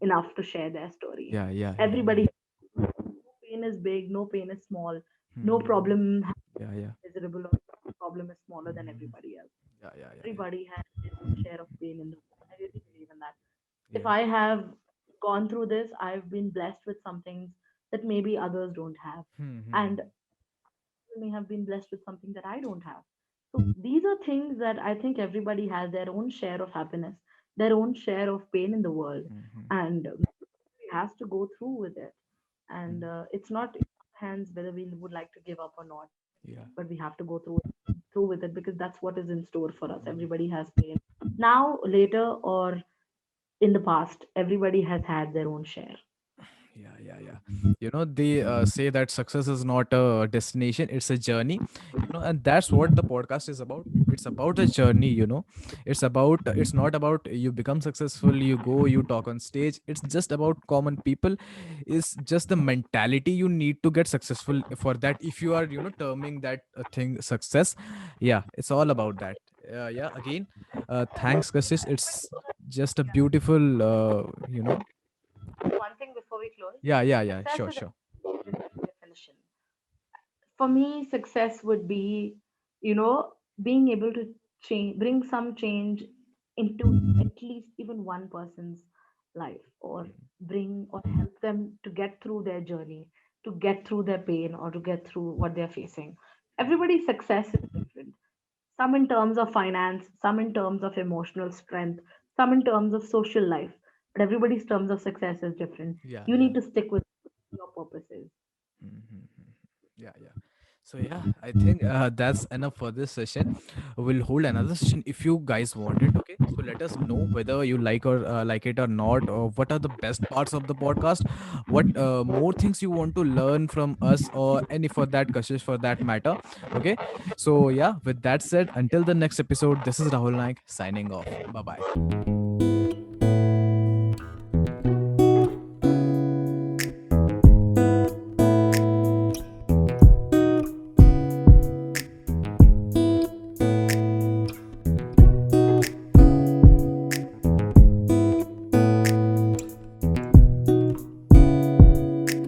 enough to share their story.
Yeah, yeah, yeah.
Everybody, no pain is big, no pain is small, no
Mhm.
problem
Yeah, yeah.
is miserable, or no problem is smaller than
Mhm.
everybody else.
Yeah, yeah, yeah, yeah.
Everybody has their own share of pain in the world. I really believe in that. If
Yeah.
I have gone through this, I've been blessed with some things that maybe others don't have. And
Mhm.
may have been blessed with something that I don't have. So these are things that I think everybody has their own share of happiness, their own share of pain in the world,
Mhm.
and has to go through with it. And
Mm.
it's not in our hands whether we would like to give up or not,
Yeah.
but we have to go through with it, because that's what is in store for us.
Mm.
Everybody has pain now, later, or in the past. Everybody has had their own share.
Yeah, yeah, yeah. They say that success is not a destination, it's a journey, and that's what the podcast is about. It's about a journey, it's not about you become successful, you go, you talk on stage. It's just about common people. It's just the mentality you need to get successful for that. If you are, terming that thing success, yeah, it's all about that. Yeah, again, thanks, Kashish. It's just a beautiful,
One thing before we close,
yeah, yeah, yeah,
success
sure,
is
sure.
a definition. For me, success would be, being able to change, bring some change into at least even one person's life, or bring or help them to get through their journey, to get through their pain, or to get through what they're facing. Everybody's success is different. Some in terms of finance, some in terms of emotional strength, some in terms of social life. But everybody's terms of success is different.
Yeah,
You
yeah.
need to stick with your purposes.
Mhm. Yeah, yeah. So yeah, I think that's enough for this session. We'll hold another session if you guys want it. Okay, so let us know whether you like it or not, or what are the best parts of the podcast, what more things you want to learn from us, or any for that, Kashish, for that matter. Okay, so yeah, with that said, until the next episode, this is Rahul Nayak signing off. Bye bye.